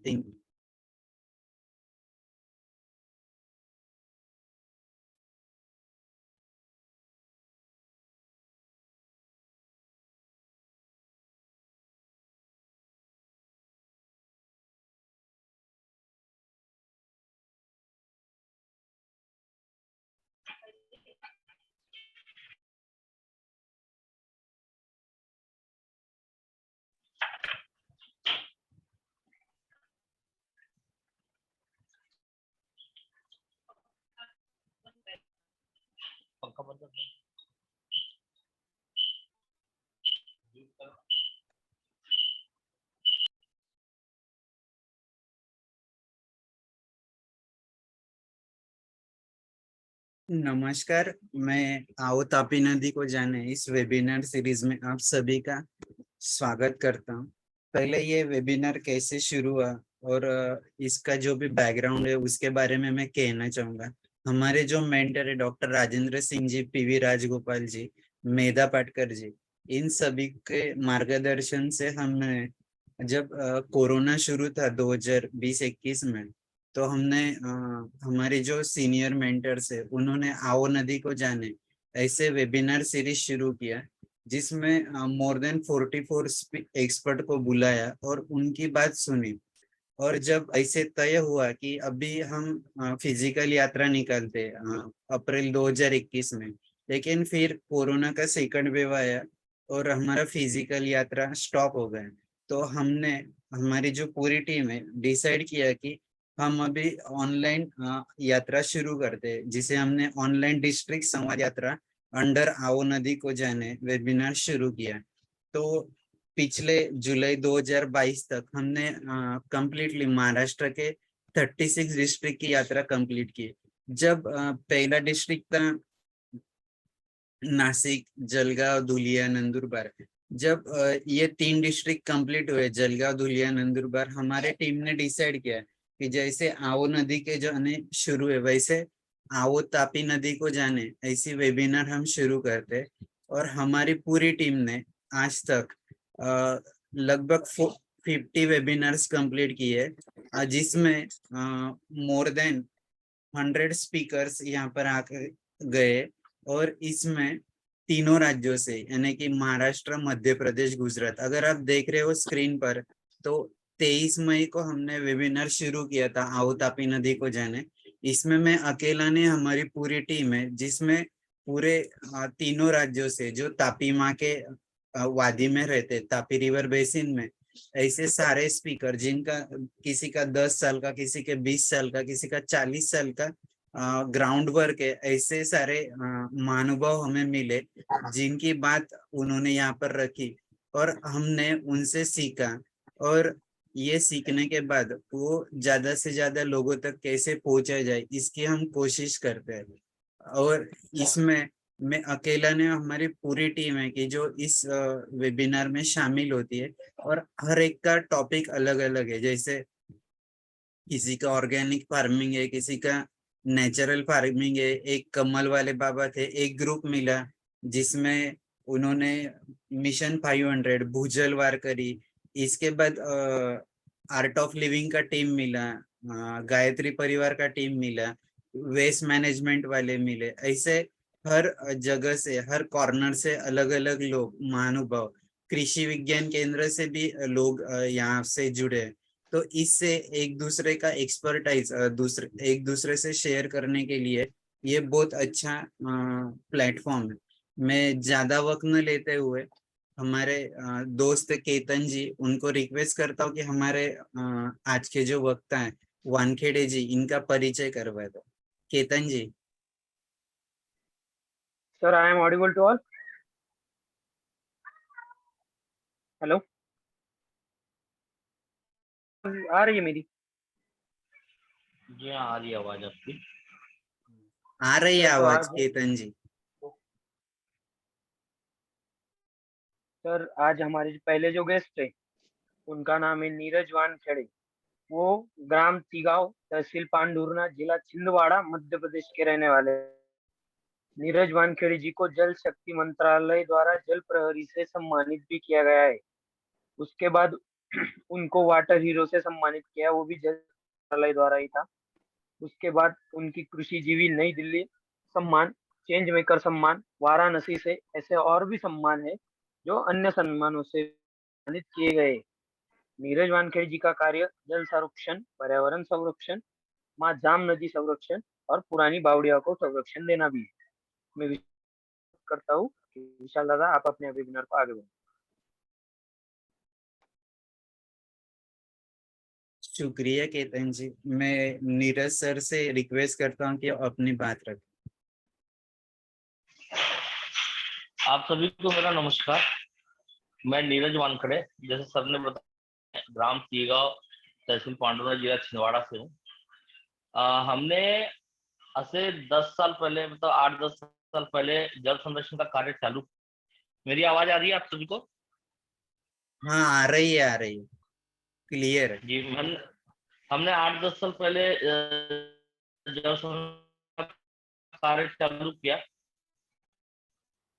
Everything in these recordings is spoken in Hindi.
think पंखा बंद कर दो। नमस्कार। मैं आओ तापी नदी को जाने इस वेबिनार सीरीज में आप सभी का स्वागत करता हूँ। पहले ये वेबिनार कैसे शुरू हुआ और इसका जो भी बैकग्राउंड है उसके बारे में मैं कहना चाहूंगा। हमारे जो मेंटर है डॉक्टर राजेंद्र सिंह जी, पीवी राजगोपाल जी, मेधा पाटकर जी, इन सभी के मार्गदर्शन से हमने जब कोरोना शुरू था 2020-21 में, तो हमने हमारे जो सीनियर मेंटर्स है उन्होंने आओ नदी को जाने ऐसे वेबिनार सीरीज शुरू किया, जिसमें मोर देन 44 एक्सपर्ट को बुलाया और उनकी बात सुनी। और जब ऐसे तय हुआ कि अभी हम फिजिकल यात्रा निकालते अप्रैल 2021 में, लेकिन फिर कोरोना का सेकंड वेव आया और हमारा फिजिकल यात्रा स्टॉप हो गया। तो हमने, हमारी जो पूरी टीम है, डिसाइड किया कि हम अभी ऑनलाइन यात्रा शुरू करते हैं, जिसे हमने ऑनलाइन डिस्ट्रिक्ट संवाद यात्रा अंडर आओ नदी को जाने वेबिनार शुरू किया। तो पिछले जुलाई 2022 तक हमने कंप्लीटली महाराष्ट्र के 36 डिस्ट्रिक्ट की यात्रा कंप्लीट की। जब पहला डिस्ट्रिक्ट था नासिक, जलगांव, धुलिया, नंदुरबार। जब ये 3 डिस्ट्रिक्ट कंप्लीट हुए, जलगांव, धुलिया, नंदुरबार, हमारे टीम ने डिसाइड किया कि जैसे आओ नदी के जाने शुरू है, वैसे आओ तापी नदी को जाने ऐसी वेबिनार हम शुरू करते। और हमारी पूरी टीम ने आज तक लगभग 50 वेबिनार्स कंप्लीट किए, जिसमें मोर देन 100 स्पीकर्स यहाँ पर आकर गए। और इसमें तीनों राज्यों से, यानी कि महाराष्ट्र, मध्य प्रदेश, गुजरात, अगर आप देख रहे हो स्क्रीन पर, तो 23 मई को हमने वेबिनार शुरू किया था आओ तापी नदी को जाने। इसमें मैं अकेला नहीं, हमारी पूरी टीम है, जिसमें पूरे तीनों राज्यों से जो तापी माँ के वादी में रहते, तापी रिवर बेसिन में, ऐसे सारे स्पीकर जिनका किसी का 10 साल का, किसी के 20 साल का, किसी का 40 साल का ग्राउंड वर्क है, ऐसे सारे महानुभाव हमें मिले जिनकी बात उन्होंने यहाँ पर रखी और हमने उनसे सीखा। और ये सीखने के बाद वो ज्यादा से ज्यादा लोगों तक कैसे पहुंचा जाए, इसकी हम कोशिश करते हैं। और इसमें मैं अकेला नहीं, हमारी पूरी टीम है कि जो इस वेबिनार में शामिल होती है। और हर एक का टॉपिक अलग अलग है, जैसे किसी का ऑर्गेनिक फार्मिंग है, किसी का नेचुरल फार्मिंग है। एक कमल वाले बाबा थे, एक ग्रुप मिला जिसमें उन्होंने मिशन 500 भूजल वार करी। इसके बाद आर्ट ऑफ लिविंग का टीम मिला, गायत्री परिवार का टीम मिला, वेस्ट मैनेजमेंट वाले मिले। ऐसे हर जगह से, हर कॉर्नर से अलग अलग लोग, महानुभाव, कृषि विज्ञान केंद्र से भी लोग यहाँ से जुड़े। तो इससे एक दूसरे का एक्सपर्टाइज दूसरे एक दूसरे से शेयर करने के लिए ये बहुत अच्छा प्लेटफॉर्म है। मैं ज्यादा वक्त न लेते हुए हमारे दोस्त केतन जी, उनको रिक्वेस्ट करता हूँ कि हमारे आज के जो वक्ता हैं वानखेड़े जी, इनका परिचय करवा दो। Ketan ji. Sir, I am audible to all. Hello, आ रही है मेरी? जी हाँ, आ रही है आवाज आपकी। आ रही है सर तो आवाज आज केतन जी? सर आज हमारे जो पहले जो गेस्ट थे उनका नाम है नीरज वानखेड़े। वो ग्राम तिगांव, तहसील पांडुरना, जिला छिंदवाड़ा, मध्य प्रदेश के रहने वाले हैं। नीरज वानखेड़े जी को जल शक्ति मंत्रालय द्वारा जल प्रहरी से सम्मानित भी किया गया है। उसके बाद उनको वाटर हीरो से सम्मानित किया, वो भी जल मंत्रालय द्वारा ही था। उसके बाद उनकी कृषि जीवी नई दिल्ली सम्मान, चेंज मेकर सम्मान, वाराणसी से, ऐसे और भी सम्मान है जो अन्य सम्मानों से सम्मानित किए गए। नीरज वानखेड़े जी का कार्य जल संरक्षण, पर्यावरण संरक्षण, माँ जाम नदी संरक्षण और पुरानी बावड़िया को संरक्षण देना भी है। मैं विश्वास करता हूँ कि विशाल दादा आप अपने वेबिनार को आगे बढ़ाएं। शुक्रिया केतन जी। मैं नीरज सर से रिक्वेस्ट करता हूँ कि अपनी बात रखें। आप सभी को मेरा नमस्कार। मैं नीरज वानखड़े, जैसे सर ने बताया, ग्राम तीगांव, तहसील पांडुरा, जिला छिंदवाड़ा से हूँ। हमने ऐसे 10 साल पहले, मतलब 8-10 साल पहले जल संरक्षण का कार्य चालू। मेरी आवाज आ रही है आप सभी को? हाँ, आ रही है, क्लियर है। जी, हमने 8-10 साल पहले जल संरक्षण का कार्य चालू किया,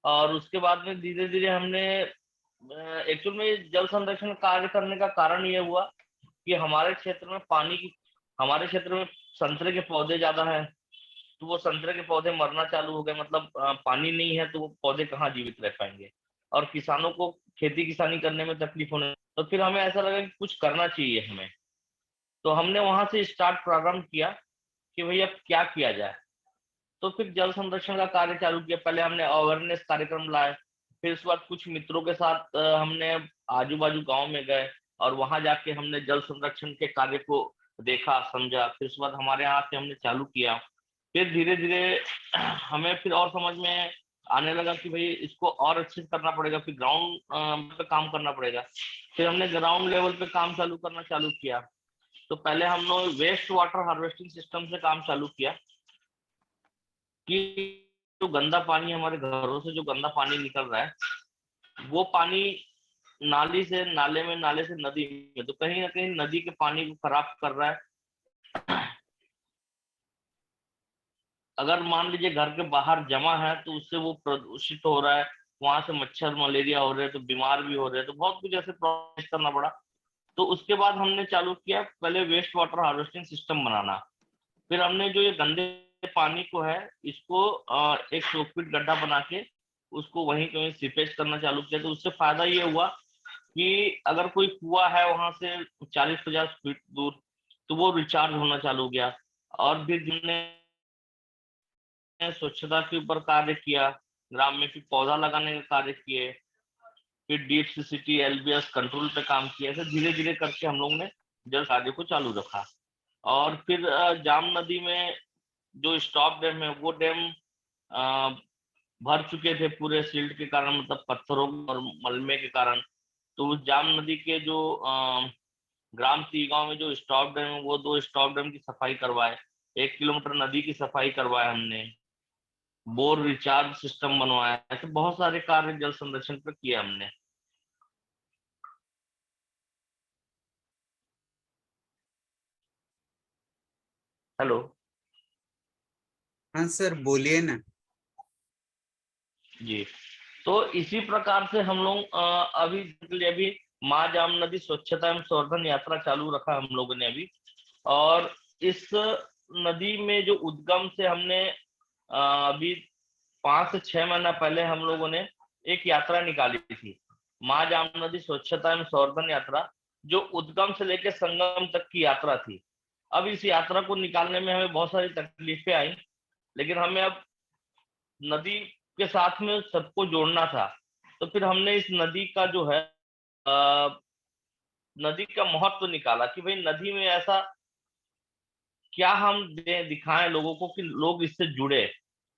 और उसके बाद में धीरे धीरे हमने एक्चुअल में जल संरक्षण कार्य करने का कारण ये हुआ कि हमारे क्षेत्र में हमारे क्षेत्र में संतरे के पौधे ज्यादा हैं, तो वो संतरे के पौधे मरना चालू हो गए। मतलब पानी नहीं है तो वो पौधे कहाँ जीवित रह पाएंगे, और किसानों को खेती किसानी करने में तकलीफ होने। तो फिर हमें ऐसा लगा कि कुछ करना चाहिए हमें। तो हमने वहां से स्टार्ट प्रारंभ किया कि भाई अब क्या किया जाए। तो फिर जल संरक्षण का कार्य चालू किया। पहले हमने अवेयरनेस कार्यक्रम लाए, फिर उसके बाद कुछ मित्रों के साथ हमने आजू बाजू गांव में गए, और वहां जाके हमने जल संरक्षण के कार्य को देखा, समझा। फिर उसके बाद हमारे यहाँ से हमने चालू किया। फिर धीरे धीरे हमें फिर और समझ में आने लगा कि भाई इसको और अच्छे से करना पड़ेगा, फिर ग्राउंड पे काम करना पड़ेगा। फिर हमने ग्राउंड लेवल पे काम करना चालू किया। तो पहले हम लोग वेस्ट वाटर हार्वेस्टिंग सिस्टम से काम चालू किया कि जो गंदा पानी हमारे घरों से जो गंदा पानी निकल रहा है, वो पानी नाली से नाले में, नाले से नदी में, तो कहीं ना कहीं नदी के पानी को खराब कर रहा है। अगर मान लीजिए घर के बाहर जमा है तो उससे वो प्रदूषित हो रहा है, वहां से मच्छर मलेरिया हो रहे हैं, तो बीमार भी हो रहे हैं। तो बहुत कुछ ऐसे प्रोसेस करना पड़ा। तो उसके बाद हमने चालू किया पहले वेस्ट वाटर हार्वेस्टिंग सिस्टम बनाना। फिर हमने जो ये गंदे पानी को है, इसको एक 100 फीट गड्ढा बना के उसको वहीं कहीं सीपेज करना चालू किया। तो उससे फायदा ये हुआ कि अगर कोई कुआं है वहां से 40-50 फीट दूर, तो वो रिचार्ज होना चालू हो गया। और फिर हमने स्वच्छता के ऊपर कार्य किया, ग्राम में फिर पौधा लगाने का कार्य किए, फिर DHCCT LBS कंट्रोल पे काम किया। ऐसे धीरे धीरे करके हम लोग ने जल कार्य को चालू रखा। और फिर जाम नदी में जो स्टॉप डैम है, वो डैम भर चुके थे पूरे सिल्ट के कारण, मतलब पत्थरों और मलबे के कारण। तो उस जाम नदी के जो ग्राम तीगांव में जो स्टॉप डैम है, वो 2 स्टॉप डैम की सफाई करवाए, 1 किलोमीटर नदी की सफाई करवाए हमने, बोर रिचार्ज सिस्टम बनवाया। ऐसे बहुत सारे कार्य जल संरक्षण पर किए हमने। हेलो। हाँ सर, बोलिए ना। जी, तो इसी प्रकार से हम लोग अभी माँ जाम नदी स्वच्छता एवं संवर्धन यात्रा चालू रखा हम लोगों ने अभी। और इस नदी में जो उद्गम से हमने अभी 5 से 6 महीना पहले हम लोगों ने एक यात्रा निकाली थी, माँ जाम नदी स्वच्छता एवं संवर्धन यात्रा, जो उद्गम से लेकर संगम तक की यात्रा थी। अब इस यात्रा को निकालने में हमें बहुत सारी तकलीफें आई, लेकिन हमें अब नदी के साथ में सबको जोड़ना था। तो फिर हमने इस नदी का जो है अ, नदी का महत्व निकाला कि भाई नदी में ऐसा क्या हम दिखाएं लोगों को कि लोग इससे जुड़े।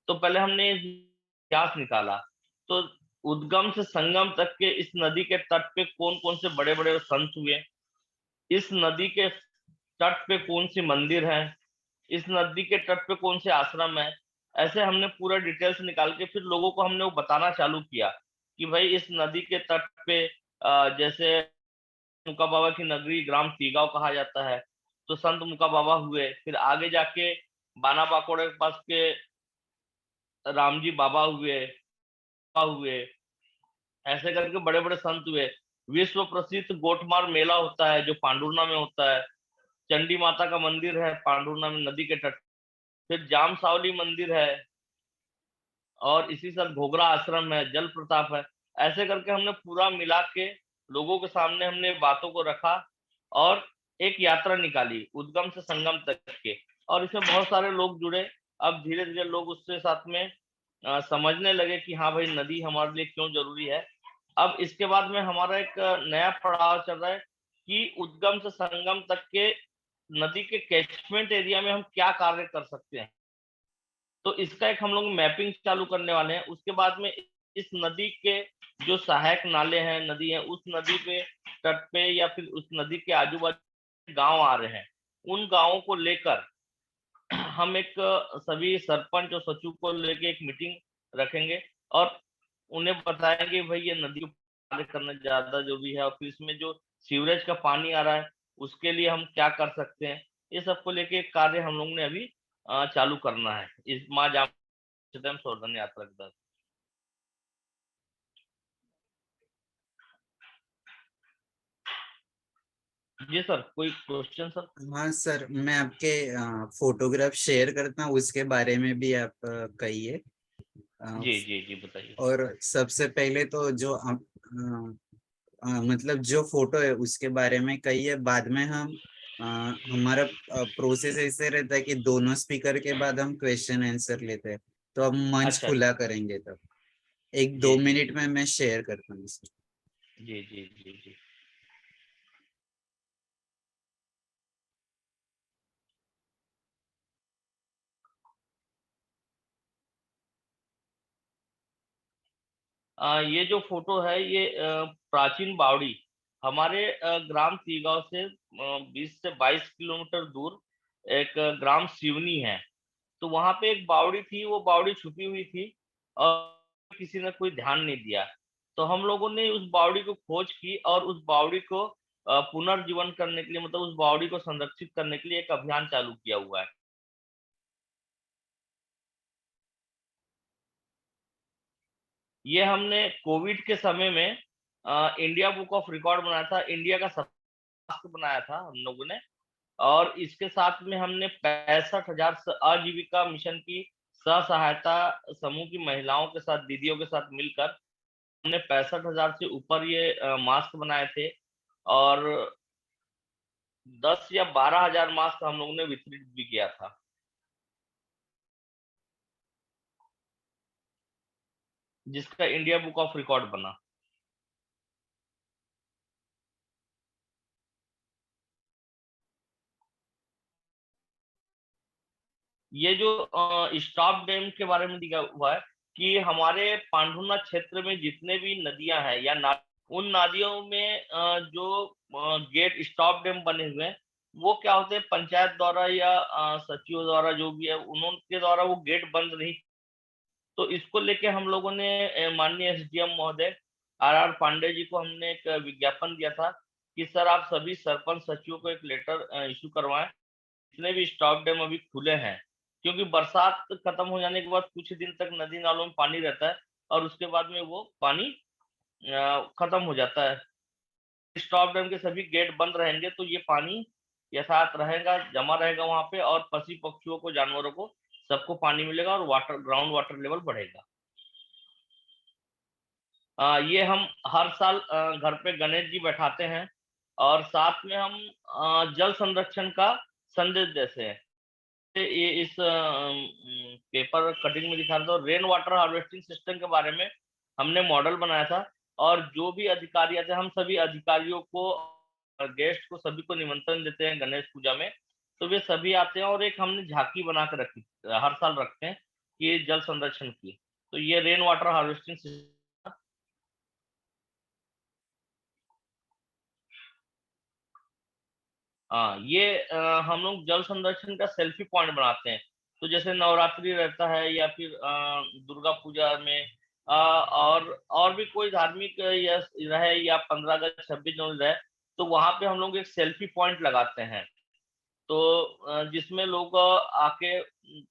तो पहले हमने इतिहास निकाला। तो उद्गम से संगम तक के इस नदी के तट पे कौन कौन से बड़े बड़े संत हुए, इस नदी के तट पे कौन सी मंदिर है, इस नदी के तट पे कौन से आश्रम है। ऐसे हमने पूरा डिटेल्स निकाल के फिर लोगों को हमने वो बताना चालू किया कि भाई इस नदी के तट पे जैसे मुका बाबा की नगरी ग्राम तीगांव कहा जाता है, तो संत मुका बाबा हुए। फिर आगे जाके बाना बाकोड़े के पास के रामजी बाबा हुए। ऐसे करके बड़े बड़े संत हुए। विश्व प्रसिद्ध गोटमार मेला होता है जो पांडुर्ना में होता है। चंडी माता का मंदिर है पांडुर्ना में नदी के तट। फिर जाम सावली मंदिर है और इसी साथ घोघरा आश्रम है, जल प्रताप है। ऐसे करके हमने पूरा मिला के लोगों के सामने हमने बातों को रखा और एक यात्रा निकाली उद्गम से संगम तक के। और इसमें बहुत सारे लोग जुड़े। अब धीरे धीरे लोग उससे साथ में समझने लगे कि हाँ भाई नदी हमारे लिए क्यों जरूरी है। अब इसके बाद में हमारा एक नया पड़ाव चल रहा है कि उद्गम से संगम तक के नदी के कैचमेंट एरिया में हम क्या कार्य कर सकते हैं। तो इसका एक हम लोग मैपिंग चालू करने वाले हैं। उसके बाद में इस नदी के जो सहायक नाले हैं, नदी है, उस नदी पे तट पे या फिर उस नदी के आजू बाजू गांव आ रहे हैं, उन गांवों को लेकर हम एक सभी सरपंच और सचिव को लेके एक मीटिंग रखेंगे और उन्हें बताएंगे भाई ये नदी कार्य करना ज्यादा जरूरी है और फिर इसमें जो सीवरेज का पानी आ रहा है उसके लिए हम क्या कर सकते हैं। ये सबको लेके एक कार्य हम लोग ने अभी चालू करना है इस माँ जाम संवर्धन यात्रा के तहत। जी सर, कोई क्वेश्चन सर? हाँ सर, मैं आपके फोटोग्राफ शेयर करता हूँ, उसके बारे में भी आप कहिए। जी जी जी बताइए। और सबसे पहले तो जो आप मतलब जो फोटो है उसके बारे में कहिए। बाद में हम हमारा प्रोसेस ऐसे रहता है कि दोनों स्पीकर के बाद हम क्वेश्चन आंसर लेते हैं, तो अब मंच अच्छा खुला अच्छा। करेंगे। तब एक जी दो जी मिनट में मैं शेयर करता हूँ सर। जी जी जी जी। ये जो फोटो है ये प्राचीन बावड़ी हमारे ग्राम तीगांव से 20 से 22 किलोमीटर दूर एक ग्राम सिवनी है। तो वहां पे एक बावड़ी थी, वो बावड़ी छुपी हुई थी और किसी ने कोई ध्यान नहीं दिया। तो हम लोगों ने उस बावड़ी को खोज की और उस बावड़ी को पुनर्जीवन करने के लिए, मतलब उस बावड़ी को संरक्षित करने के लिए एक अभियान चालू किया हुआ है। ये हमने कोविड के समय में इंडिया बुक ऑफ रिकॉर्ड बनाया था, इंडिया का सबसे बनाया था हम लोगों ने। और इसके साथ में हमने 65,000 आजीविका मिशन की स्व सहायता समूह की महिलाओं के साथ, दीदियों के साथ मिलकर हमने 65,000 से ऊपर ये मास्क बनाए थे और 10 या 12,000 मास्क हम लोगों ने वितरित भी किया था। जिसका इंडिया बुक ऑफ रिकॉर्ड बना। ये जो स्टॉप डैम के बारे में दिया हुआ है कि हमारे पांडुना क्षेत्र में जितने भी नदियां हैं या उन नदियों में जो गेट स्टॉप डैम बने हुए हैं वो क्या होते हैं, पंचायत द्वारा या सचिव द्वारा जो भी है उनके द्वारा वो गेट बंद नहीं। तो इसको लेके हम लोगों ने माननीय एसडीएम महोदय आर पांडे जी को हमने एक विज्ञापन दिया था कि सर आप सभी सरपंच सचिवों को एक लेटर इशू करवाएं जितने भी स्टॉक डैम अभी खुले हैं। क्योंकि बरसात खत्म हो जाने के बाद कुछ दिन तक नदी नालों में पानी रहता है और उसके बाद में वो पानी खत्म हो जाता है। स्टॉक डैम के सभी गेट बंद रहेंगे तो ये पानी यथार्थ रहेगा, जमा रहेगा वहां पे और पशु पक्षियों को, जानवरों को, सबको पानी मिलेगा और वाटर, ग्राउंड वाटर लेवल बढ़ेगा। ये हम हर साल घर पे गणेश जी बैठाते हैं और साथ में हम जल संरक्षण का संदेश देते हैं। ये इस पेपर कटिंग में दिखा रहा था। रेन वाटर हार्वेस्टिंग सिस्टम के बारे में हमने मॉडल बनाया था और जो भी अधिकारी आते हैं, हम सभी अधिकारियों को, गेस्ट को, सभी को निमंत्रण देते हैं गणेश पूजा में। तो वे सभी आते हैं और एक हमने झांकी बना कर रखी, हर साल रखते हैं कि जल संरक्षण की। तो ये रेन वाटर हार्वेस्टिंग सिस्टम। हाँ, ये हम लोग जल संरक्षण का सेल्फी पॉइंट बनाते हैं। तो जैसे नवरात्रि रहता है या फिर दुर्गा पूजा में और भी कोई धार्मिक या रहे या 15 अगस्त 26 जनवरी रहे, तो वहां पे हम लोग एक सेल्फी पॉइंट लगाते हैं। तो जिसमें लोग आके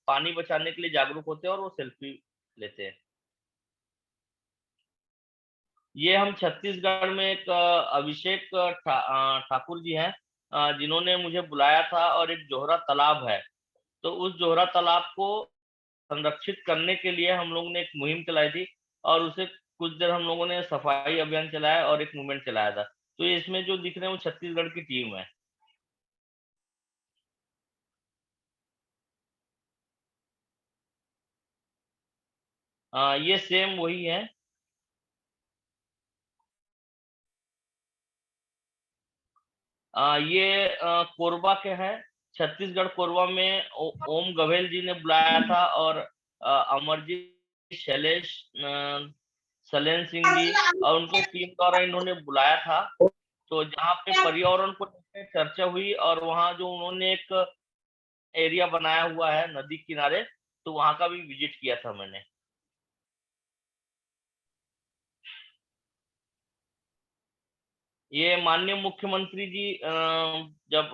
पानी बचाने के लिए जागरूक होते हैं और वो सेल्फी लेते हैं। ये हम छत्तीसगढ़ में एक अभिषेक ठाकुर जी हैं, जिन्होंने मुझे बुलाया था, और एक जोहरा तालाब है, तो उस जोहरा तालाब को संरक्षित करने के लिए हम लोगों ने एक मुहिम चलाई थी, और उसे कुछ देर हम लोगों ने सफाई अभियान चलाया और एक मूवमेंट चलाया था। तो ये इसमें जो दिख रहे हैं वो छत्तीसगढ़ की टीम है। ये सेम वही है। ये कोरबा के हैं, छत्तीसगढ़ कोरबा में ओम गवेल जी ने बुलाया था, और अमरजीत, शैलेश, सलेन सिंह जी और उनके टीम द्वारा इन्होंने बुलाया था। तो जहाँ पे पर्यावरण को लेकर चर्चा हुई, और वहाँ जो उन्होंने एक एरिया बनाया हुआ है नदी किनारे, तो वहाँ का भी विजिट किया था मैंने। ये माननीय मुख्यमंत्री जी, जब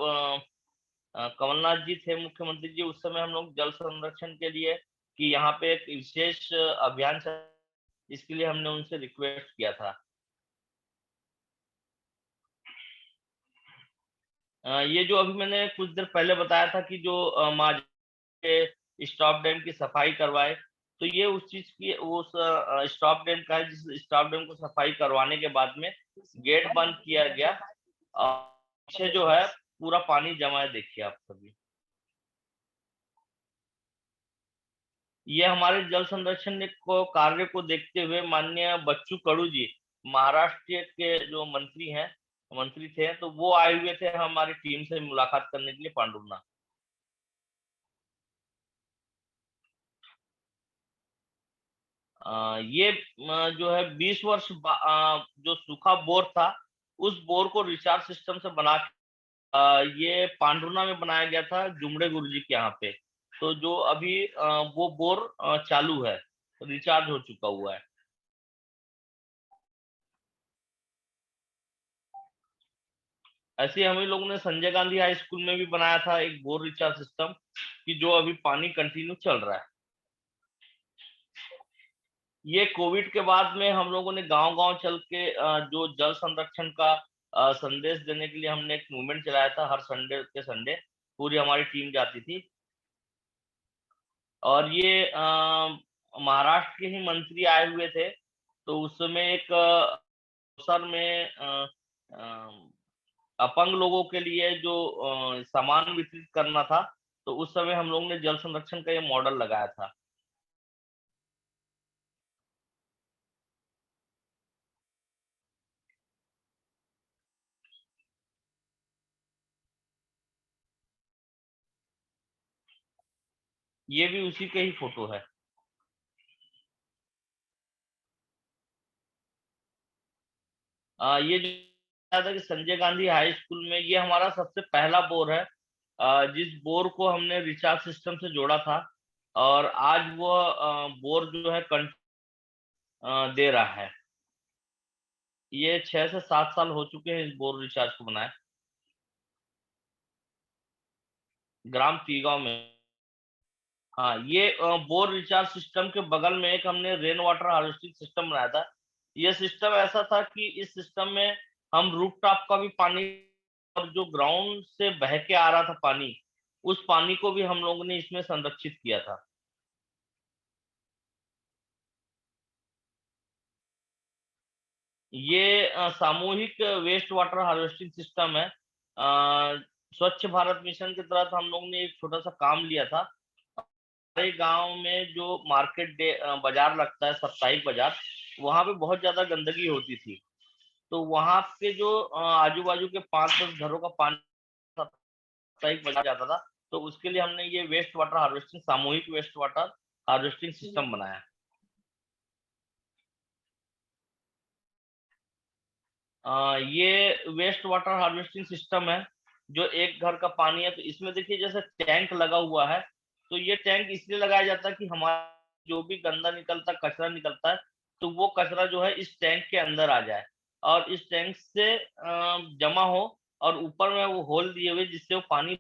कमलनाथ जी थे मुख्यमंत्री जी, उस समय हम लोग जल संरक्षण के लिए कि यहाँ पे एक विशेष अभियान चल, इसके लिए हमने उनसे रिक्वेस्ट किया था। ये जो अभी मैंने कुछ देर पहले बताया था कि जो माँ के स्टॉप डैम की सफाई करवाए, तो ये उस चीज की उस स्टॉप डैम का है, जिस स्टॉप डैम को सफाई करवाने के बाद में गेट बंद किया गया, और पीछे जो है पूरा पानी जमा है, देखिए आप सभी। ये हमारे जल संरक्षण को कार्य को देखते हुए माननीय बच्चू कडू जी, महाराष्ट्र के जो मंत्री थे, तो वो आए हुए थे हमारी टीम से मुलाकात करने के लिए पांडुरना। ये जो है 20 वर्ष जो सूखा बोर था, उस बोर को रिचार्ज सिस्टम से बना के ये पांडुरना में बनाया गया था, जुमड़े गुरु जी के यहाँ पे। तो जो अभी वो बोर चालू है, रिचार्ज हो चुका हुआ है। ऐसे ही हम ही लोगों ने संजय गांधी हाई स्कूल में भी बनाया था एक बोर रिचार्ज सिस्टम, कि जो अभी पानी कंटिन्यू चल रहा है। ये कोविड के बाद में हम लोगों ने गांव-गांव चल के जो जल संरक्षण का संदेश देने के लिए हमने एक मूवमेंट चलाया था, हर संडे के संडे पूरी हमारी टीम जाती थी। और ये महाराष्ट्र के ही मंत्री आए हुए थे, तो उस समय एक अवसर में अपंग लोगों के लिए जो सामान वितरित करना था, तो उस समय हम लोगों ने जल संरक्षण का ये मॉडल लगाया था। ये भी उसी के ही फोटो है। ये जो था कि संजय गांधी हाई स्कूल में ये हमारा सबसे पहला बोर है, जिस बोर को हमने रिचार्ज सिस्टम से जोड़ा था, और आज वो बोर जो है दे रहा है। ये 6 से 7 साल हो चुके हैं इस बोर रिचार्ज को बनाए, ग्राम तीगांव में। हाँ, ये बोर रिचार्ज सिस्टम के बगल में एक हमने रेन वाटर हार्वेस्टिंग सिस्टम बनाया था। ये सिस्टम ऐसा था कि इस सिस्टम में हम रूफटॉप का भी पानी, और जो ग्राउंड से बह के आ रहा था पानी, उस पानी को भी हम लोगों ने इसमें संरक्षित किया था। ये सामूहिक वेस्ट वाटर हार्वेस्टिंग सिस्टम है। स्वच्छ भारत मिशन के तहत हम लोगों ने एक छोटा सा काम लिया था। हमारे गांव में जो मार्केट डे बाजार लगता है, साप्ताहिक बाजार, वहां पे बहुत ज्यादा गंदगी होती थी। तो वहां पे जो आजू बाजू के 5-10 घरों का पानी साप्ताहिक बाजार जाता था, तो उसके लिए हमने ये वेस्ट वाटर हार्वेस्टिंग, सामूहिक वेस्ट वाटर हार्वेस्टिंग सिस्टम बनाया। ये वेस्ट वाटर हार्वेस्टिंग सिस्टम है, जो एक घर का पानी है, तो इसमें देखिए जैसे टैंक लगा हुआ है, तो ये टैंक इसलिए लगाया जाता है कि हमारा जो भी गंदा निकलता, कचरा निकलता है, तो वो कचरा जो है इस टैंक के अंदर आ जाए, और इस टैंक से जमा हो, और ऊपर में वो होल दिए हुए जिससे वो पानी,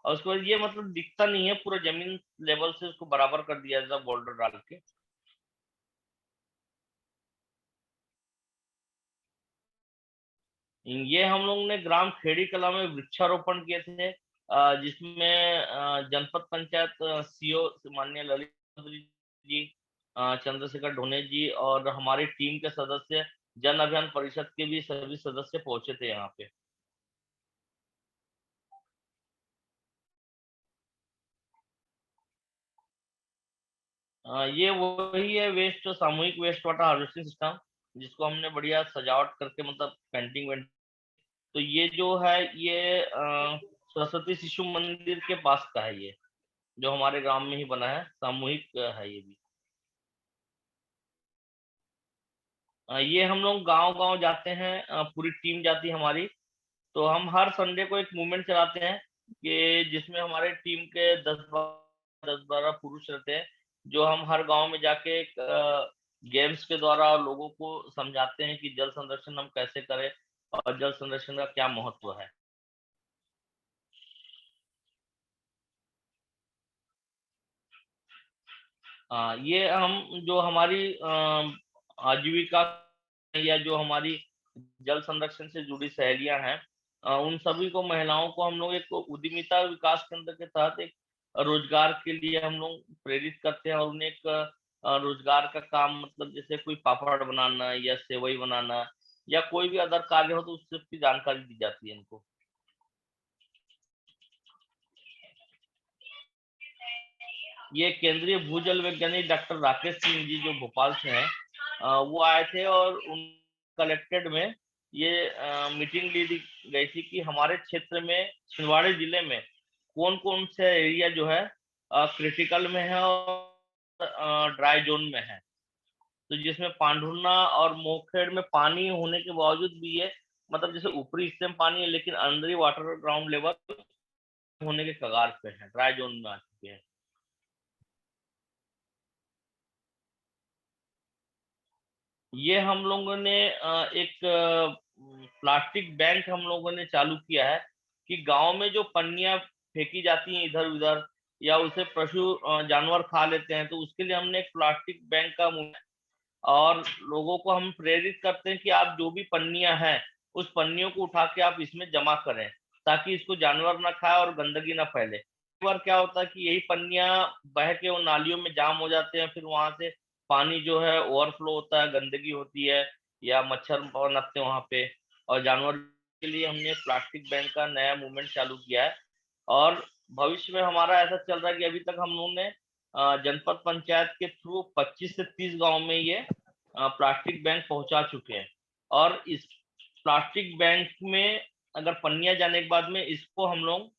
और उसके बाद ये मतलब दिखता नहीं है, पूरा जमीन लेवल से उसको बराबर कर दिया जाता, बोल्डर डाल के। ये हम लोग ने ग्राम खेड़ी कला में वृक्षारोपण किए थे, जिसमें जनपद पंचायत सीओ माननीय ललित चौधरी जी, चंद्रशेखर ढोने जी और हमारी टीम के सदस्य, जन अभियान परिषद के भी सभी सदस्य पहुंचे थे यहाँ पे। ये वही है वेस्ट, सामूहिक वेस्ट वाटर हार्वेस्टिंग सिस्टम, जिसको हमने बढ़िया सजावट करके मतलब पेंटिंग वेंटिंग। तो ये जो है ये सरस्वती शिशु मंदिर के पास का है, ये जो हमारे ग्राम में ही बना है, सामूहिक है ये भी। ये हम लोग गांव-गांव जाते हैं, पूरी टीम जाती है हमारी। तो हम हर संडे को एक मूवमेंट चलाते हैं कि जिसमें हमारे टीम के 10-12 पुरुष रहते हैं, जो हम हर गांव में जाके एक गेम्स के द्वारा लोगों को समझाते हैं कि जल संरक्षण हम कैसे करें और जल संरक्षण का क्या महत्व है। ये हम जो हमारी आजीविका या जो हमारी जल संरक्षण से जुड़ी सहेलियां हैं, उन सभी को, महिलाओं को हम लोग एक उद्यमिता विकास केंद्र के तहत एक रोजगार के लिए हम लोग प्रेरित करते हैं और उन्हें एक रोजगार का काम, मतलब जैसे कोई पापड़ बनाना या सेवई बनाना या कोई भी अदर कार्य हो तो उसकी जानकारी दी जाती है इनको। ये केंद्रीय भूजल वैज्ञानिक डॉक्टर राकेश सिंह जी जो भोपाल से हैं, वो आए थे और उन कलेक्टेड में ये मीटिंग ली गई थी कि हमारे क्षेत्र में, छिंदवाड़ा जिले में कौन कौन से एरिया जो है क्रिटिकल में है और ड्राई जोन में है। तो जिसमें पांढुर्ना और मोखेड़ में पानी होने के बावजूद भी ये, मतलब जैसे ऊपरी हिस्से में पानी है लेकिन अंदर वाटर ग्राउंड लेवल होने के कगार पे है, ड्राई जोन में आ चुके हैं। ये हम लोगों ने एक प्लास्टिक बैंक हम लोगों ने चालू किया है कि गांव में जो पन्नियां फेंकी जाती हैं इधर उधर या उसे पशु जानवर खा लेते हैं, तो उसके लिए हमने एक प्लास्टिक बैंक का और लोगों को हम प्रेरित करते हैं कि आप जो भी पन्नियां हैं उस पन्नियों को उठा के आप इसमें जमा करें ताकि इसको जानवर ना खाए और गंदगी ना फैले। कई बार क्या होता है कि यही पन्नियां बह के वो नालियों में जाम हो जाते हैं, फिर वहां से पानी जो है ओवरफ्लो होता है, गंदगी होती है या मच्छर पनपते हैं वहां पे। और जानवर के लिए हमने प्लास्टिक बैंक का नया मूवमेंट चालू किया है और भविष्य में हमारा ऐसा चल रहा है कि अभी तक हम लोगों ने जनपद पंचायत के थ्रू 25 से 30 गांव में ये प्लास्टिक बैंक पहुंचा चुके हैं। और इस प्लास्टिक बैंक में अगर पन्नियां जाने के बाद में इसको हम लोग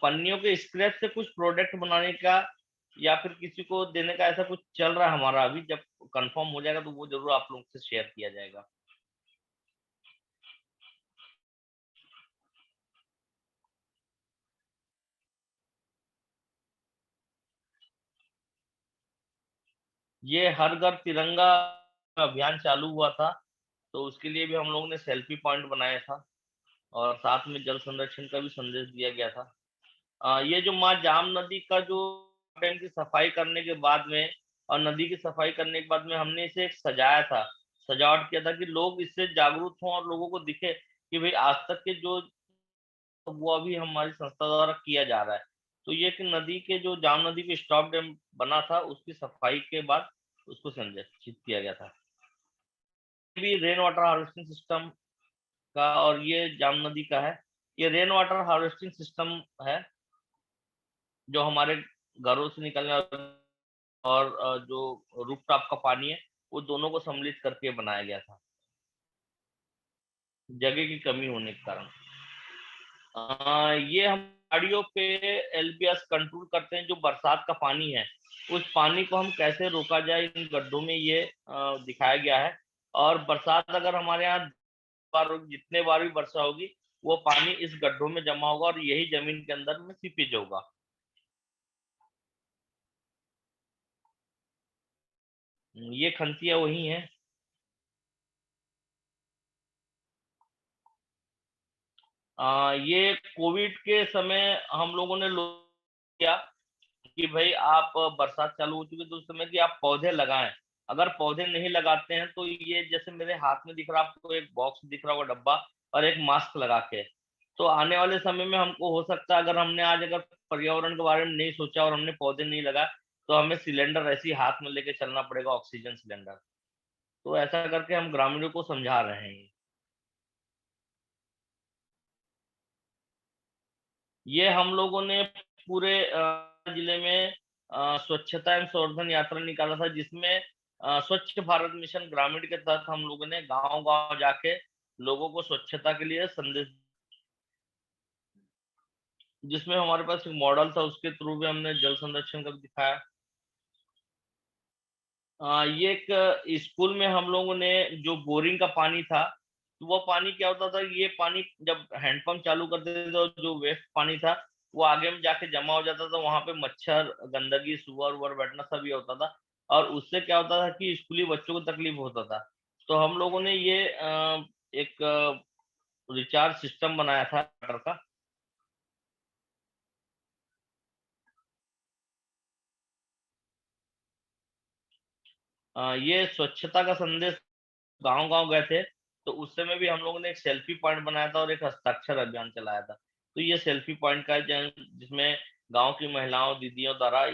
पन्नियों के स्क्रैप से कुछ प्रोडक्ट बनाने का या फिर किसी को देने का ऐसा कुछ चल रहा है हमारा। अभी जब कंफर्म हो जाएगा तो वो जरूर आप लोग से शेयर किया जाएगा। ये हर घर तिरंगा अभियान चालू हुआ था, तो उसके लिए भी हम लोगों ने सेल्फी पॉइंट बनाया था और साथ में जल संरक्षण का भी संदेश दिया गया था। ये जो माँ जाम नदी का जो डैम की सफाई करने के बाद में और नदी की सफाई करने के बाद में हमने इसे एक सजाया था, सजावट किया था कि लोग इससे जागरूक हों और लोगों को दिखे कि भाई आज तक के जो वो अभी हमारी संस्था द्वारा किया जा रहा है। तो ये कि नदी के जो जाम नदी पे स्टॉप डैम बना था उसकी सफाई के बाद उसको संरक्षित किया गया था। भी रेन वाटर हार्वेस्टिंग सिस्टम का और ये जाम नदी का है। ये रेन वाटर हार्वेस्टिंग सिस्टम है जो हमारे घरों से निकलने और जो रूफटॉप का पानी है वो दोनों को सम्मिलित करके बनाया गया था, जगह की कमी होने के कारण। ये हम गाड़ियों पे एलबीएस कंट्रोल करते हैं, जो बरसात का पानी है उस पानी को हम कैसे रोका जाए इन गड्ढों में, ये दिखाया गया है। और बरसात अगर हमारे यहाँ जितने बार भी वर्षा होगी वो पानी इस गड्ढों में जमा होगा और यही जमीन के अंदर में सीपेज होगा। ये खंतिया वही है। ये कोविड के समय हम लोगों ने किया कि भाई आप बरसात चालू हो चुकी तो उस समय कि आप पौधे लगाएं। अगर पौधे नहीं लगाते हैं तो ये जैसे मेरे हाथ में दिख रहा है आपको एक बॉक्स दिख रहा होगा, डब्बा, और एक मास्क लगा के। तो आने वाले समय में हमको हो सकता है, अगर हमने आज अगर पर्यावरण के बारे में नहीं सोचा और हमने पौधे नहीं लगाए, तो हमें सिलेंडर ऐसे ही हाथ में लेके चलना पड़ेगा, ऑक्सीजन सिलेंडर। तो ऐसा करके हम ग्रामीणों को समझा रहे हैं। ये हम लोगों ने पूरे जिले में स्वच्छता एवं संवर्धन यात्रा निकाला था, जिसमें स्वच्छ भारत मिशन ग्रामीण के तहत हम लोगों ने गांव-गांव जाके लोगों को स्वच्छता के लिए संदेश, जिसमें हमारे पास एक मॉडल था, उसके थ्रू भी हमने जल संरक्षण कर दिखाया। ये एक स्कूल में हम लोगों ने जो बोरिंग का पानी था, तो वो पानी क्या होता था, ये पानी जब हैंडपंप चालू करते थे तो जो वेस्ट पानी था, वो आगे में जाके जमा हो जाता था। वहां पे मच्छर, गंदगी, सुअर-वुअर बैठना सब ये होता था, और उससे क्या होता था कि स्कूली बच्चों को तकलीफ होता था। तो हम लोगों ने ये एक रिचार्ज सिस्टम बनाया था वाटर का। ये स्वच्छता का संदेश गाँव-गाँव गए थे, तो उस समय भी हम लोगों ने एक सेल्फी पॉइंट बनाया था और एक हस्ताक्षर अभियान चलाया था। तो ये सेल्फी पॉइंट का जिसमें गाँव की महिलाओं, दीदियों द्वारा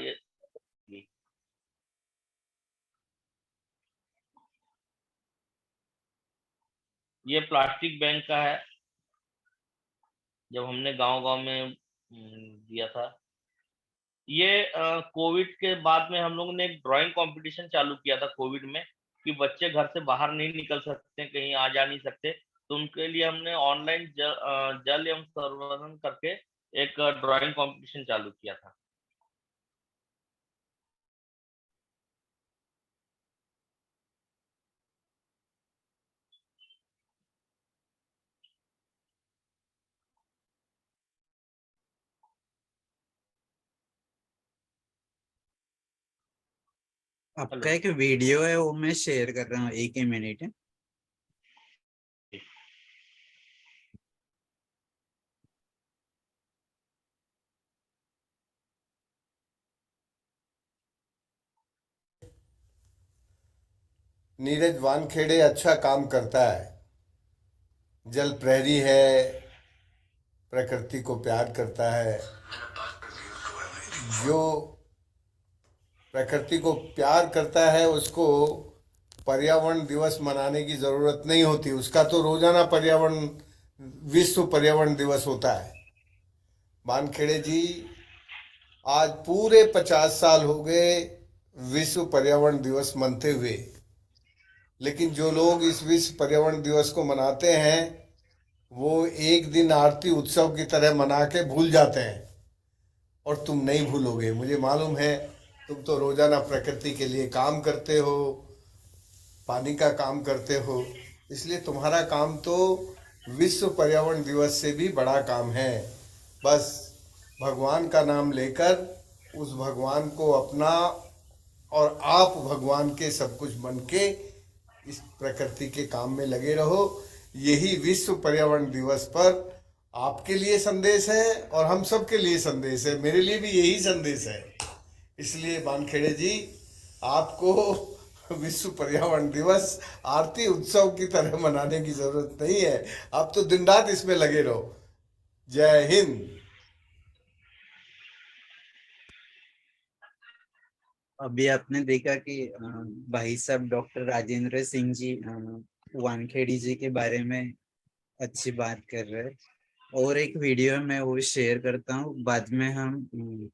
ये प्लास्टिक बैंक का है, जब हमने गाँव-गाँव में दिया था। ये कोविड के बाद में हम लोगों ने एक ड्राइंग कॉम्पिटिशन चालू किया था कोविड में, कि बच्चे घर से बाहर नहीं निकल सकते, कहीं आ जा नहीं सकते, तो उनके लिए हमने ऑनलाइन जल एवं संवर्धन करके एक ड्राइंग कॉम्पिटिशन चालू किया था। आपका हेलो। एक वीडियो है वो मैं शेयर कर रहा हूँ, 1 ही मिनट है। नीरज वानखेड़े अच्छा काम करता है, जल प्रहरी है, प्रकृति को प्यार करता है। जो प्रकृति को प्यार करता है उसको पर्यावरण दिवस मनाने की जरूरत नहीं होती, उसका तो रोजाना पर्यावरण विश्व पर्यावरण दिवस होता है। वानखेड़े जी आज पूरे 50 साल हो गए विश्व पर्यावरण दिवस मनते हुए, लेकिन जो लोग इस विश्व पर्यावरण दिवस को मनाते हैं वो एक दिन आरती उत्सव की तरह मना के भूल जाते हैं, और तुम नहीं भूलोगे, मुझे मालूम है। तुम तो रोजाना प्रकृति के लिए काम करते हो, पानी का काम करते हो, इसलिए तुम्हारा काम तो विश्व पर्यावरण दिवस से भी बड़ा काम है। बस भगवान का नाम लेकर उस भगवान को अपना और आप भगवान के सब कुछ बन के इस प्रकृति के काम में लगे रहो। यही विश्व पर्यावरण दिवस पर आपके लिए संदेश है और हम सब के लिए संदेश है, मेरे लिए भी यही संदेश है। इसलिए वानखेड़े जी आपको विश्व पर्यावरण दिवस आरती उत्सव की तरह मनाने की जरूरत नहीं है, आप तो दिन रात इसमें लगे रहो। जय हिंद। अभी आपने देखा कि भाई साहब डॉक्टर राजेंद्र सिंह जी वानखेड़ी जी के बारे में अच्छी बात कर रहे हैं, और एक वीडियो मैं वो शेयर करता हूँ, बाद में हम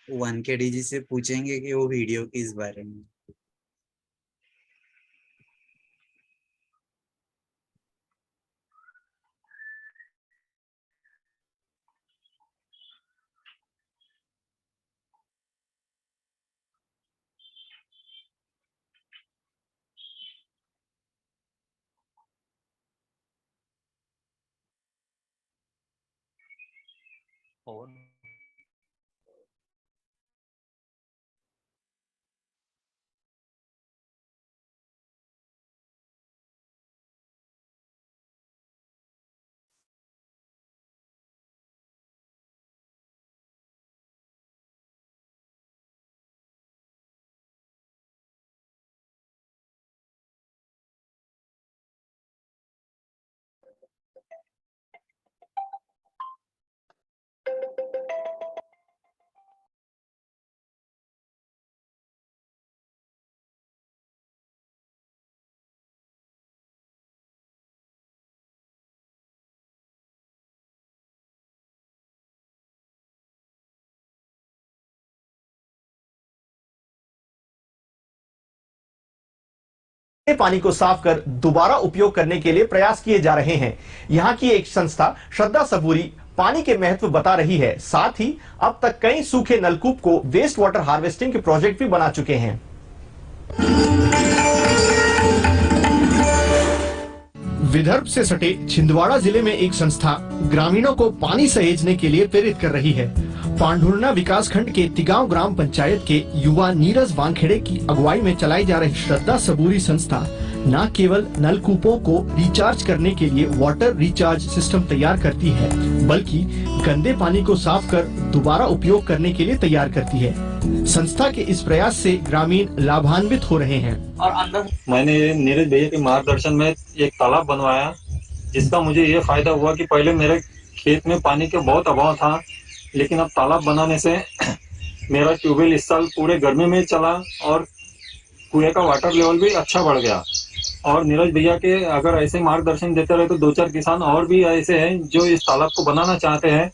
वानखेड़ी जी से पूछेंगे कि वो वीडियो किस बारे में। और पानी को साफ कर दोबारा उपयोग करने के लिए प्रयास किए जा रहे हैं। यहाँ की एक संस्था श्रद्धा सबूरी पानी के महत्व बता रही है। साथ ही अब तक कई सूखे नलकूप को वेस्ट वाटर हार्वेस्टिंग के प्रोजेक्ट भी बना चुके हैं। विदर्भ से सटे छिंदवाड़ा जिले में एक संस्था ग्रामीणों को पानी सहेजने के लिए प्रेरित कर रही है। पांढुर्णा विकास खंड के तिगांव ग्राम पंचायत के युवा नीरज वानखेड़े की अगुवाई में चलाई जा रही श्रद्धा सबूरी संस्था न केवल नलकूपों को रिचार्ज करने के लिए वाटर रिचार्ज सिस्टम तैयार करती है, बल्कि गंदे पानी को साफ कर दोबारा उपयोग करने के लिए तैयार करती है। संस्था के इस प्रयास से ग्रामीण लाभान्वित हो रहे हैं। और अंदर मैंने नीरज भैया के मार्गदर्शन में एक तालाब बनवाया, जिसका मुझे ये फायदा हुआ कि पहले मेरे खेत में पानी का बहुत अभाव था, लेकिन अब तालाब बनाने से मेरा ट्यूबवेल इस साल पूरे गर्मी में चला और कुएं का वाटर लेवल भी अच्छा बढ़ गया। और नीरज भैया के अगर ऐसे मार्गदर्शन देते रहे तो 2-4 किसान और भी ऐसे हैं जो इस तालाब को बनाना चाहते हैं।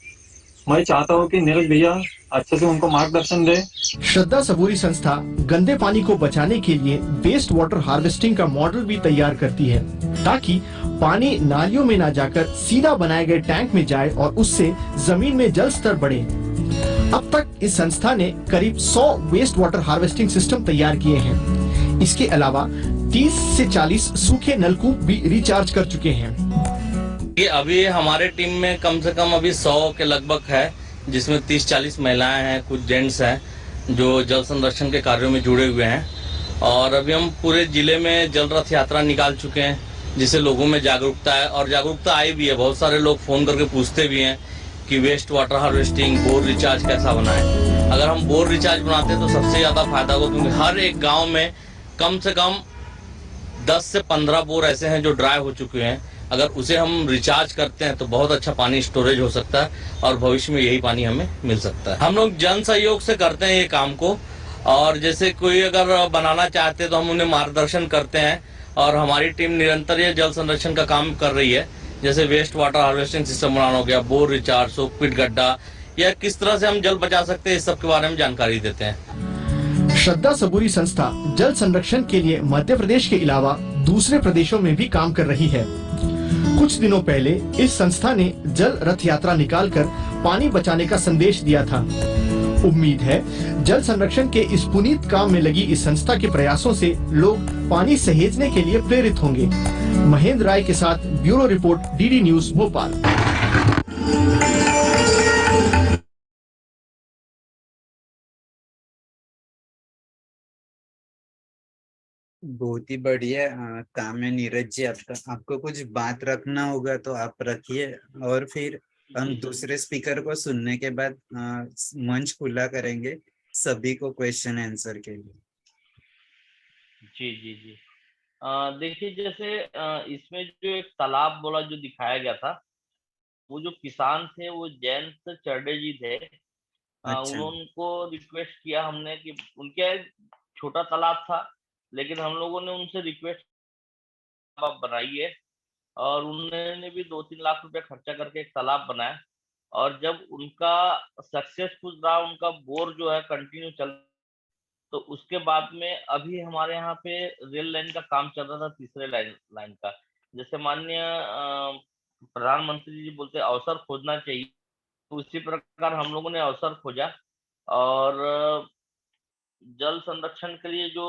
मैं चाहता हूँ कि नीरज भैया अच्छे से उनको मार्गदर्शन दे। श्रद्धा सबूरी संस्था गंदे पानी को बचाने के लिए वेस्ट वाटर हार्वेस्टिंग का मॉडल भी तैयार करती है, ताकि पानी नालियों में न जाकर सीधा बनाए गए टैंक में जाए और उससे जमीन में जल स्तर बढ़े। अब तक इस संस्था ने करीब 100 वेस्ट वाटर हार्वेस्टिंग सिस्टम तैयार किए हैं। इसके अलावा 30 से 40 सूखे नलकूप भी रिचार्ज कर चुके हैं। ये अभी हमारे टीम में कम से कम अभी 100 के लगभग है, जिसमें 30-40 महिलाएं हैं, कुछ जेंट्स हैं जो जल संरक्षण के कार्यों में जुड़े हुए हैं। और अभी हम पूरे जिले में जल रथ यात्रा निकाल चुके हैं, जिससे लोगों में जागरूकता है और जागरूकता आई भी है। बहुत सारे लोग फोन करके पूछते भी हैं कि waste water harvesting, bore recharge कैसा बनाएं। अगर हम बोर रिचार्ज बनाते हैं तो सबसे ज्यादा फायदा होगा, क्योंकि हर एक गाँव में कम से कम 10 से 15 बोर ऐसे हैं जो ड्राई हो चुके हैं। अगर उसे हम रिचार्ज करते हैं तो बहुत अच्छा पानी स्टोरेज हो सकता है और भविष्य में यही पानी हमें मिल सकता है। हम लोग जन सहयोग से करते हैं ये काम को, और जैसे कोई अगर बनाना चाहते हैं तो हम उन्हें मार्गदर्शन करते हैं। और हमारी टीम निरंतर ये जल संरक्षण का काम कर रही है, जैसे वेस्ट वाटर हार्वेस्टिंग सिस्टम बनाना हो गया, बोर रिचार्ज, सोकपिट गड्ढा, या किस तरह से हम जल बचा सकते हैं, इस सब के बारे में जानकारी देते हैं। श्रद्धा सबूरी संस्था जल संरक्षण के लिए मध्य प्रदेश के अलावा दूसरे प्रदेशों में भी काम कर रही है। कुछ दिनों पहले इस संस्था ने जल रथ यात्रा निकालकर पानी बचाने का संदेश दिया था। उम्मीद है जल संरक्षण के इस पुनीत काम में लगी इस संस्था के प्रयासों से लोग पानी सहेजने के लिए प्रेरित होंगे। महेंद्र राय के साथ bureau report, DD news Bhopal. बहुत ही बढ़िया काम है नीरज जी आपका। आपको कुछ बात रखना होगा तो आप रखिए, और फिर हम दूसरे स्पीकर को सुनने के बाद मंच खुला करेंगे सभी को क्वेश्चन आंसर के लिए। जी जी जी। देखिए, जैसे इसमें जो एक तालाब बोला जो दिखाया गया था, वो जो किसान थे वो जयंत चरडे जी थे। अच्छा। उनको रिक्वेस्ट किया हमने कि उनके छोटा तालाब था, लेकिन हम लोगों ने उनसे रिक्वेस्ट आप बनाइए, और उन्होंने भी 2-3 लाख रुपए खर्चा करके एक तालाब बनाया। और जब उनका सक्सेसफुल रहा, उनका बोर जो है कंटिन्यू चल, तो उसके बाद में अभी हमारे यहाँ पे रेल लाइन का काम चल रहा था, तीसरे लाइन का। जैसे माननीय प्रधानमंत्री जी बोलते अवसर खोजना चाहिए, तो उसी प्रकार हम लोगों ने अवसर खोजा। और जल संरक्षण के लिए जो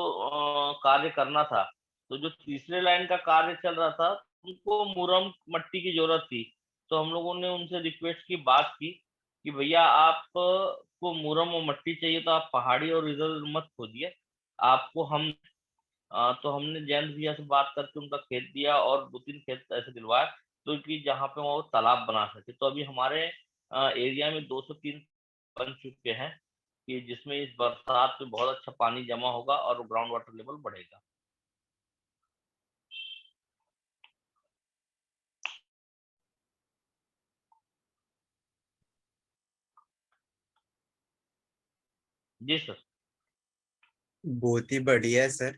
कार्य करना था, तो जो तीसरे लाइन का कार्य चल रहा था, उनको मुरम मट्टी की जरूरत थी। तो हम लोगों ने उनसे रिक्वेस्ट की, बात की कि भैया आप को मुरम और मट्टी चाहिए तो आप पहाड़ी और रिजर्व मत खोदिए, आपको हम तो हमने जयंत भैया से बात करके उनका खेत दिया और 2-3 खेत ऐसे दिलवाए, तो कि जहाँ पे वो तालाब बना सके। तो अभी हमारे एरिया में 203 बन चुके हैं, कि जिसमें इस बरसात में बहुत अच्छा पानी जमा होगा और ग्राउंड वाटर लेवल बढ़ेगा। जी सर। बहुत ही बढ़िया सर।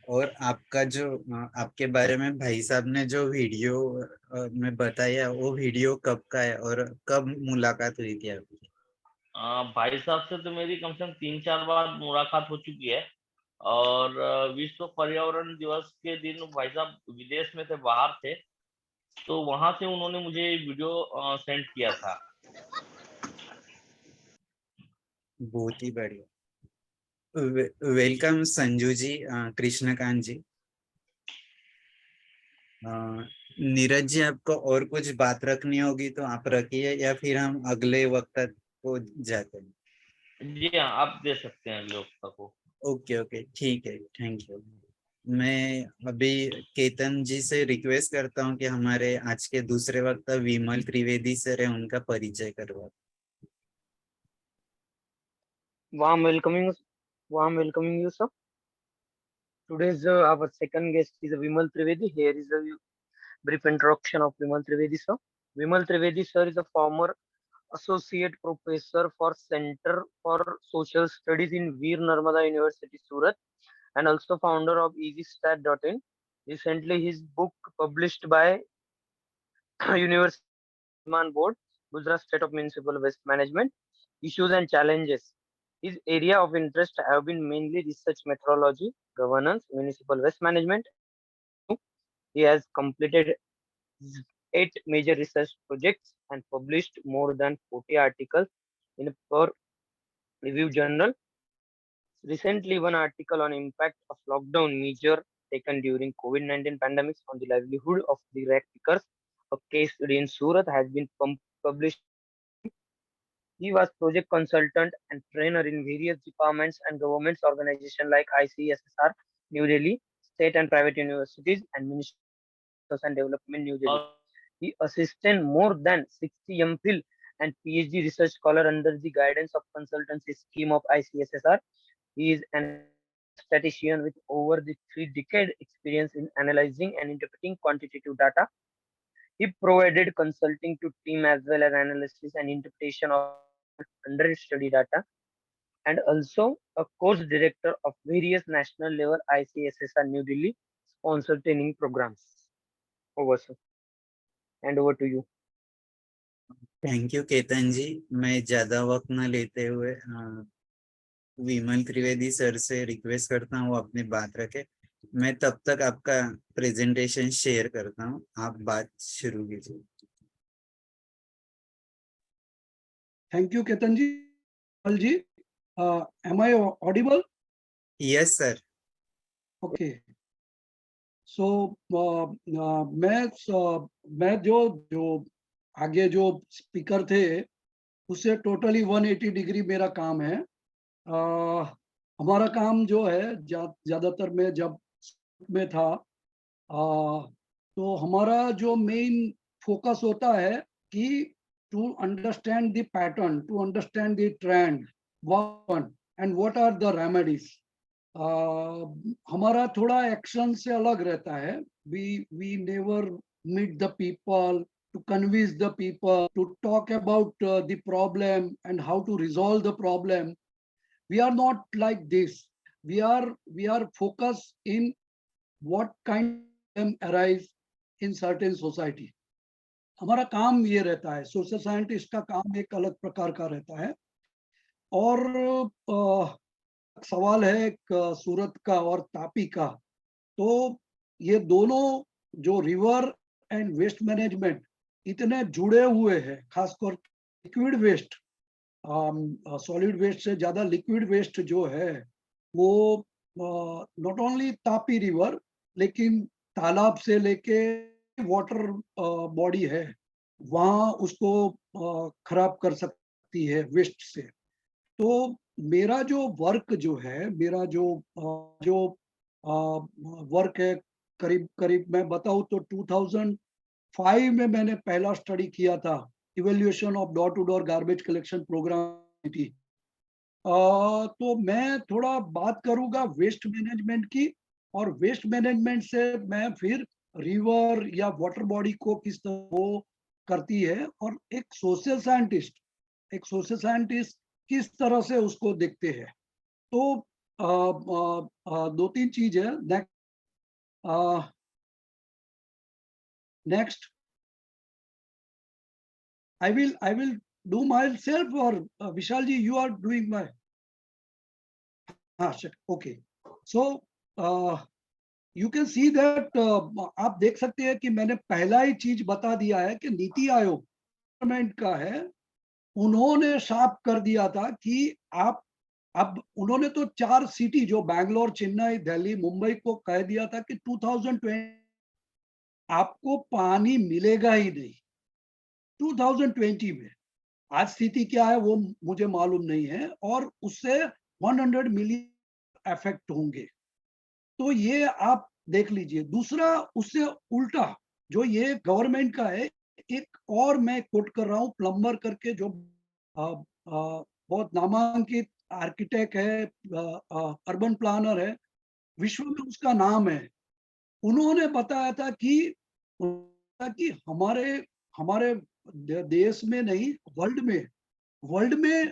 और आपका जो आपके बारे में भाई साहब ने जो वीडियो में बताया, वो वीडियो कब का है और कब मुलाकात हुई थी आपकी? भाई साहब से तो मेरी कम से कम 3-4 बार मुलाकात हो चुकी है। और विश्व पर्यावरण दिवस के दिन भाई साहब विदेश में थे, बाहर थे, तो वहां से उन्होंने मुझे वीडियो सेंड किया था। बहुत ही बढ़िया। वेलकम संजू जी, कृष्णकांत जी। नीरज जी, आपको और कुछ बात रखनी होगी तो आप रखिए, या फिर हम अगले वक्त को जाते हैं। जी हाँ, आप दे सकते हैं अगले वक्ता को। ओके ओके, ठीक है, थैंक यू। मैं अभी केतन जी से रिक्वेस्ट करता हूँ कि हमारे आज के दूसरे वक्ता विमल त्रिवेदी सर है, उनका परिचय करवा। Warm welcoming you, sir. Today's our second guest is Vimal Trivedi. Here is a brief introduction of Vimal Trivedi, sir. Vimal Trivedi, sir, is a former associate professor for Center for Social Studies in Veer Narmada University, Surat, and also founder of EasyStat.in. Recently, his book published by University Board, Gujarat State of Municipal Waste Management, Issues and Challenges. His area of interest have been mainly research methodology, governance, municipal waste management. He has completed 8 major research projects and published more than 40 articles in a peer-reviewed journal. Recently, one article on impact of lockdown measure taken during COVID-19 pandemics on the livelihood of the rag pickers, a case study in Surat, has been published. He was project consultant and trainer in various departments and governments organizations like ICSSR, New Delhi, state and private universities, and Ministry of Research and Development, New Delhi. He assisted more than 60 MPhil and PhD research scholars under the guidance of consultancy scheme of ICSSR. He is an statistician with over the 3-decade experience in analyzing and interpreting quantitative data. He provided consulting to team as well as analysis and interpretation of under study data, and also a course director of various national level ICSSR New Delhi sponsored training programs. Over, sir. And over to you. Thank you Ketan ji. मैं ज्यादा वक्त न लेते हुए विमल त्रिवेदी सर से रिक्वेस्ट करता हूँ वो अपनी बात रखे। मैं तब तक आपका प्रेजेंटेशन शेयर करता हूँ, आप बात शुरू कीजिए। Thank you, Ketan ji. Am I audible? Yes sir. Okay. So मैं जो आगे जो स्पीकर थे उससे टोटली 180 डिग्री मेरा काम है। हमारा काम जो है ज्यादातर मैं जब में था तो हमारा जो मेन फोकस होता है कि to understand the pattern, to understand the trend, and what are the remedies. हमारा थोड़ा एक्शन से अलग रहता है। We never meet the people to convince the people to talk about the problem and how to resolve the problem. We are not like this. We are focused in what kind of problem arise in certain society. हमारा काम ये रहता है। सोशल साइंटिस्ट का काम एक अलग प्रकार का रहता है। और सवाल है एक सूरत का और तापी का, तो ये दोनों जो रिवर एंड वेस्ट मैनेजमेंट इतने जुड़े हुए हैं, खासकर लिक्विड वेस्ट, सॉलिड वेस्ट से ज्यादा लिक्विड वेस्ट जो है वो नॉट ओनली तापी रिवर लेकिन तालाब से लेके वाटर बॉडी है वहां उसको खराब कर सकती है वेस्ट से। तो मेरा जो वर्क जो है, मेरा जो वर्क है, करीब मैं बताऊं तो 2005 में मैंने पहला स्टडी किया था, evaluation of door to door garbage collection program थी। तो मैं थोड़ा बात करूंगा वेस्ट मैनेजमेंट की, और वेस्ट मैनेजमेंट से मैं फिर रिवर या वाटर बॉडी को किस तरह वो करती है, और एक सोशल साइंटिस्ट किस तरह से उसको देखते हैं। तो 2-3 चीज है। Next I will do myself, or Vishal ji you are doing my okay. So you can see that आप देख सकते हैं कि मैंने पहला ही चीज बता दिया है कि नीति आयोग गवर्नमेंट का है, उन्होंने साफ कर दिया था कि आप अब उन्होंने तो 4 सिटी जो बैंगलोर, चेन्नई, दिल्ली, मुंबई को कह दिया था कि 2020 आपको पानी मिलेगा ही नहीं 2020 में। आज स्थिति क्या है वो मुझे मालूम नहीं है, और उससे 100 मिलियन अफेक्ट होंगे। तो ये आप देख लीजिए। दूसरा उससे उल्टा जो ये गवर्नमेंट का है, एक और मैं कोट कर रहा हूँ, प्लम्बर करके जो बहुत नामांकित आर्किटेक्ट है, अर्बन प्लानर है, विश्व में उसका नाम है। उन्होंने बताया था कि हमारे देश में नहीं, वर्ल्ड में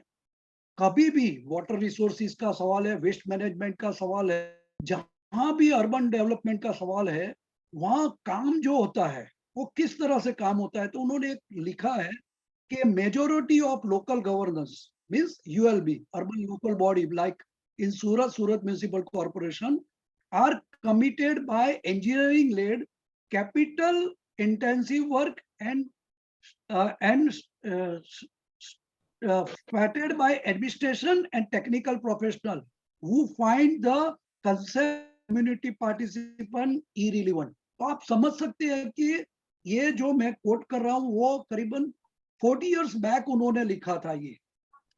कभी भी वाटर रिसोर्सेज का सवाल है, वेस्ट मैनेजमेंट का सवाल है, जहां भी अर्बन डेवलपमेंट का सवाल है, वहां काम जो होता है वो किस तरह से काम होता है। तो उन्होंने लिखा है कि majority of local governance means ULB, urban local body, like in Surat municipal corporation, are committed by engineering led capital intensive work and fatted by administration and technical professional who find the concept community participant irrelevant। तो आप समझ सकते हैं कि ये जो मैं कोट कर रहा हूँ वो करीबन 40 इयर्स बैक उन्होंने लिखा था, ये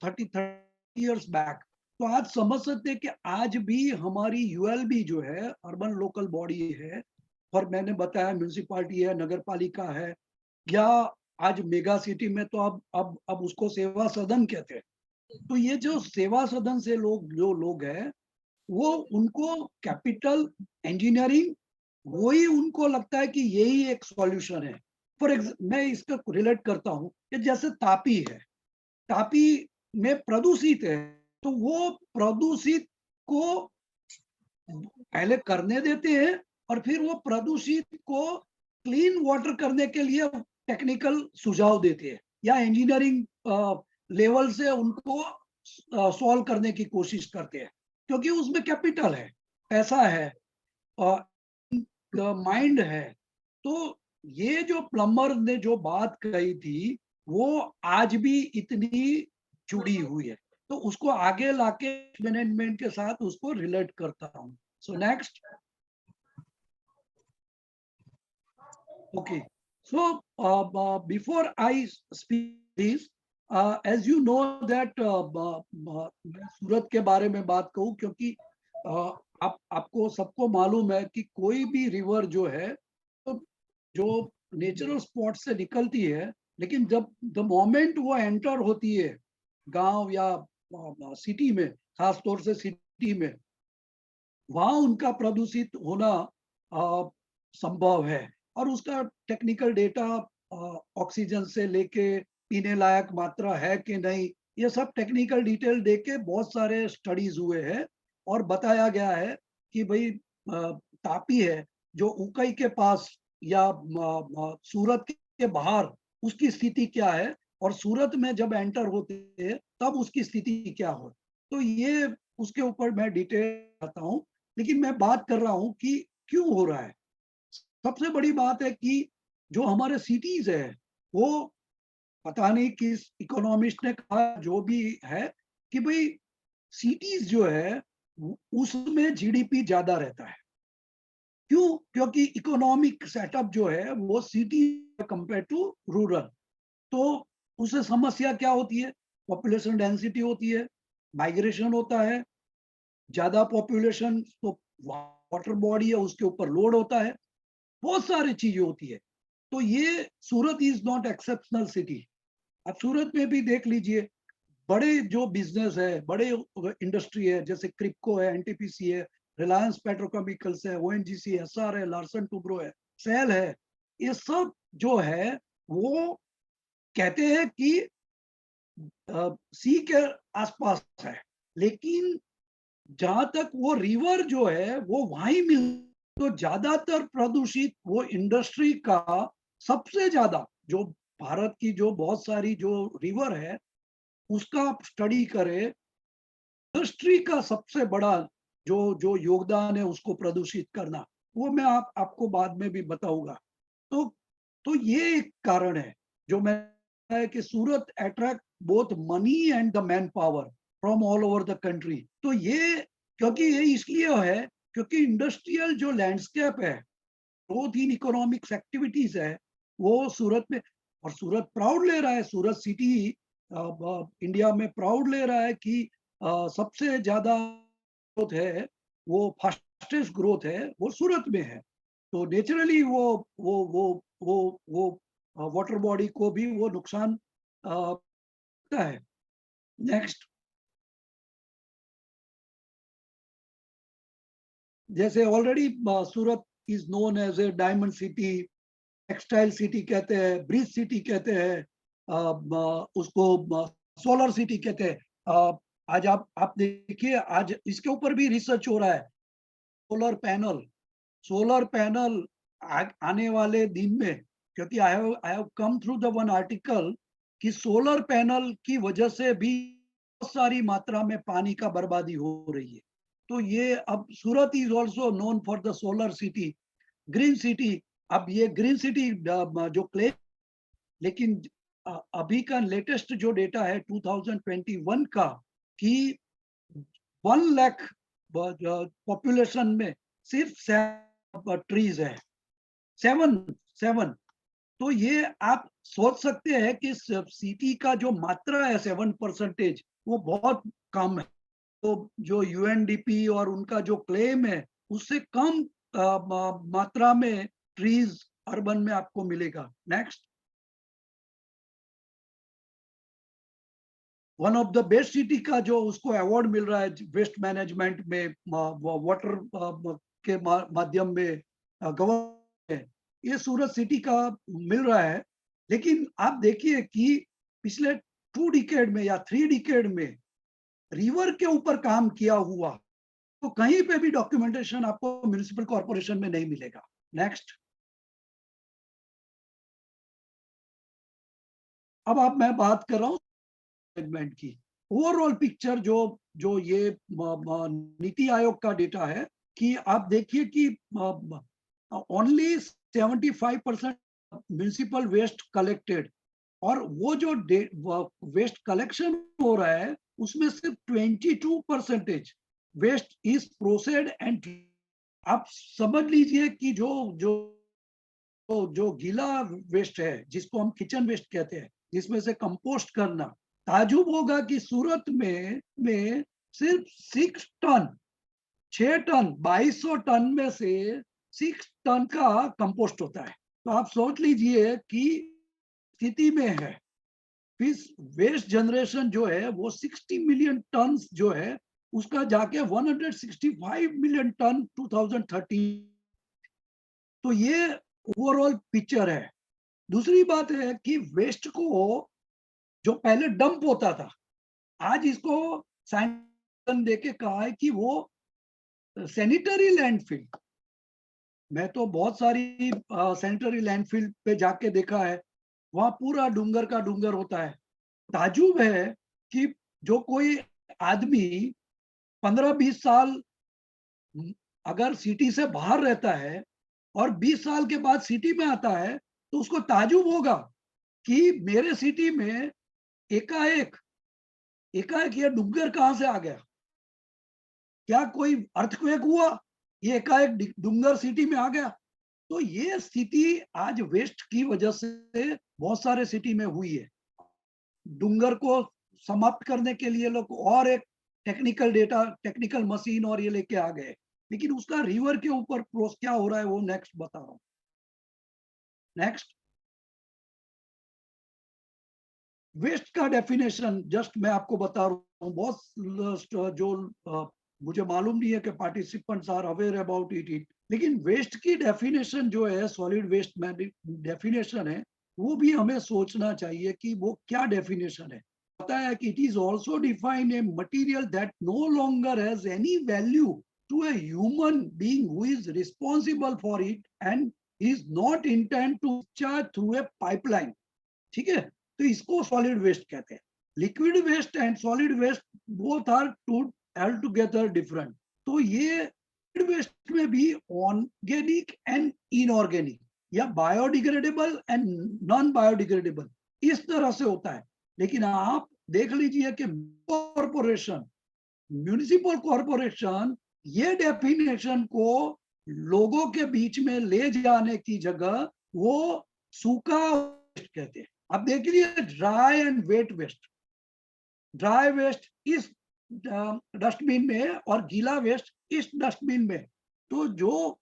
30 इयर्स बैक। तो आप समझ सकते हैं कि आज भी हमारी ULB जो है, अर्बन लोकल बॉडी है, और मैंने बताया म्यूनिसिपालिटी है, नगर पालिका है, या आज मेगा सिटी में तो अब उसको सेवा सदन कहते हैं। तो ये जो सेवा सदन से लोग हैं, वो उनको कैपिटल इंजीनियरिंग, वही उनको लगता है कि यही एक सॉल्यूशन है। मैं इसका रिलेट करता हूँ कि जैसे तापी है, तापी में प्रदूषित है, तो वो प्रदूषित को पहले करने देते हैं और फिर वो प्रदूषित को क्लीन वाटर करने के लिए टेक्निकल सुझाव देते हैं, या इंजीनियरिंग लेवल से उनको सॉल्व करने की कोशिश करते हैं, क्योंकि उसमें कैपिटल है, पैसा है, माइंड है। तो ये जो प्लम्बर ने जो बात कही थी वो आज भी इतनी जुड़ी हुई है, तो उसको आगे लाके मैनेजमेंट के साथ उसको रिलेट करता हूँ। So next. Okay, so before I speak this, as you know that मैं सूरत के बारे में बात कहूँ, क्योंकि आपको सबको मालूम है कि कोई भी रिवर जो है, तो जो नेचुरल स्पॉट से निकलती है, लेकिन जब द मोमेंट वो एंटर होती है गांव या सिटी में, खास तौर से सिटी में, वहां उनका प्रदूषित होना संभव है। और उसका टेक्निकल डेटा ऑक्सीजन से लेके पीने लायक मात्रा है कि नहीं, ये सब टेक्निकल डिटेल देके बहुत सारे स्टडीज हुए हैं, और बताया गया है कि भाई तापी है जो उकई के पास या सूरत के बाहर, उसकी स्थिति क्या है, और सूरत में जब एंटर होते हैं तब उसकी स्थिति क्या हो। तो ये उसके ऊपर मैं डिटेल बताता हूँ, लेकिन मैं बात कर रहा हूँ कि क्यों हो रहा है। सबसे बड़ी बात है कि जो हमारे सिटीज है, वो पता नहीं किस इकोनॉमिस्ट ने कहा, जो भी है, कि भाई सिटीज जो है उसमें GDP ज्यादा रहता है। क्यों? क्योंकि इकोनॉमिक सेटअप जो है वो सिटी कंपेयर टू रूरल। तो उससे समस्या क्या होती है? पॉपुलेशन डेंसिटी होती है, माइग्रेशन होता है, ज्यादा पॉपुलेशन तो वाटर बॉडी है उसके ऊपर लोड होता है, बहुत सारी चीजें होती है। तो ये सूरत इज नॉट एक्सेप्शनल सिटी। अब सूरत में भी देख लीजिए, बड़े जो बिजनेस है, बड़े इंडस्ट्री है, जैसे क्रिप्को है, NTPC है, रिलायंस पेट्रोकेमिकल्स है, ONGC, SR है, लार्सन टुब्रो है, सेल है, ये सब जो है वो कहते हैं कि सी के आसपास है, लेकिन जहां तक वो रिवर जो है वो वहीं मिल, तो ज्यादातर प्रदूषित वो इंडस्ट्री का, सबसे ज्यादा जो भारत की जो बहुत सारी जो रिवर है उसका स्टडी करे, इंडस्ट्री का सबसे बड़ा जो योगदान है उसको प्रदूषित करना, वो मैं आपको बाद में भी बताऊंगा। तो ये एक कारण है जो मैं है कि Surat attract both money and the man power from all over the country. तो ये क्योंकि ये इसलिए है क्योंकि इंडस्ट्रियल जो लैंडस्केप है, ग्रोथ इन इकोनॉमिक्स एक्टिविटीज है, वो सूरत में, और सूरत प्राउड ले रहा है, सूरत सिटी इंडिया में प्राउड ले रहा है कि सबसे ज्यादा ग्रोथ है, वो फास्टेस्ट ग्रोथ है वो सूरत में है। तो नेचुरली वो वाटर बॉडी को भी वो नुकसान होता है। नेक्स्ट, जैसे already Surat is known as a diamond city, textile city कहते हैं, ब्रिज सिटी कहते हैं, उसको सोलर सिटी कहते हैं। आज आप देखिए, आज इसके ऊपर भी रिसर्च हो रहा है। सोलर पैनल आने वाले दिन में, क्योंकि I have come through the one article कि सोलर पैनल की वजह से भी बहुत सारी मात्रा में पानी का बर्बादी हो रही है। तो ये अब Surat is also known for the solar city, green city. अब ये ग्रीन सिटी जो क्लेम, लेकिन अभी का लेटेस्ट जो डेटा है 2021 का कि 1 लाख पॉपुलेशन में सिर्फ 7 ट्रीज है, 7। तो ये आप सोच सकते हैं कि सिटी का जो मात्रा है 7%, वो बहुत कम है। तो जो यूएनडीपी और उनका जो क्लेम है उससे कम मात्रा में ट्रीज अर्बन में आपको मिलेगा। Next, one of the best city का जो उसको अवार्ड मिल रहा है वेस्ट मैनेजमेंट में, वाटर के माध्यम में गवर्नमेंट, ये सूरत सिटी का मिल रहा है। लेकिन आप देखिए कि पिछले 2 डिकेड में या 3 डिकेड में रिवर के ऊपर काम किया हुआ तो कहीं पे भी डॉक्यूमेंटेशन आपको म्युनिसिपल कॉर्पोरेशन में नहीं मिलेगा। नेक्स्ट, अब मैं बात कर रहा हूँ मैनेजमेंट की ओवरऑल पिक्चर। जो ये नीति आयोग का डेटा है कि आप देखिए कि ओनली 75% म्युनिसिपल वेस्ट कलेक्टेड, और वो जो वेस्ट कलेक्शन हो रहा है उसमें सिर्फ 22% वेस्ट इज प्रोसेस्ड एंड। आप समझ लीजिए कि जो गीला वेस्ट है, जिसको हम किचन वेस्ट कहते हैं, जिसमें से कंपोस्ट करना, ताजुब होगा कि सूरत में सिर्फ 6 टन 2200 टन में से 6 टन का कंपोस्ट होता है। तो आप सोच लीजिए कि स्थिति में है। फिर वेस्ट जनरेशन जो है वो 60 मिलियन टन जो है उसका जाके 165 मिलियन टन 2013। तो ये ओवरऑल पिक्चर है। दूसरी बात है कि वेस्ट को जो पहले डंप होता था, आज इसको साइंस देके कहा है कि वो सैनिटरी लैंडफिल। मैं तो बहुत सारी सैनिटरी लैंडफिल पे जाके देखा है, वहां पूरा डूंगर का डूंगर होता है। ताजुब है कि जो कोई आदमी 15-20 साल अगर सिटी से बाहर रहता है और 20 साल के बाद सिटी में आता है तो उसको ताजुब होगा कि मेरे सिटी में एकाएक ये डूंगर कहां से आ गया, क्या कोई अर्थक्वेक हुआ, ये एकाएक डूंगर सिटी में आ गया। तो ये स्थिति आज वेस्ट की वजह से बहुत सारे सिटी में हुई है। डूंगर को समाप्त करने के लिए लोग और एक टेक्निकल मशीन और ये लेके आ गए, लेकिन उसका रिवर के ऊपर क्या हो रहा है वो नेक्स्ट बता रहा हूं। नेक्स्ट, वेस्ट का डेफिनेशन जस्ट मैं आपको बता रहा हूँ। बहुत जो मुझे मालूम नहीं है कि participants are aware about it, लेकिन वेस्ट की डेफिनेशन जो है, सॉलिड वेस्ट में डेफिनेशन है, वो भी हमें सोचना चाहिए कि वो क्या डेफिनेशन है। पता है कि it is also defined a material that no longer has any value to a human being who is responsible for it and is not intend to charge through a pipeline. ठीक है, तो इसको सॉलिड वेस्ट कहते हैं। Liquid waste and solid waste both are two altogether different। तो ये वेस्ट में भी ऑर्गेनिक एंड इनऑर्गेनिक या बायोडिग्रेडेबल एंड नॉन बायोडिग्रेडेबल इस तरह से होता है। लेकिन आप देख लीजिए कि कॉरपोरेशन, म्यूनिसिपल कॉरपोरेशन ये डेफिनेशन को लोगों के बीच में ले जाने की जगह वो सूखा वेस्ट कहते हैं। अब देख लीजिए dry and wet waste, dry waste इस डस्टबिन में और गीला वेस्ट इस डस्टबिन में। तो जो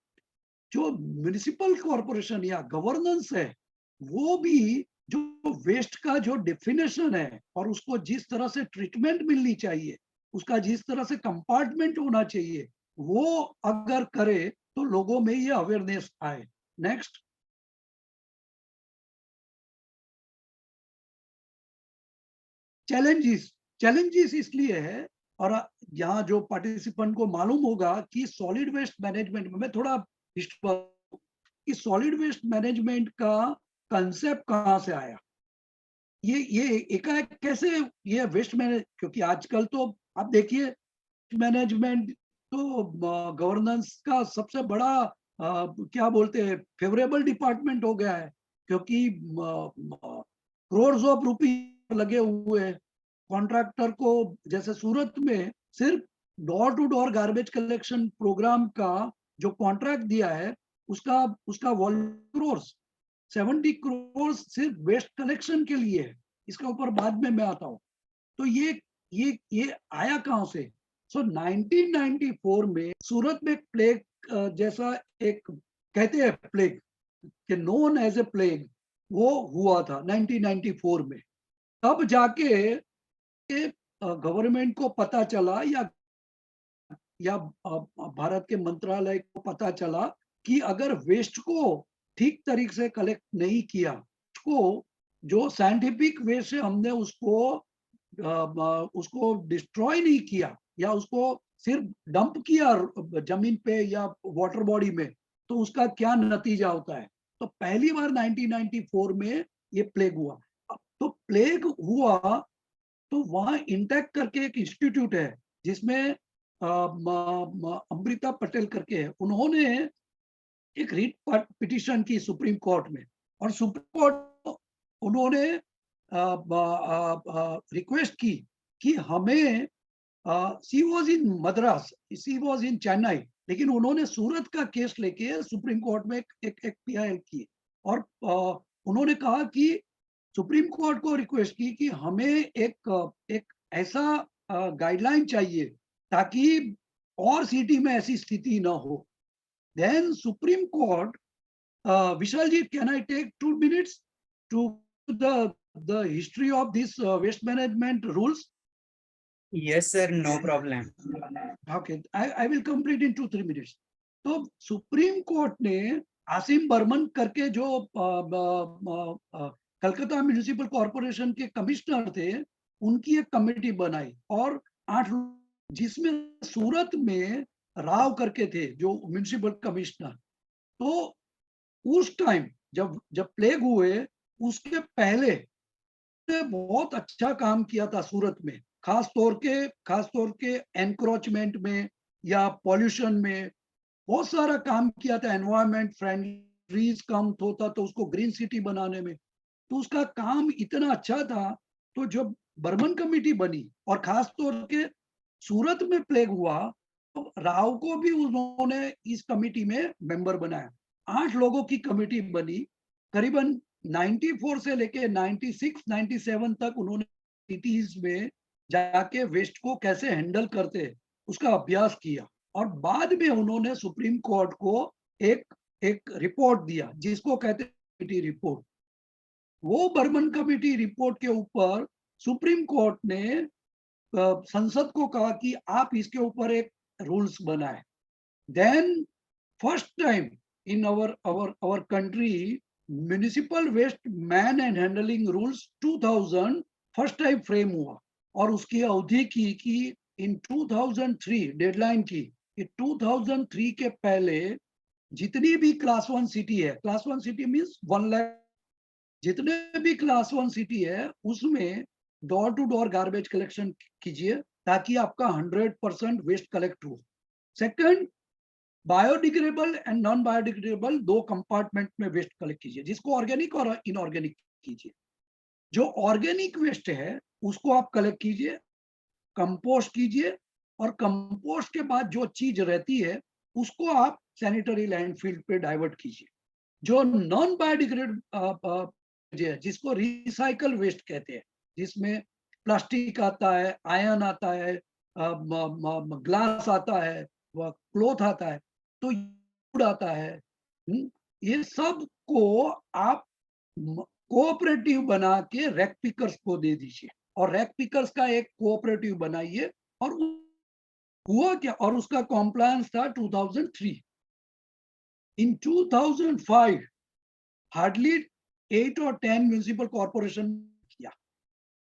म्युनिसिपल कॉरपोरेशन या गवर्नेंस है वो भी जो वेस्ट का जो डेफिनेशन है और उसको जिस तरह से ट्रीटमेंट मिलनी चाहिए, उसका जिस तरह से कंपार्टमेंट होना चाहिए, वो अगर करे तो लोगों में ये अवेयरनेस आए। नेक्स्ट। चैलेंजेस इसलिए है, और यहाँ जो पार्टिसिपेंट को मालूम होगा कि सॉलिड वेस्ट मैनेजमेंट में, मैं थोड़ा कि सॉलिड वेस्ट मैनेजमेंट का कंसेप्ट कहाँ से आया, ये एकाएक कैसे ये वेस्ट मैनेज, क्योंकि आजकल तो आप देखिए मैनेजमेंट तो गवर्नेंस का सबसे बड़ा क्या बोलते हैं फेवरेबल डिपार्टमेंट हो गया है, क्योंकि करोड़ ऑफ रुपी लगे हुए हैं कॉन्ट्रैक्टर को। जैसे सूरत में सिर्फ door to door garbage collection program का जो कॉन्ट्रैक्ट दिया है उसका करोड़ 70 करोड़ सिर्फ वेस्ट कलेक्शन के लिए है। इसका ऊपर बाद में मैं आता हूँ। तो ये आया कहाँ से? सो 1994 में सूरत में प्लेग जैसा एक कहते हैं प्लेग कि नोन एज ए प्लेग वो हुआ था 1994 में। तब जाके गवर्नमेंट को पता चला या भारत के मंत्रालय को पता चला कि अगर वेस्ट को ठीक तरीके से कलेक्ट नहीं किया, उसको जो साइंटिफिक वे से हमने उसको डिस्ट्रॉय नहीं किया या उसको सिर्फ डंप किया जमीन पे या वाटर बॉडी में, तो उसका क्या नतीजा होता है। तो पहली बार 1994 में ये प्लेग हुआ। तो प्लेग हुआ तो वहां इंटैक्ट करके एक इंस्टीट्यूट है जिसमें अमृता पटेल करके है, उन्होंने एक रिट पिटिशन की सुप्रीम कोर्ट में, और सुप्रीम कोर्ट उन्होंने रिक्वेस्ट की कि हमें she was in Madras, she was in Chennai, लेकिन उन्होंने सूरत का केस लेके सुप्रीम कोर्ट में एक PIL की, और उन्होंने कहा कि सुप्रीम कोर्ट को रिक्वेस्ट की कि हमें एक ऐसा गाइडलाइन चाहिए ताकि और सिटी में ऐसी स्थिति ना हो। Then supreme court, Vishal ji, can I take 2 minutes to the history of this waste management rules? Yes sir, no problem. Okay, I will complete in 2-3 minutes. तो सुप्रीम कोर्ट ने आसिम बर्मन करके जो कलकत्ता म्युनिसिपल कॉरपोरेशन के कमिश्नर थे, उनकी एक कमेटी बनाई और 8 जिसमें सूरत में राव करके थे जो म्युनिसिपल कमिश्नर। तो उस टाइम जब प्लेग हुए उसके पहले बहुत अच्छा काम किया था सूरत में, खास तौर के एनक्रोचमेंट में या पॉल्यूशन में बहुत सारा काम किया था। एनवायरमेंट फ्रेंडली ट्रीज कम होता तो उसको ग्रीन सिटी बनाने में, तो उसका काम इतना अच्छा था। तो जब बर्मन कमेटी बनी और खास तौर के सूरत में प्लेग हुआ तो राव को भी उन्होंने इस कमेटी में मेंबर बनाया। 8 लोगों की कमेटी बनी। करीबन 94 से लेके 96-97 तक उन्होंने सिटीज में जाके वेस्ट को कैसे हैंडल करते उसका अभ्यास किया, और बाद में उन्होंने सुप्रीम कोर्ट को एक रिपोर्ट दिया जिसको कहते हैं कमेटी रिपोर्ट। वो बर्मन कमेटी रिपोर्ट के ऊपर सुप्रीम कोर्ट ने संसद को कहा कि आप इसके ऊपर एक रूल्स बनाए। Then first time in our country municipal waste man and handling rules 2000 first time frame हुआ, और उसकी अवधि की कि इन 2003 डेडलाइन की कि 2003 के पहले जितनी भी क्लास 1 सिटी है, क्लास 1 सिटी मीन्स 1 लाख, जितने भी क्लास 1 सिटी है उसमें door to door garbage collection कीजिए ताकि आपका 100% वेस्ट कलेक्ट हो। Second, biodegradable and non biodegradable 2 compartment में वेस्ट कलेक्ट कीजिए, जिसको ऑर्गेनिक और इनऑर्गेनिक कीजिए। जो ऑर्गेनिक वेस्ट है उसको आप कलेक्ट कीजिए, कंपोस्ट कीजिए, और कंपोस्ट के बाद जो चीज रहती है उसको आप सैनिटरी लैंडफिल पे डाइवर्ट कीजिए। जो नॉन बायोडिग्रेडेबल है, जिसको रिसाइकल वेस्ट कहते हैं, जिसमें प्लास्टिक आता है, आयरन आता है, ग्लास आता है, क्लॉथ आता है, तो वुड आता है, ये सब को आप कोऑपरेटिव बना के रैक पिकर्स को दे दीजिए, और रैक पिकर्स का एक कोऑपरेटिव बनाइए। और हुआ क्या, और उसका कॉम्प्लायंस था 2003। इन 2005 हार्डली 8 और 10 म्यूनिसिपल कॉर्पोरेशन किया,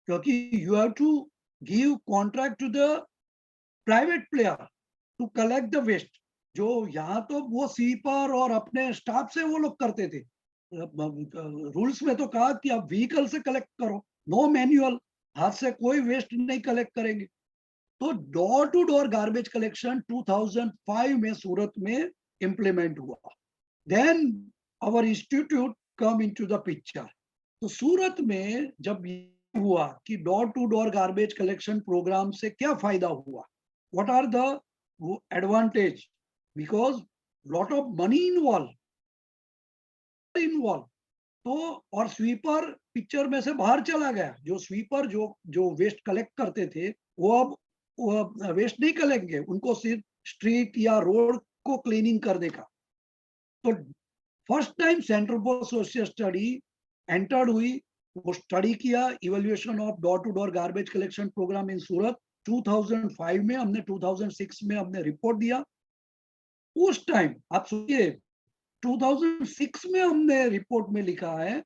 क्योंकि you have to give contract to the private player to collect the waste. जो यहाँ तो वो स्वीपर और अपने स्टाफ से वो लोग करते थे, रूल्स में तो कहा कि आप व्हीकल से कलेक्ट करो, नो मैनुअल, हाथ से कोई वेस्ट नहीं कलेक्ट करेंगे। तो door to door garbage collection 2005 में सूरत में इंप्लीमेंट हुआ। Then our institute come into the picture. तो सूरत में जब ये हुआ कि door to door garbage collection program से क्या फायदा हुआ, what are the advantage, because lot of money involve, तो और स्वीपर पिक्चर में से बाहर चला गया। जो स्वीपर जो वेस्ट कलेक्ट करते थे वो अब वेस्ट नहीं करेंगे, उनको सिर्फ स्ट्रीट या रोड को क्लीनिंग करने का। तो first time centre for social study entered हुई, वो स्टडी किया evaluation of door to door garbage collection programme in Surat 2005 में। हमने 2006 में हमने रिपोर्ट दिया। उस टाइम आप सोचिए 2006 में हमने रिपोर्ट में लिखा है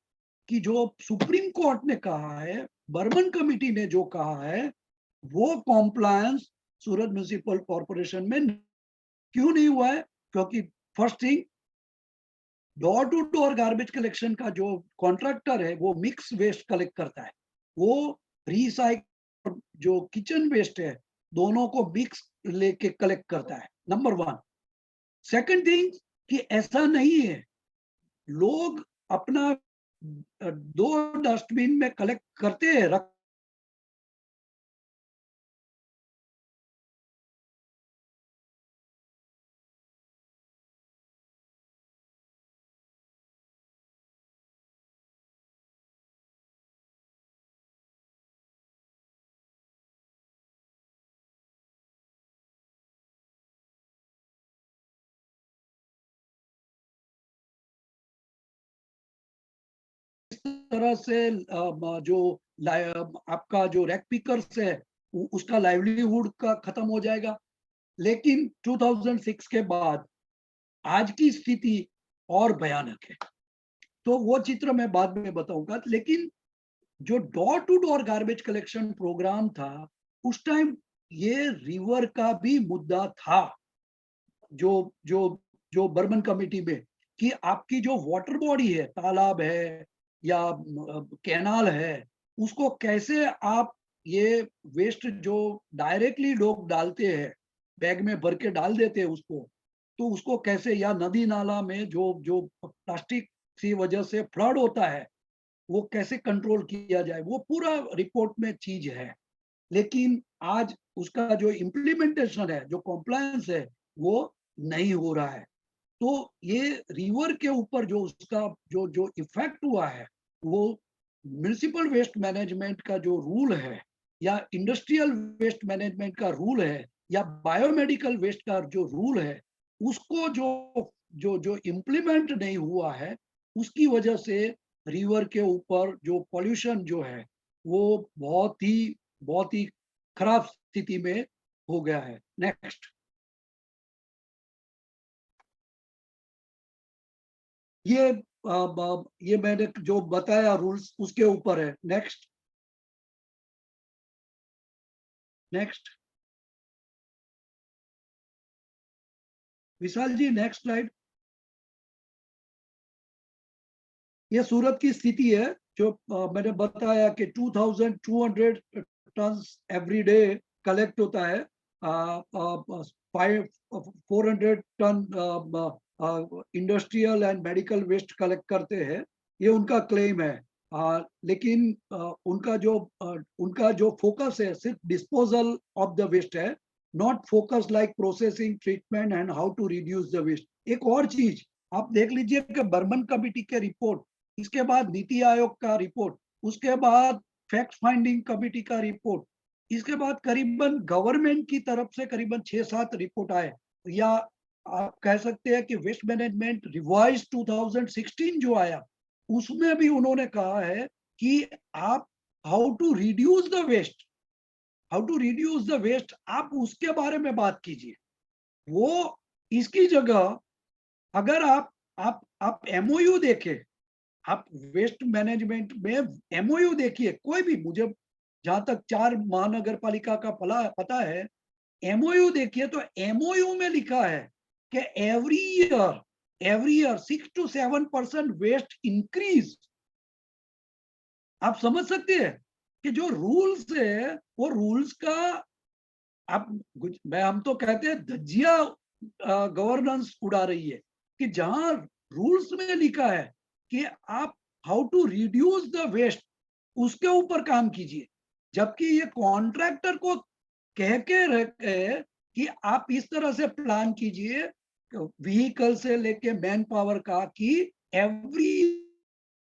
कि जो सुप्रीम कोर्ट ने कहा है, बर्मन कमेटी ने जो कहा है, वो कॉम्प्लायंस सूरत म्युनिसिपल कॉर्पोरेशन में क्यों नहीं हुआ है, क्योंकि first thing, door to door garbage collection का जो कॉन्ट्रैक्टर है वो मिक्स वेस्ट कलेक्ट करता है, वो रिसाइकल जो किचन वेस्ट है दोनों को मिक्स लेके कलेक्ट करता है, नंबर 1। सेकंड थिंग कि ऐसा नहीं है, लोग अपना 2 डस्टबिन में कलेक्ट करते हैं, रख तरह से जो आपका जो रैक पिकर्स है उसका लाइवलीहुड का खत्म हो जाएगा। लेकिन 2006 के बाद आज की स्थिति और भयानक है, तो वो चित्र मैं बाद में बताऊंगा। लेकिन जो door to door garbage collection program था उस टाइम ये रिवर का भी मुद्दा था, जो जो जो बर्मन कमेटी में, कि आपकी जो वाटर बॉडी है, तालाब है या कैनाल है, उसको कैसे आप ये वेस्ट जो डायरेक्टली लोग डालते हैं, बैग में भर के डाल देते हैं उसको, तो उसको कैसे, या नदी नाला में जो प्लास्टिक की वजह से फ्लड होता है वो कैसे कंट्रोल किया जाए, वो पूरा रिपोर्ट में चीज है। लेकिन आज उसका जो इम्प्लीमेंटेशन है, जो कॉम्प्लायंस है, वो नहीं हो रहा है। तो ये रिवर के ऊपर जो उसका जो इफेक्ट हुआ है, वो म्युनिसिपल वेस्ट मैनेजमेंट का जो रूल है, या इंडस्ट्रियल वेस्ट मैनेजमेंट का रूल है, या बायोमेडिकल वेस्ट का जो रूल है, उसको जो इम्प्लीमेंट नहीं हुआ है, उसकी वजह से रिवर के ऊपर जो पॉल्यूशन जो है वो बहुत ही खराब स्थिति में हो गया है। नेक्स्ट, ये मैंने जो बताया रूल्स उसके ऊपर है। नेक्स्ट विशाल जी, नेक्स्ट स्लाइड। ये सूरत की स्थिति है, जो मैंने बताया कि 2200 टन एवरी डे कलेक्ट होता है 400 ton industrial and medical waste collect करते हैं, ये उनका क्लेम है। लेकिन उनका जो फोकस है सिर्फ डिस्पोजल ऑफ द वेस्ट है, not focus like processing, treatment and how to reduce the waste. एक और चीज आप देख लीजिए कि बर्मन कमेटी के रिपोर्ट, इसके बाद नीति आयोग का रिपोर्ट, उसके बाद फैक्ट फाइंडिंग कमेटी का रिपोर्ट, इसके बाद करीबन गवर्नमेंट की तरफ से करीबन 6-7 रिपोर्ट आए, या आप कह सकते हैं कि वेस्ट मैनेजमेंट रिवाइज 2016 जो आया, उसमें भी उन्होंने कहा है कि आप how to reduce the waste, आप उसके बारे में बात कीजिए। वो इसकी जगह अगर आप एमओयू देखें, आप वेस्ट मैनेजमेंट में एमओयू देखिए, कोई भी, मुझे जहां तक 4 महानगर पालिका का पता है, एमओयू देखिए तो एमओयू में लिखा है कि every year 6 to 7% waste increase. आप समझ सकते हैं कि जो रूल्स है वो रूल्स का हम तो कहते हैं धज्जिया गवर्नेंस उड़ा रही है, कि जहां रूल्स में लिखा है कि आप how to reduce the waste, उसके ऊपर काम कीजिए, जबकि ये कॉन्ट्रैक्टर को कह के रखे कि आप इस तरह से प्लान कीजिए व्हीकल से लेके मैन पावर का, कि एवरी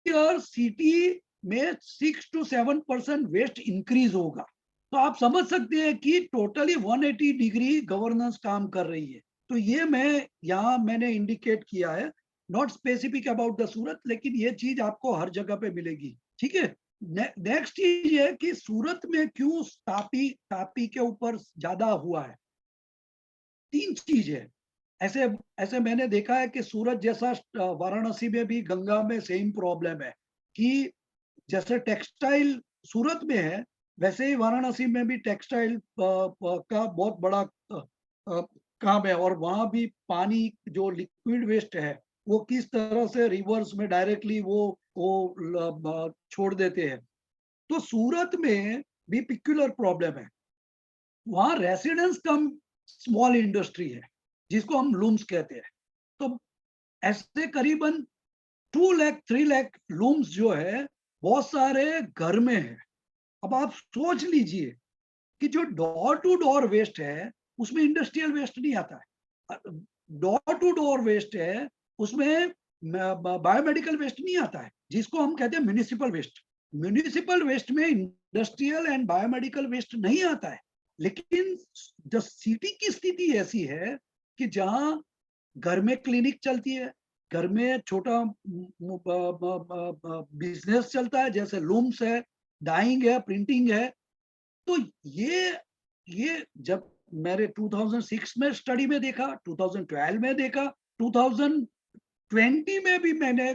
ईयर सिटी में 6 to 7% वेस्ट इंक्रीज होगा। तो आप समझ सकते हैं कि टोटली 180 डिग्री गवर्नेंस काम कर रही है। तो ये मैंने इंडिकेट किया है, नॉट स्पेसिफिक अबाउट द सूरत, लेकिन ये चीज आपको हर जगह पे मिलेगी। ठीक है, नेक्स्ट चीज है कि सूरत में क्यों तापी के ऊपर ज्यादा हुआ है। 3 चीज है। ऐसे मैंने देखा है कि सूरत जैसा वाराणसी में भी गंगा में सेम प्रॉब्लम है, कि जैसे टेक्सटाइल सूरत में है, वैसे ही वाराणसी में भी टेक्सटाइल का बहुत बड़ा काम है, और वहां भी पानी जो लिक्विड वेस्ट है वो किस तरह से रिवर्स में डायरेक्टली वो छोड़ देते हैं। तो सूरत में भी पिक्युलर प्रॉब्लम है, वहां रेसिडेंस कम स्मॉल इंडस्ट्री है, जिसको हम लूम्स कहते हैं। तो ऐसे करीबन 2 लाख 3 लाख लूम्स जो है बहुत सारे घर में है। अब आप सोच लीजिए कि जो डोर टू डोर वेस्ट है उसमें इंडस्ट्रियल वेस्ट नहीं आता है, डोर टू डोर वेस्ट है उसमें बायोमेडिकल वेस्ट नहीं आता है, जिसको हम कहते हैं म्युनिसिपल वेस्ट। म्युनिसिपल वेस्ट में इंडस्ट्रियल एंड बायोमेडिकल वेस्ट नहीं आता है। लेकिन जो सिटी की स्थिति ऐसी है कि जहां घर में क्लिनिक चलती है, घर में छोटा बिजनेस चलता है, जैसे लूम्स है, डाइंग है, प्रिंटिंग है। तो ये जब मेरे 2006 में स्टडी में देखा, 2012 में देखा, 2020 में भी मैंने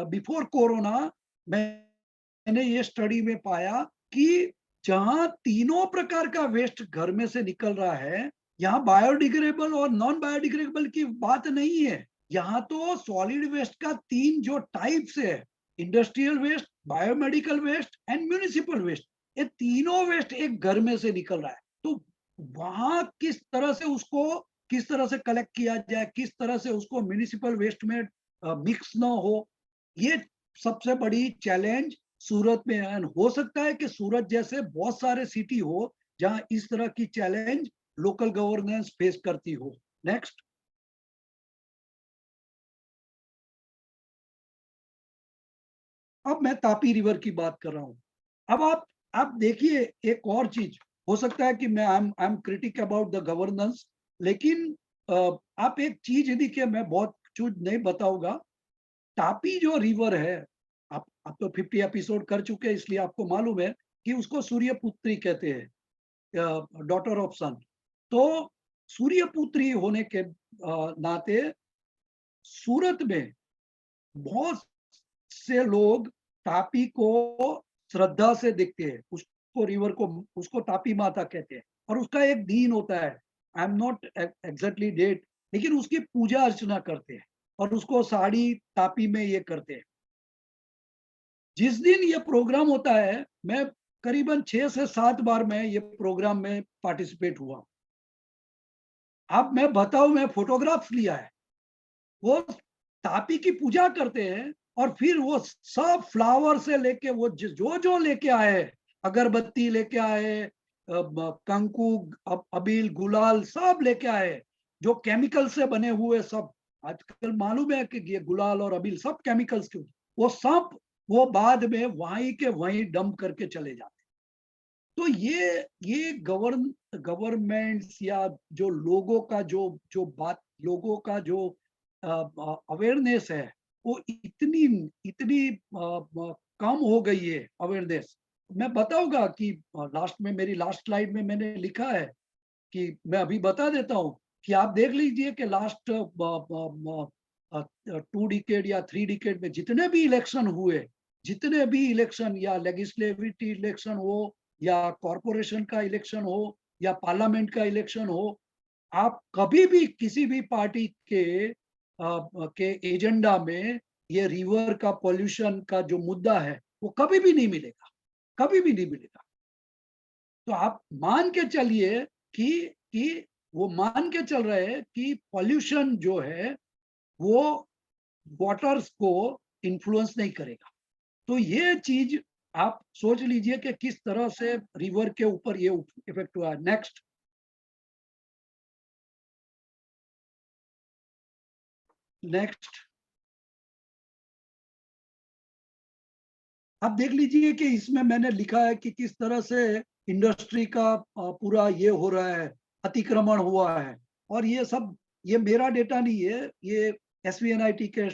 बिफोर कोरोना मैंने ये स्टडी में पाया कि जहां तीनों प्रकार का वेस्ट घर में से निकल रहा है, यहाँ बायोडिग्रेडेबल और नॉन बायोडिग्रेडेबल की बात नहीं है। यहाँ तो सॉलिड वेस्ट का 3 जो टाइप्स है, industrial waste, biomedical waste and municipal waste, ये तीनों वेस्ट एक घर में से निकल रहा है। तो वहां किस तरह से कलेक्ट किया जाए, किस तरह से उसको म्युनिसिपल वेस्ट में मिक्स ना हो, ये सबसे बड़ी चैलेंज सूरत में है। हो सकता है कि सूरत जैसे बहुत सारे सिटी हो जहां इस तरह की चैलेंज लोकल गवर्नेंस फेस करती हो। नेक्स्ट। अब मैं तापी रिवर की बात कर रहा हूं। अब आप देखिए एक और चीज, हो सकता है कि मैं I am critic about the governance, लेकिन आप एक चीज देखिए, मैं बहुत कुछ नहीं बताऊंगा। तापी जो रिवर है, आप तो 50 एपिसोड कर चुके हैं, इसलिए आपको मालूम है कि उसको सूर्यपुत्री कहते हैं, डॉटर ऑफ सन। तो सूर्यपुत्री होने के नाते सूरत में बहुत से लोग तापी को श्रद्धा से देखते हैं, उसको रिवर को, उसको तापी माता कहते हैं, और उसका एक दिन होता है, I am not exactly date, लेकिन उसकी पूजा अर्चना करते हैं और उसको साड़ी तापी में ये करते हैं। जिस दिन ये प्रोग्राम होता है, मैं करीबन 6 से 7 बार मैं ये प्रोग्राम में पार्टिसिपेट हुआ। अब मैं बताऊं, मैं फोटोग्राफ्स लिया है, वो तापी की पूजा करते हैं और फिर वो सब फ्लावर से लेके वो जो जो लेके आए, अगरबत्ती लेके आए, कंकु, अबील, गुलाल सब लेके आए, जो केमिकल से बने हुए सब। आजकल मालूम है कि ये गुलाल और अबील सब केमिकल्स के, वो सब वो बाद में वहीं के वहीं डंप करके चले जाते। तो ये गवर्नमेंट्स या जो लोगों का जो बात, लोगों का जो अवेयरनेस है, वो इतनी इतनी कम हो गई है अवेयरनेस। मैं बताऊंगा कि लास्ट में, मेरी लास्ट स्लाइड में मैंने लिखा है कि मैं अभी बता देता हूं कि आप देख लीजिए कि लास्ट 2 डिकेड या 3 डिकेड में जितने भी इलेक्शन हुए, जितने भी इलेक्शन, या लेजिस्लेटिव इलेक्शन हो, या कॉरपोरेशन का इलेक्शन हो, या पार्लियामेंट का इलेक्शन हो, आप कभी भी किसी भी पार्टी के एजेंडा में ये रिवर का पॉल्यूशन का जो मुद्दा है वो कभी भी नहीं मिलेगा, कभी भी नहीं मिलेगा। तो आप मान के चलिए कि वो मान के चल रहे हैं कि पॉल्यूशन जो है वो वाटर्स को इन्फ्लुएंस नहीं करेगा। तो ये चीज आप सोच लीजिए कि किस तरह से रिवर के ऊपर ये इफेक्ट हुआ है। नेक्स्ट आप देख लीजिए कि इसमें मैंने लिखा है कि किस तरह से इंडस्ट्री का पूरा ये हो रहा है, अतिक्रमण हुआ है। और ये सब, ये मेरा डेटा नहीं है, ये SVNIT के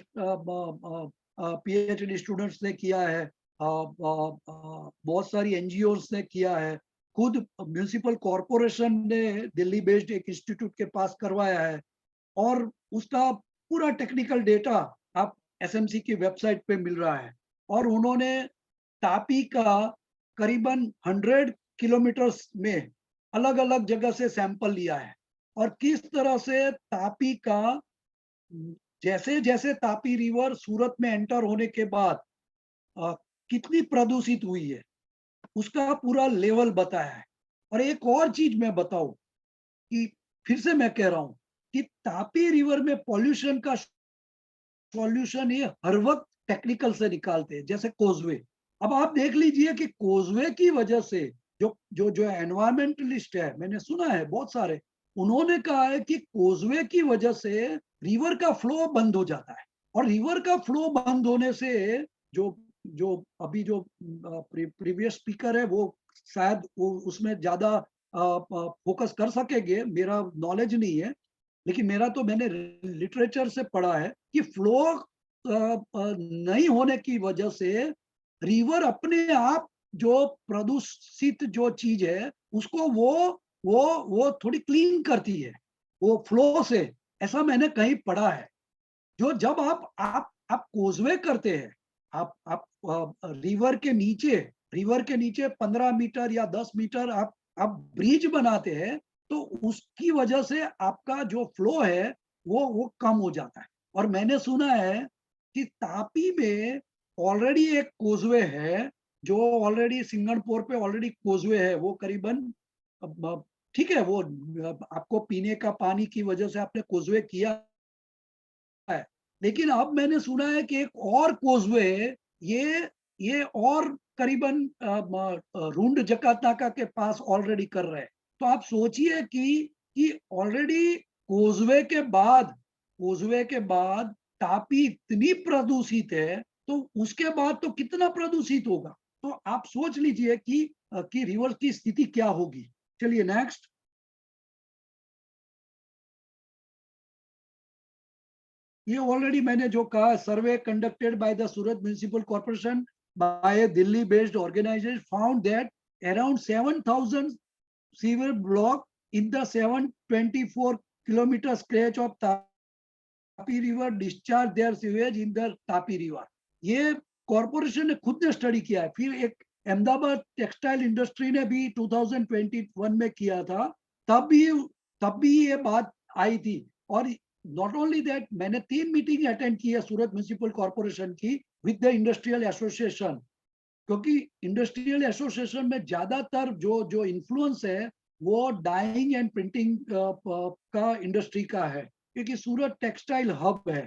PhD स्टूडेंट्स ने किया है, बहुत सारी NGOs ने किया है, खुद म्यूनिसिपल कॉरपोरेशन ने दिल्ली बेस्ड एक इंस्टीट्यूट के पास करवाया है, और उसका पूरा टेक्निकल डेटा आप SMC की वेबसाइट पे मिल रहा है। और उन्होंने तापी का करीबन 100 किलोमीटर में अलग अलग जगह से सैंपल लिया है, और किस तरह से तापी का, जैसे जैसे तापी रिवर सूरत में एंटर होने के बाद कितनी प्रदूषित हुई है उसका पूरा लेवल बताया है। और एक और चीज मैं बताऊं कि फिर से मैं कह रहा हूं कि तापी रिवर में पॉल्यूशन का सॉल्यूशन ये हर वक्त टेक्निकल से निकालते हैं, जैसे कोजवे। अब आप देख लीजिए कि कोजवे की वजह से जो जो जो एनवायरमेंटलिस्ट है, मैंने सुना है बहुत सारे, उन्होंने कहा है कि कोजवे की वजह से रिवर का फ्लो बंद हो जाता है। और रिवर का फ्लो बंद होने से जो जो अभी जो प्रीवियस स्पीकर है वो शायद वो उसमें ज्यादा फोकस कर सकेंगे, मेरा नॉलेज नहीं है, लेकिन मेरा तो मैंने लिटरेचर से पढ़ा है कि फ्लो नहीं होने की वजह से रिवर अपने आप जो प्रदूषित जो चीज है उसको वो थोड़ी क्लीन करती है, वो फ्लो से। ऐसा मैंने कहीं पढ़ा है। जो जब आप कोजवे करते हैं, आप रिवर के नीचे 15 मीटर या 10 मीटर आप ब्रिज बनाते हैं, तो उसकी वजह से आपका जो फ्लो है वो कम हो जाता है। और मैंने सुना है कि तापी में ऑलरेडी एक कोजवे है, जो ऑलरेडी सिंगणपुर पे ऑलरेडी कोजवे है, वो करीबन, ठीक है, वो आपको पीने का पानी की वजह से आपने कोजवे किया है, लेकिन अब मैंने सुना है कि एक और कोजवे है, ये और करीबन रूंड जकातनाका के पास ऑलरेडी कर रहे हैं। तो आप सोचिए कि ऑलरेडी कोजवे के बाद तापी इतनी प्रदूषित है, तो उसके बाद तो कितना प्रदूषित होगा। तो आप सोच लीजिए कि रिवर की स्थिति क्या होगी। चलिए नेक्स्ट। ये ऑलरेडी मैंने जो कहा, survey conducted by the Surat municipal corporation by a Delhi based organisation found that around 7,000 sewer block in the 724 kilometre stretch of Tapi river discharge their sewage in the Tapi river. ये कॉर्पोरेशन ने खुद ने स्टडी किया है। फिर एक अहमदाबाद टेक्सटाइल इंडस्ट्री ने भी 2021 में किया था, तब भी ये बात आई थी। और नॉट ओनली दैट, मैंने 3 मीटिंग अटेंड की है सूरत म्युनिसिपल कॉर्पोरेशन की विद द इंडस्ट्रियल एसोसिएशन, क्योंकि इंडस्ट्रियल एसोसिएशन में ज्यादातर जो इन्फ्लुएंस है वो डाइंग एंड प्रिंटिंग का इंडस्ट्री का है, क्योंकि सूरत टेक्सटाइल हब है।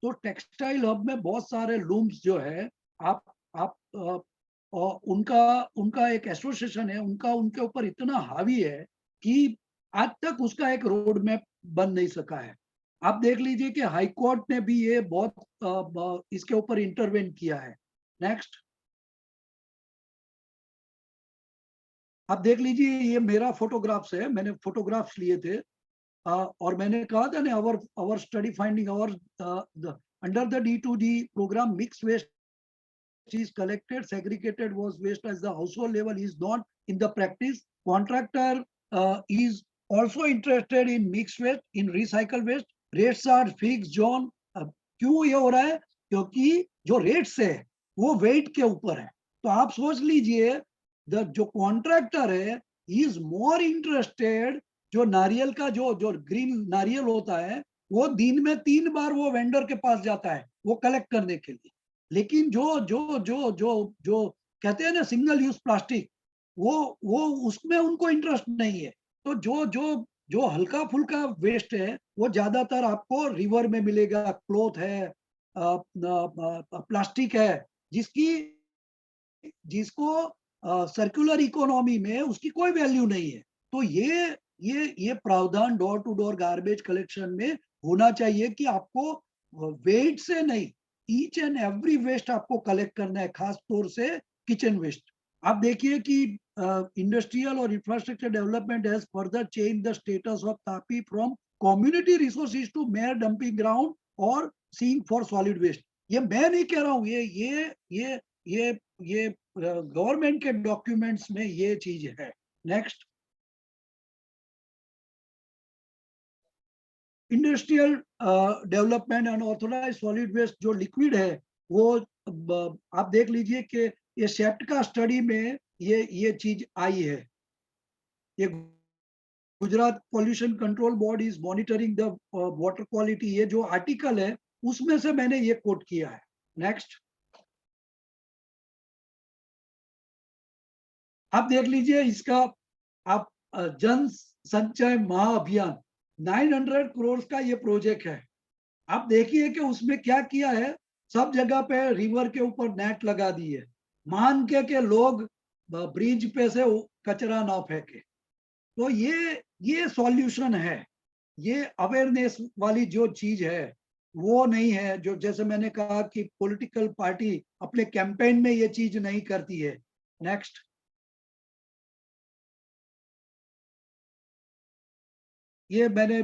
तो टेक्सटाइल हब में बहुत सारे लूम्स जो है, आप उनका उनका एक एसोसिएशन है, उनका उनके ऊपर इतना हावी है कि आज तक उसका एक रोड मैप बन नहीं सका है। आप देख लीजिए कि हाई कोर्ट ने भी ये बहुत इसके ऊपर इंटरवेन किया है। नेक्स्ट, आप देख लीजिए, ये मेरा फोटोग्राफ्स है, मैंने फोटोग्राफ्स लिए थे। और मैंने कहा था ना, our study finding, under the D2D program, mixed waste is collected, segregated was waste as the household level is not in the practice. Contractor is also interested in mixed waste, in recycle waste. Rates are fixed, John. क्यों ये हो रहा है? क्योंकि जो रेट्स है वो वेट के ऊपर है। तो आप सोच लीजिए, जो कॉन्ट्रैक्टर है इज मोर इंटरेस्टेड, जो नारियल का जो ग्रीन नारियल होता है, वो दिन में 3 बार वो वेंडर के पास जाता है वो कलेक्ट करने के लिए। लेकिन जो जो जो जो जो कहते हैं ना सिंगल यूज प्लास्टिक, वो उसमें उनको इंटरेस्ट नहीं है। तो जो जो जो हल्का फुल्का वेस्ट है वो ज्यादातर आपको रिवर में मिलेगा। क्लॉथ है, प्लास्टिक है, जिसको सर्कुलर इकोनॉमी में उसकी कोई वैल्यू नहीं है। तो ये प्रावधान door to door garbage collection में होना चाहिए कि आपको वेट से नहीं, ईच एंड एवरी वेस्ट आपको कलेक्ट करना है, खास तौर से किचन वेस्ट। आप देखिए कि इंडस्ट्रियल और infrastructure development has further change the status of Tapi from community resources to major dumping ground और सीइंग फॉर सॉलिड वेस्ट। ये मैं नहीं कह रहा हूँ, ये गवर्नमेंट के डॉक्यूमेंट्स में ये चीज है। Next, industrial development and authorise solid waste जो लिक्विड है वो आप देख लीजिए कि ये सेप्ट का स्टडी में ये चीज आई है। ये Gujarat pollution control board is monitoring the water quality, ये जो आर्टिकल है उसमें से मैंने ये कोट किया है। नेक्स्ट, आप देख लीजिए इसका, आप जन संचय महाअभियान 900 करोड़ का ये प्रोजेक्ट है। आप देखिए कि उसमें क्या किया है, सब जगह पे रिवर के ऊपर नेट लगा दी है, मान के लोग ब्रिज पे से कचरा ना फेंके। तो ये सॉल्यूशन है। ये अवेयरनेस वाली जो चीज है वो नहीं है, जो जैसे मैंने कहा कि पॉलिटिकल पार्टी अपने कैंपेन में ये चीज नहीं करती है। नेक्स्ट, ये मैंने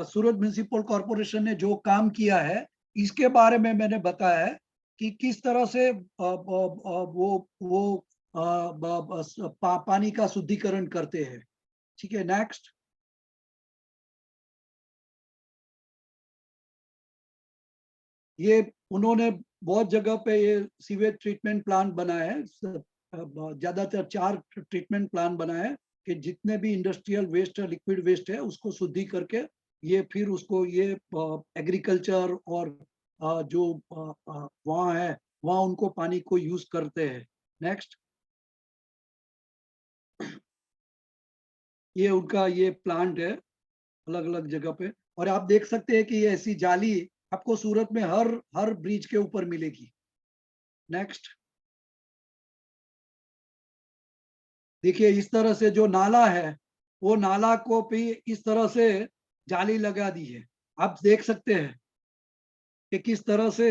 सूरत म्युनिसिपल कॉर्पोरेशन ने जो काम किया है इसके बारे में मैंने बताया है कि किस तरह से वो पानी का शुद्धिकरण करते हैं। ठीक है, नेक्स्ट, ये उन्होंने बहुत जगह पे ये सीवेज ट्रीटमेंट प्लांट बनाए हैं, ज्यादातर 4 ट्रीटमेंट प्लांट बनाए हैं कि जितने भी इंडस्ट्रियल वेस्ट है, लिक्विड वेस्ट है, उसको शुद्धि करके ये फिर उसको ये एग्रीकल्चर और जो वहाँ है वहाँ उनको पानी को यूज करते हैं। नेक्स्ट, ये उनका ये प्लांट है अलग अलग जगह पे, और आप देख सकते हैं कि ये ऐसी जाली आपको सूरत में हर ब्रिज के ऊपर मिलेगी। नेक्स्ट, देखिए इस तरह से जो नाला है वो नाला को भी इस तरह से जाली लगा दी है। आप देख सकते हैं कि किस तरह से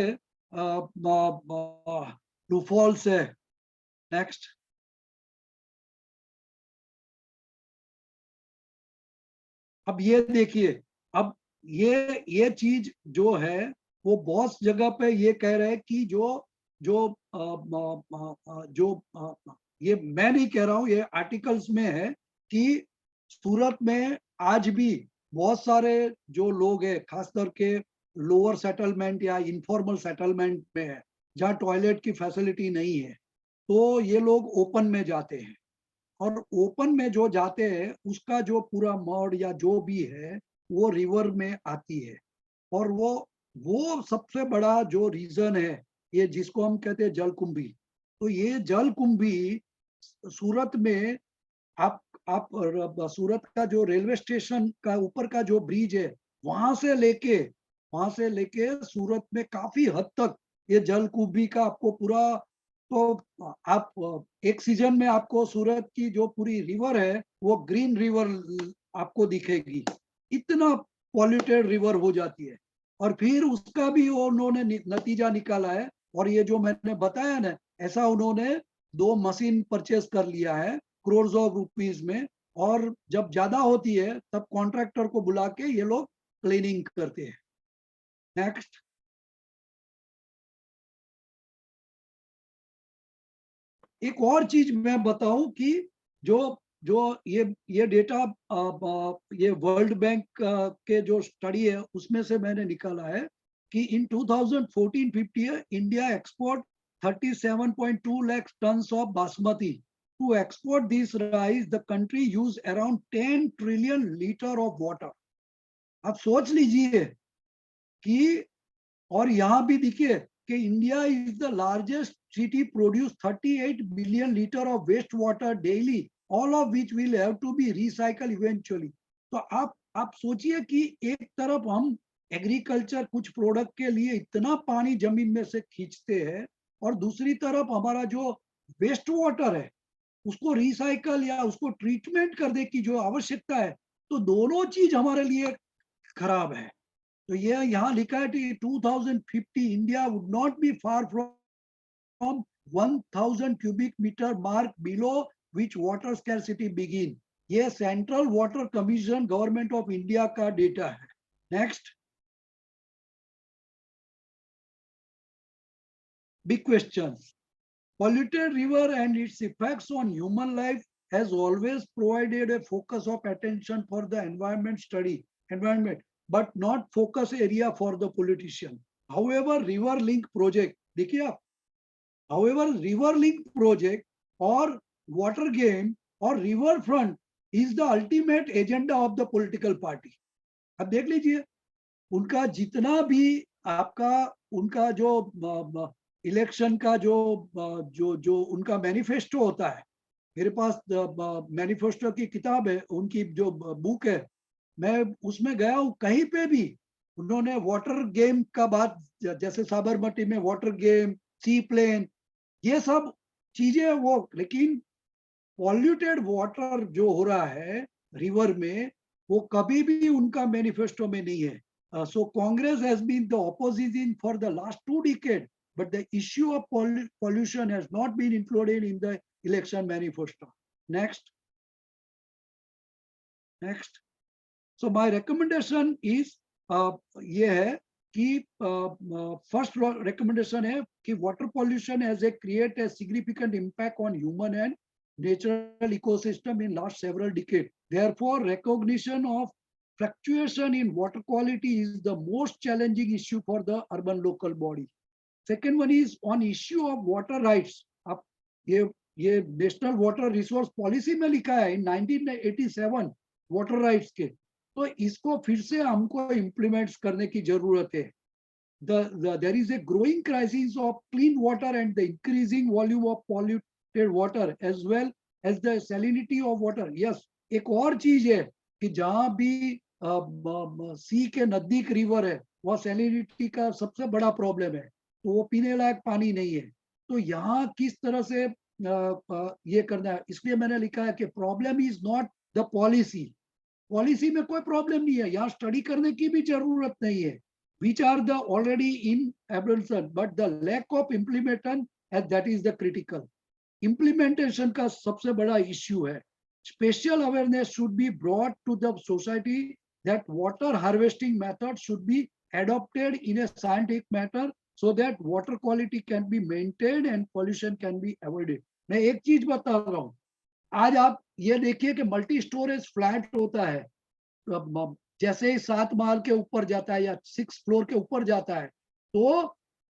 लूफॉल्स है। नेक्स्ट, अब ये देखिए, अब ये चीज जो है वो बहुत जगह पे ये कह रहे हैं कि ये मैं नहीं कह रहा हूँ, ये आर्टिकल्स में है कि सूरत में आज भी बहुत सारे जो लोग हैं, खास करके लोअर सेटलमेंट या इनफॉर्मल सेटलमेंट में है, जहाँ टॉयलेट की फैसिलिटी नहीं है, तो ये लोग ओपन में जाते हैं। और ओपन में जो जाते हैं उसका जो पूरा मड या जो भी है वो रिवर में आती है। और वो सबसे बड़ा जो रीजन है, ये जिसको हम कहते हैं जलकुंभी। तो ये जलकुंभी सूरत में आप सूरत का जो रेलवे स्टेशन का ऊपर का जो ब्रिज है वहां से लेके सूरत में काफी हद तक ये जलकुंभी का आपको पूरा, तो आप एक सीजन में आपको सूरत की जो पूरी रिवर है वो ग्रीन रिवर आपको दिखेगी, इतना पॉल्यूटेड रिवर हो जाती है। और फिर उसका भी उन्होंने नतीजा निकाला है, और ये जो मैंने बताया ना, ऐसा उन्होंने 2 मशीन परचेज कर लिया है करोड़ ऑफ रुपीज में, और जब ज्यादा होती है तब कॉन्ट्रैक्टर को बुला के ये लोग क्लीनिंग करते हैं। नेक्स्ट, एक और चीज मैं बताऊं कि जो जो ये डेटा ये वर्ल्ड बैंक के जो स्टडी है उसमें से मैंने निकाला है कि in 2014-15 India export 37.2 lakh tons of basmati. To export this rice the country use around 10 trillion litre of water. आप सोच लीजिए कि, और यहाँ भी देखिए कि India is the largest city, produce 38 billion litre of waste water daily, all of which will have to be recycle eventually. तो आप सोचिए कि एक तरफ हम एग्रीकल्चर कुछ प्रोडक्ट के लिए इतना पानी जमीन में से खींचते हैं, और दूसरी तरफ हमारा जो वेस्ट वाटर है उसको रिसाइकल या उसको ट्रीटमेंट करने की जो आवश्यकता है, तो दोनों चीज हमारे लिए खराब है। तो ये यहाँ लिखा है कि 2050 India would not be far from 1000 cubic metre mark below which water scarcity begin. ये central water commission government of India का डेटा है। Next, big question, polluted river and its effects on human life has always provided a focus of attention for the environment, but not focus area for the politician. However, river link project, देखिए आप, however, river link project or water game or river front is the ultimate agenda of the political party. अब देख लीजिए, उनका जितना भी आपका उनका जो इलेक्शन का जो उनका मैनिफेस्टो होता है, मेरे पास मैनिफेस्टो की किताब है, उनकी जो बुक है, मैं उसमें गया हूँ, कहीं पे भी उन्होंने वाटर गेम का बात, जैसे साबरमती में वाटर गेम, सी प्लेन, ये सब चीजें वो, लेकिन पॉल्यूटेड वाटर जो हो रहा है रिवर में वो कभी भी उनका मैनिफेस्टो में नहीं है। So Congress has been the opposition for the last 2 decades, but the issue of pollution has not been included in the election manifesto. Next. So my recommendation is ये है कि first recommendation है कि water pollution has created a significant impact on human and natural ecosystem in last several decades. Therefore, recognition of fluctuation in water quality is the most challenging issue for the urban local body. Second one is on issue of water rights. अब ये नेशनल वाटर रिसोर्स पॉलिसी में लिखा है in 1987 वाटर राइट्स के, तो इसको फिर से हमको इम्प्लीमेंट करने की जरूरत है। There is a growing crisis of clean water and the increasing volume of polluted water as well as the salinity of water. Yes, एक और चीज है कि जहाँ भी सी के नजदीक रिवर है वह सैलिनिटी का सबसे बड़ा प्रॉब्लम है, तो वो पीने लायक पानी नहीं है। तो यहाँ किस तरह से ये करना है, इसलिए मैंने लिखा है कि problem is not the policy में कोई प्रॉब्लम नहीं है, यहाँ स्टडी करने की भी जरूरत नहीं है, which are the already in abundance, but the lack of implementation, and that is the critical. Implementation का सबसे बड़ा issue है। Special awareness should be brought to the society that water harvesting methods should be adopted in a scientific manner so that water quality can be maintained and pollution can be avoided. मैं एक चीज बता रहा हूँ, आज आप ये देखिए कि मल्टी स्टोरेज फ्लैट होता है, जैसे ही 7 माल के ऊपर जाता है या 6 फ्लोर के ऊपर जाता है, तो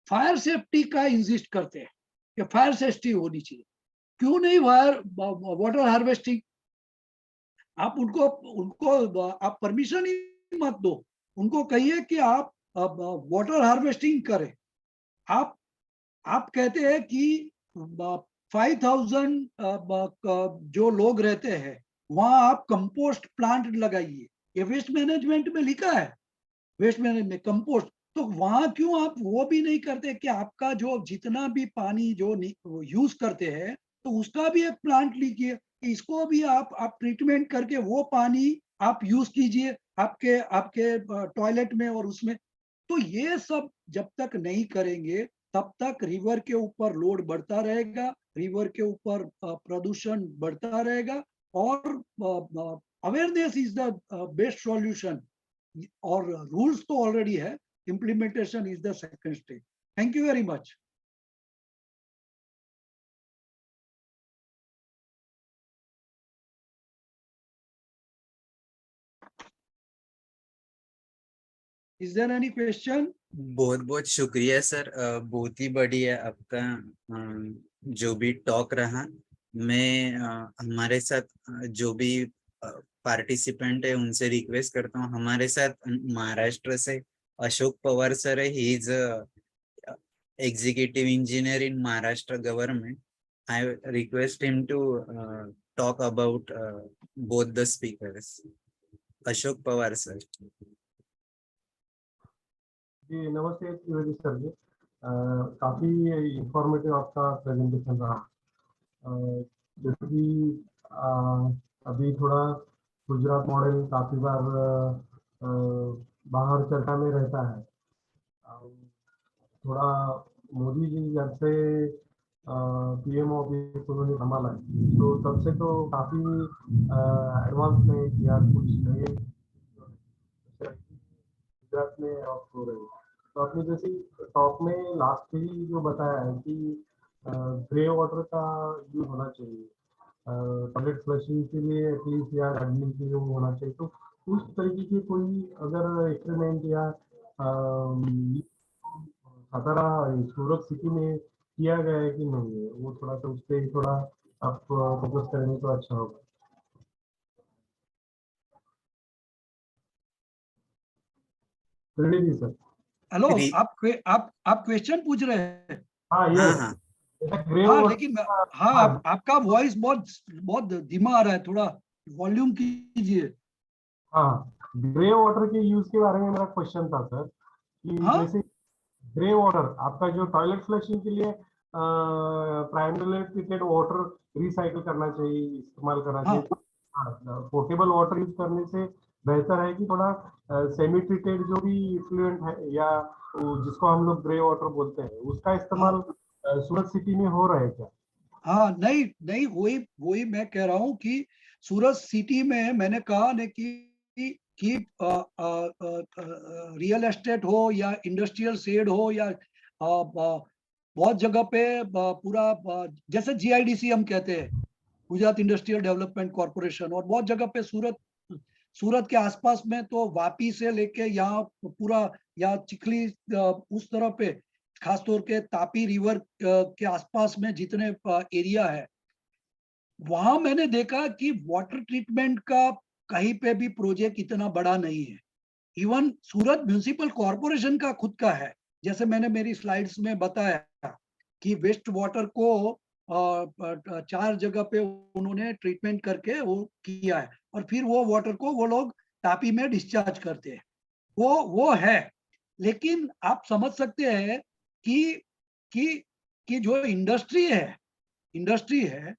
फायर सेफ्टी का इंसिस्ट करते हैं कि फायर सेफ्टी होनी चाहिए। क्यों नहीं वाटर हार्वेस्टिंग? आप उनको आप परमिशन ही मत दो, उनको कहिए कि आप वाटर हार्वेस्टिंग करें। आप कहते हैं कि 5000 जो लोग रहते हैं वहां आप कंपोस्ट प्लांट लगाइए। ये वेस्ट मैनेजमेंट में लिखा है, वेस्ट मैनेजमेंट कंपोस्ट। तो वहां क्यों आप वो भी नहीं करते कि आपका जो जितना भी पानी जो यूज करते हैं तो उसका भी एक प्लांट लीजिए, इसको भी आप ट्रीटमेंट करके वो पानी आप यूज कीजिए आपके आपके टॉयलेट में और उसमें। तो ये सब जब तक नहीं करेंगे तब तक रिवर के ऊपर लोड बढ़ता रहेगा, रिवर के ऊपर प्रदूषण बढ़ता रहेगा। और awareness is the best solution. और रूल्स तो ऑलरेडी है, implementation is the second stage. Thank you very much. Is there any question? बहुत बहुत शुक्रिया सर, बहुत ही बढ़िया आपका जो भी टॉक रहा। मैं हमारे साथ जो भी पार्टिसिपेंट है उनसे रिक्वेस्ट करता हूँ, हमारे साथ महाराष्ट्र से अशोक पवार सर है, he is executive engineer in Maharashtra government. I request him to talk about both the speakers. Ashok Pawar sir. जी नमस्ते त्रिवेदी सर जी। काफ़ी इंफॉर्मेटिव आपका प्रेजेंटेशन रहा। जैसे कि अभी थोड़ा गुजरात मॉडल काफ़ी बार बाहर चर्चा में रहता है। थोड़ा मोदी जी जब से पीएम ऑफिस उन्होंने संभाला है तो तब से तो काफ़ी एडवांस नहीं किया, कुछ नए गुजरात में अडॉप्ट हो रहे हैं। तो आपने जैसे टॉक में लास्ट ही जो बताया है कि ग्रे वाटर का यूज होना चाहिए, टॉयलेट फ्लशिंग के लिए एटलीस्ट या गार्डनिंग के लिए वो होना चाहिए। तो उस तरीके की कोई अगर एक्सपेरिमेंट या सातारा सूरत सिटी में किया गया है कि नहीं है, वो थोड़ा सा उस पर थोड़ा आप फोकस करेंगे तो अच्छा होगा। जी सर। हेलो, आप क्वेश्चन पूछ रहे हैं? हाँ ये हाँ हाँ ग्रे हाँ, वाटर। लेकिन हाँ, आपका वॉइस बहुत बहुत धीमा आ रहा है, थोड़ा वॉल्यूम कीजिए। हाँ, ग्रे वाटर के यूज के बारे में मेरा क्वेश्चन था सर कि हाँ जैसे ग्रे वाटर आपका जो टॉयलेट फ्लशिंग के लिए प्राइमरी ट्रीटेड वाटर रिसाइकिल करना चाहिए, इस्तेमाल करना हाँ चाहिए। पोर्टेबल वाटर यूज करने से बेहतर है कि थोड़ा सेमी ट्रीटेड जो भी इफ्लुएंट है या जिसको हम लोग ग्रे वाटर बोलते हैं उसका इस्तेमाल सूरत सिटी में हो रहा है क्या? हाँ, नहीं नहीं, वही वही मैं कह रहा हूँ कि सूरत सिटी में मैंने कहा न कि रियल एस्टेट हो या इंडस्ट्रियल शेड हो या बहुत जगह पे पूरा जैसे जीआईडीसी हम कहते हैं, गुजरात इंडस्ट्रियल डेवलपमेंट कॉरपोरेशन, और बहुत जगह पे सूरत के आसपास में तो वापी से लेके यहाँ पूरा या चिखली उस तरह पे, खासतौर के तापी रिवर के आसपास में जितने एरिया है, वहां मैंने देखा कि वाटर ट्रीटमेंट का कहीं पे भी प्रोजेक्ट इतना बड़ा नहीं है। इवन सूरत म्युनिसिपल कॉरपोरेशन का खुद का है, जैसे मैंने मेरी स्लाइड्स में बताया कि वेस्ट वाटर को 4 जगह पे उन्होंने ट्रीटमेंट करके वो किया है, और फिर वो वाटर को वो लोग तापी में डिस्चार्ज करते हैं। वो है, लेकिन आप समझ सकते हैं कि कि कि जो इंडस्ट्री है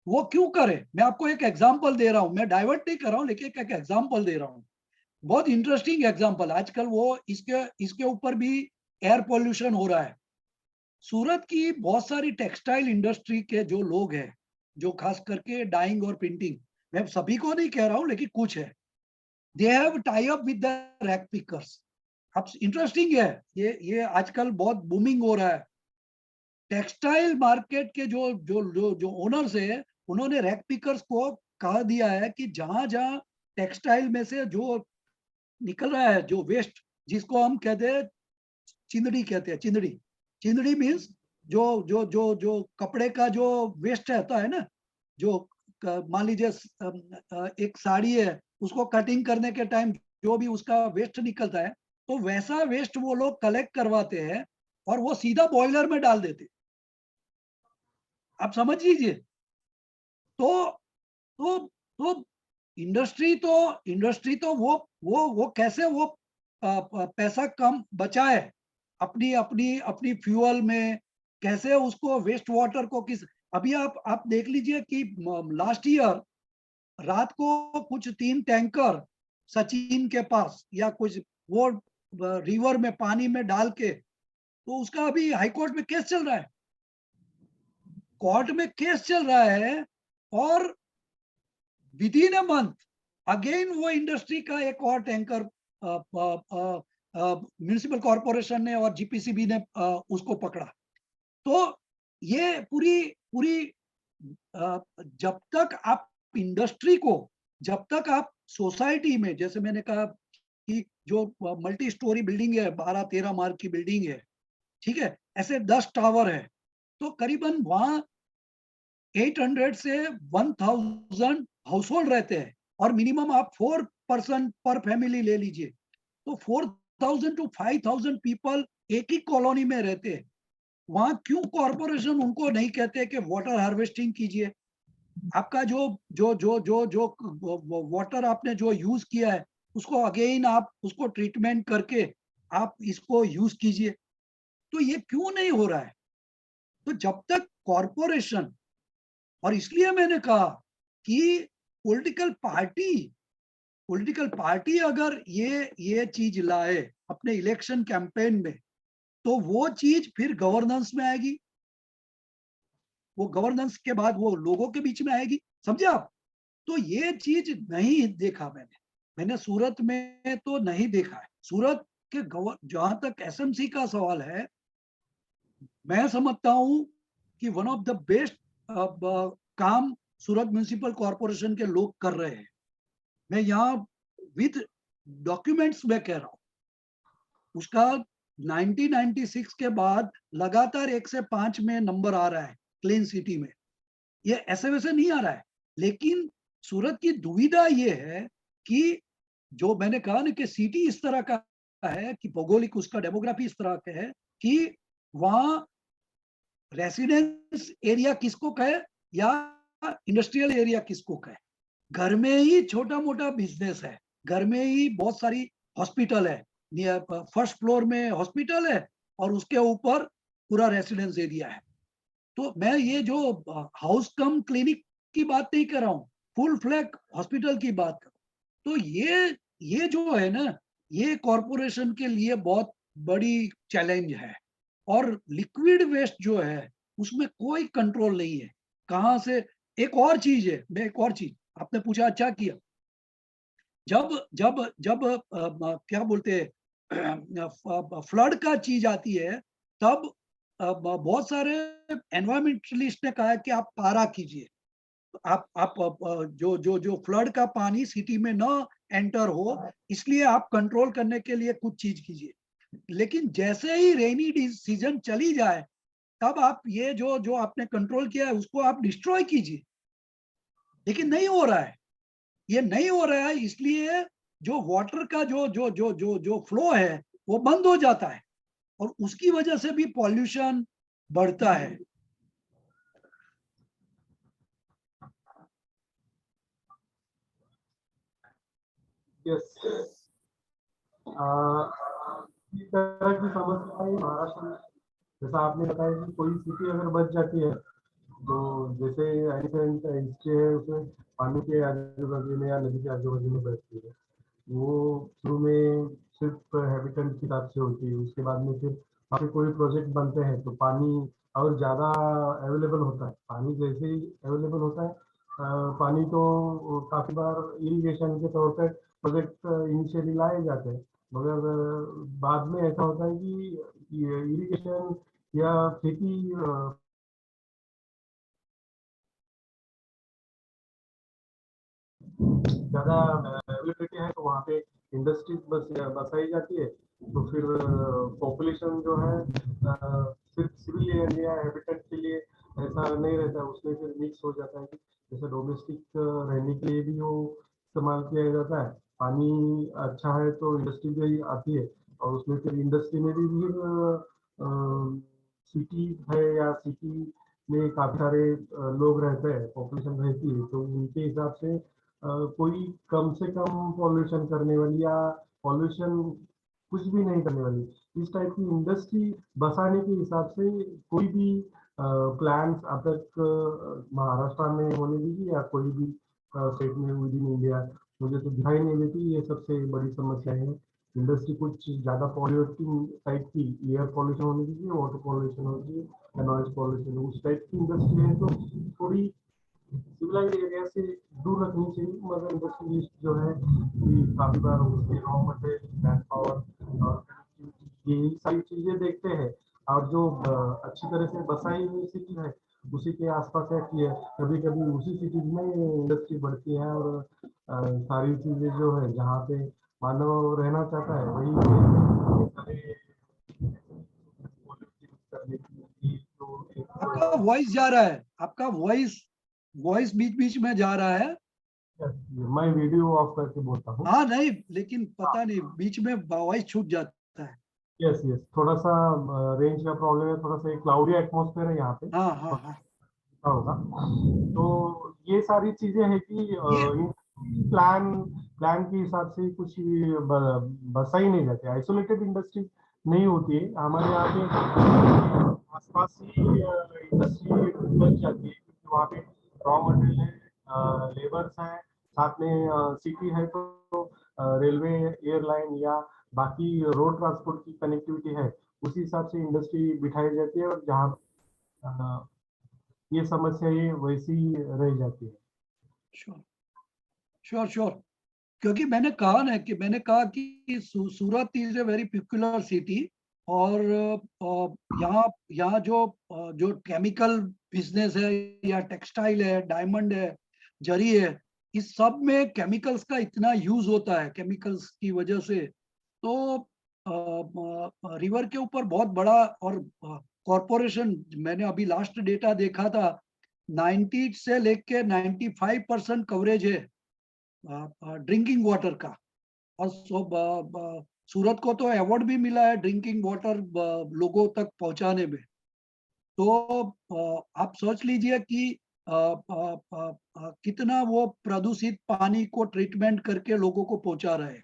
वो क्यों करे। मैं आपको एक एग्जांपल दे रहा हूं, मैं डाइवर्ट नहीं कर रहा हूं, लेकिन एक एग्जांपल दे रहा हूं, बहुत इंटरेस्टिंग एग्जांपल। आजकल वो इसके ऊपर भी एयर पोल्यूशन हो रहा है। सूरत की बहुत सारी टेक्सटाइल इंडस्ट्री के जो लोग हैं, जो खास करके डाइंग और प्रिंटिंग, मैं सभी को नहीं कह रहा हूं लेकिन कुछ है, they have tie up with the rag pickers. अब इंटरेस्टिंग है, ये आजकल बहुत बूमिंग हो रहा है। टेक्सटाइल मार्केट के जो जो जो जो ओनर्स है, उन्होंने रैक पिकर्स को कहा दिया है कि जहां जहां टेक्सटाइल में से जो निकल रहा है, जो वेस्ट, जिसको हम कहते हैं चिंदड़ी, कहते हैं चिंदड़ी। चिंदड़ी मीन्स जो जो जो जो कपड़े का जो वेस्ट रहता है ना, जो मान लीजिए एक साड़ी है, उसको कटिंग करने के टाइम जो भी उसका वेस्ट निकलता है, तो वैसा वेस्ट वो लोग कलेक्ट करवाते हैं और वो सीधा बॉयलर में डाल देते। आप समझ लीजिए। तो तो इंडस्ट्री तो वो कैसे वो पैसा कम बचाए अपनी अपनी अपनी फ्यूल में, कैसे उसको वेस्ट वाटर को किस, अभी आप देख लीजिए कि लास्ट ईयर रात को कुछ 3 टैंकर सचिन के पास या कुछ वो रिवर में पानी में डाल के, तो उसका अभी हाई कोर्ट में केस चल रहा है, कोर्ट में केस चल रहा है, और with in a month again वो इंडस्ट्री का एक और टैंकर म्युनिसिपल कॉर्पोरेशन ने और जीपीसीबी ने उसको पकड़ा। तो ये पूरी जब तक आप इंडस्ट्री को, जब तक आप सोसाइटी में, जैसे मैंने कहा कि जो मल्टी स्टोरी बिल्डिंग है, 12-13 मार्ग की बिल्डिंग है, ठीक है, ऐसे 10 टावर है, तो करीबन वहां 800 से 1000 हाउस होल्ड रहते हैं, और मिनिमम आप 4 पर्सन पर फैमिली ले लीजिए, तो 4000 to 5000 पीपल एक ही कॉलोनी में रहते हैं। वहां क्यों कॉर्पोरेशन उनको नहीं कहते कि वाटर हार्वेस्टिंग कीजिए, आपका जो वाटर आपने जो यूज किया है उसको अगेन आप उसको ट्रीटमेंट करके आप इसको यूज कीजिए, तो ये क्यों नहीं हो रहा है? तो जब तक कॉर्पोरेशन, और इसलिए मैंने कहा कि पॉलिटिकल पार्टी अगर ये चीज लाए अपने इलेक्शन कैंपेन में, तो वो चीज फिर गवर्नेंस में आएगी, वो गवर्नेंस के बाद वो लोगों के बीच में आएगी, समझे आप? तो ये चीज नहीं देखा मैंने सूरत में तो नहीं देखा है। सूरत के जहां तक एसएमसी का सवाल है, मैं समझता हूं कि वन ऑफ द बेस्ट काम सूरत म्युनिसिपल कॉर्पोरेशन के लोग कर रहे हैं। मैं यहाँ विद डॉक्यूमेंट्स में कह रहा हूँ, उसका 1996 के बाद लगातार 1 से 5 में नंबर आ रहा है क्लीन सिटी में, ये ऐसे वैसे नहीं आ रहा है। लेकिन सूरत की दुविधा ये है कि जो मैंने कहा ना कि सिटी इस तरह का है कि भौगोलिक उसका डेमोग्राफी इस तरह का है कि वहाँ रेसिडेंस एरिया किसको कहे या इंडस्ट्रियल एरिया किसको कहे, घर में ही छोटा मोटा बिजनेस है, घर में ही बहुत सारी हॉस्पिटल है, फर्स्ट फ्लोर में हॉस्पिटल है और उसके ऊपर पूरा रेसिडेंस एरिया है। तो मैं ये जो हाउस कम क्लिनिक की बात नहीं कर रहा हूँ, फुल फ्लैग हॉस्पिटल की बात कर, तो ये जो है ना, ये कॉरपोरेशन के लिए बहुत बड़ी चैलेंज है। और लिक्विड वेस्ट जो है उसमें कोई कंट्रोल नहीं है, कहां से। एक और चीज है, मैं एक और चीज, आपने पूछा अच्छा किया, जब जब जब क्या बोलते हैं फ्लड का चीज आती है, तब बहुत सारे एनवायरमेंटलिस्ट ने कहा है कि आप पारा कीजिए, आप जो फ्लड का पानी सिटी में न एंटर हो, इसलिए आप कंट्रोल करने के लिए कुछ चीज कीजिए। लेकिन जैसे ही रेनी सीजन चली जाए, तब आप ये जो आपने कंट्रोल किया है उसको आप डिस्ट्रॉय कीजिए। लेकिन नहीं हो रहा है, ये नहीं हो रहा है, इसलिए जो वाटर का जो फ्लो है वो बंद हो जाता है, और उसकी वजह से भी पॉल्यूशन बढ़ता है। यस, इस तरह की समस्याएं महाराष्ट्र में, जैसा आपने बताया कि कोई सिटी अगर बच जाती है, तो जैसे एलिफेंट हिस्ट्री है उसमें पानी के आजू बाजू में या नदी के आजू बाजू में बैठती है, वो शुरू में सिर्फ हैबिटेंट के हिसाब से होती है, उसके बाद में फिर वहाँ पे कोई प्रोजेक्ट बनते हैं तो पानी और ज़्यादा अवेलेबल होता है। पानी जैसे ही अवेलेबल होता है, पानी तो काफ़ी बार इरिगेशन के तौर पर प्रोजेक्ट इनिशियली लाए जाते हैं, मगर बाद में ऐसा होता है कि इरिगेशन या खेती ज़्यादा अवेलेबिलिटी है, तो वहाँ पे इंडस्ट्रीज बसाई जाती है, तो फिर पॉपुलेशन जो है सिर्फ सिविलियन या हैबिटेट के लिए ऐसा नहीं रहता है, उसमें फिर मिक्स हो जाता है कि जैसे डोमेस्टिक रहने के लिए भी वो इस्तेमाल किया जाता है। पानी अच्छा है तो इंडस्ट्री भी आती है, और उसमें फिर इंडस्ट्री में भी फिर सिटी है या सिटी में काफ़ी सारे लोग रहते हैं, पॉपुलेशन रहती है, तो उनके हिसाब से कोई कम से कम पॉल्यूशन करने वाली या पॉल्यूशन कुछ भी नहीं करने वाली, इस टाइप की इंडस्ट्री बसाने के हिसाब से कोई भी प्लान्स अब तक महाराष्ट्र में होने दीजिए या कोई भी स्टेट में विद इन इंडिया, मुझे तो दिखाई नहीं देती। ये सबसे बड़ी समस्या है। इंडस्ट्री कुछ ज़्यादा पॉल्यूटिंग टाइप की, एयर पॉल्यूशन होने दीजिए, वाटर पॉल्यूशन हो दीजिए, नॉइज पॉल्यूशन, उस टाइप की इंडस्ट्री है तो थोड़ी सिविलाइज एरिया से दूर रखनी चाहिए। मगर इंडस्ट्रियलिस्ट जो है कि काफी बार उसके रॉ मटेरियल, मैन पावर और ये सारी चीजें देखते हैं, और जो अच्छी तरह से बसाई हुई सिटी है उसी के आसपास है कि कभी कभी उसी सिटी में इंडस्ट्री बढ़ती है और सारी चीजें जो है जहाँ पे मानव रहना चाहता है वही करने की जो आपका एक वॉइस जा रहा है, आपका वॉइस बीच बीच में जा रहा है। मैं वीडियो ऑफ करके बोलता हूँ। हाँ नहीं, लेकिन पता नहीं बीच में वॉइस छूट जाता है। यस यस, थोड़ा सा रेंज का प्रॉब्लम है, थोड़ा सा क्लाउडी एटमॉस्फेयर है यहाँ पे, हाँ हाँ हाँ। ऐसा होगा। तो ये सारी चीजें हैं कि ये प्लान प्लान के हिसाब से कुछ बसा ही नहीं जाते, आइसोलेटेड इंडस्ट्री नहीं होती है हमारे यहाँ पे, आसपास ही इंडस्ट्री बच जाती है क्योंकि वहाँ पे रॉ मटेरियल है, लेबर्स हैं, साथ में सिटी है तो रेलवे, एयरलाइन या बाकी रोड ट्रांसपोर्ट की कनेक्टिविटी है, उसी हिसाब से इंडस्ट्री बिठाई जाती है और जहाँ ये समस्या ये वैसी ही रह जाती है। श्योर श्योर श्योर, क्योंकि मैंने कहा कि Surat is a very peculiar city, और यहाँ जो केमिकल बिजनेस है या टेक्सटाइल है, डायमंड है, जरी है, इस सब में केमिकल्स का इतना यूज होता है, केमिकल्स की वजह से। तो रिवर के ऊपर बहुत बड़ा, और कॉरपोरेशन, मैंने अभी लास्ट डेटा देखा था, 90 से लेके 95% कवरेज है ड्रिंकिंग वाटर का। और सूरत को तो अवार्ड भी मिला है ड्रिंकिंग वाटर लोगों तक पहुंचाने में। तो आप सोच लीजिए कि कितना वो प्रदूषित पानी को ट्रीटमेंट करके लोगों को पहुंचा रहे हैं।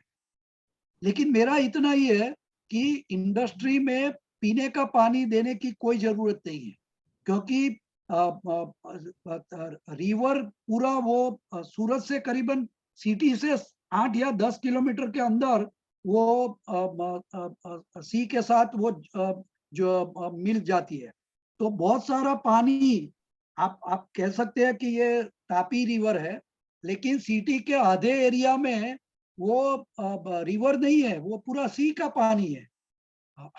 लेकिन मेरा इतना ही है कि इंडस्ट्री में पीने का पानी देने की कोई जरूरत नहीं है, क्योंकि रिवर पूरा वो सूरत से करीबन सिटी से 8 या 10 किलोमीटर के अंदर वो सी के साथ वो जो मिल जाती है। तो बहुत सारा पानी, आप कह सकते हैं कि ये तापी रिवर है, लेकिन सिटी के आधे एरिया में वो रिवर नहीं है, वो पूरा सी का पानी है।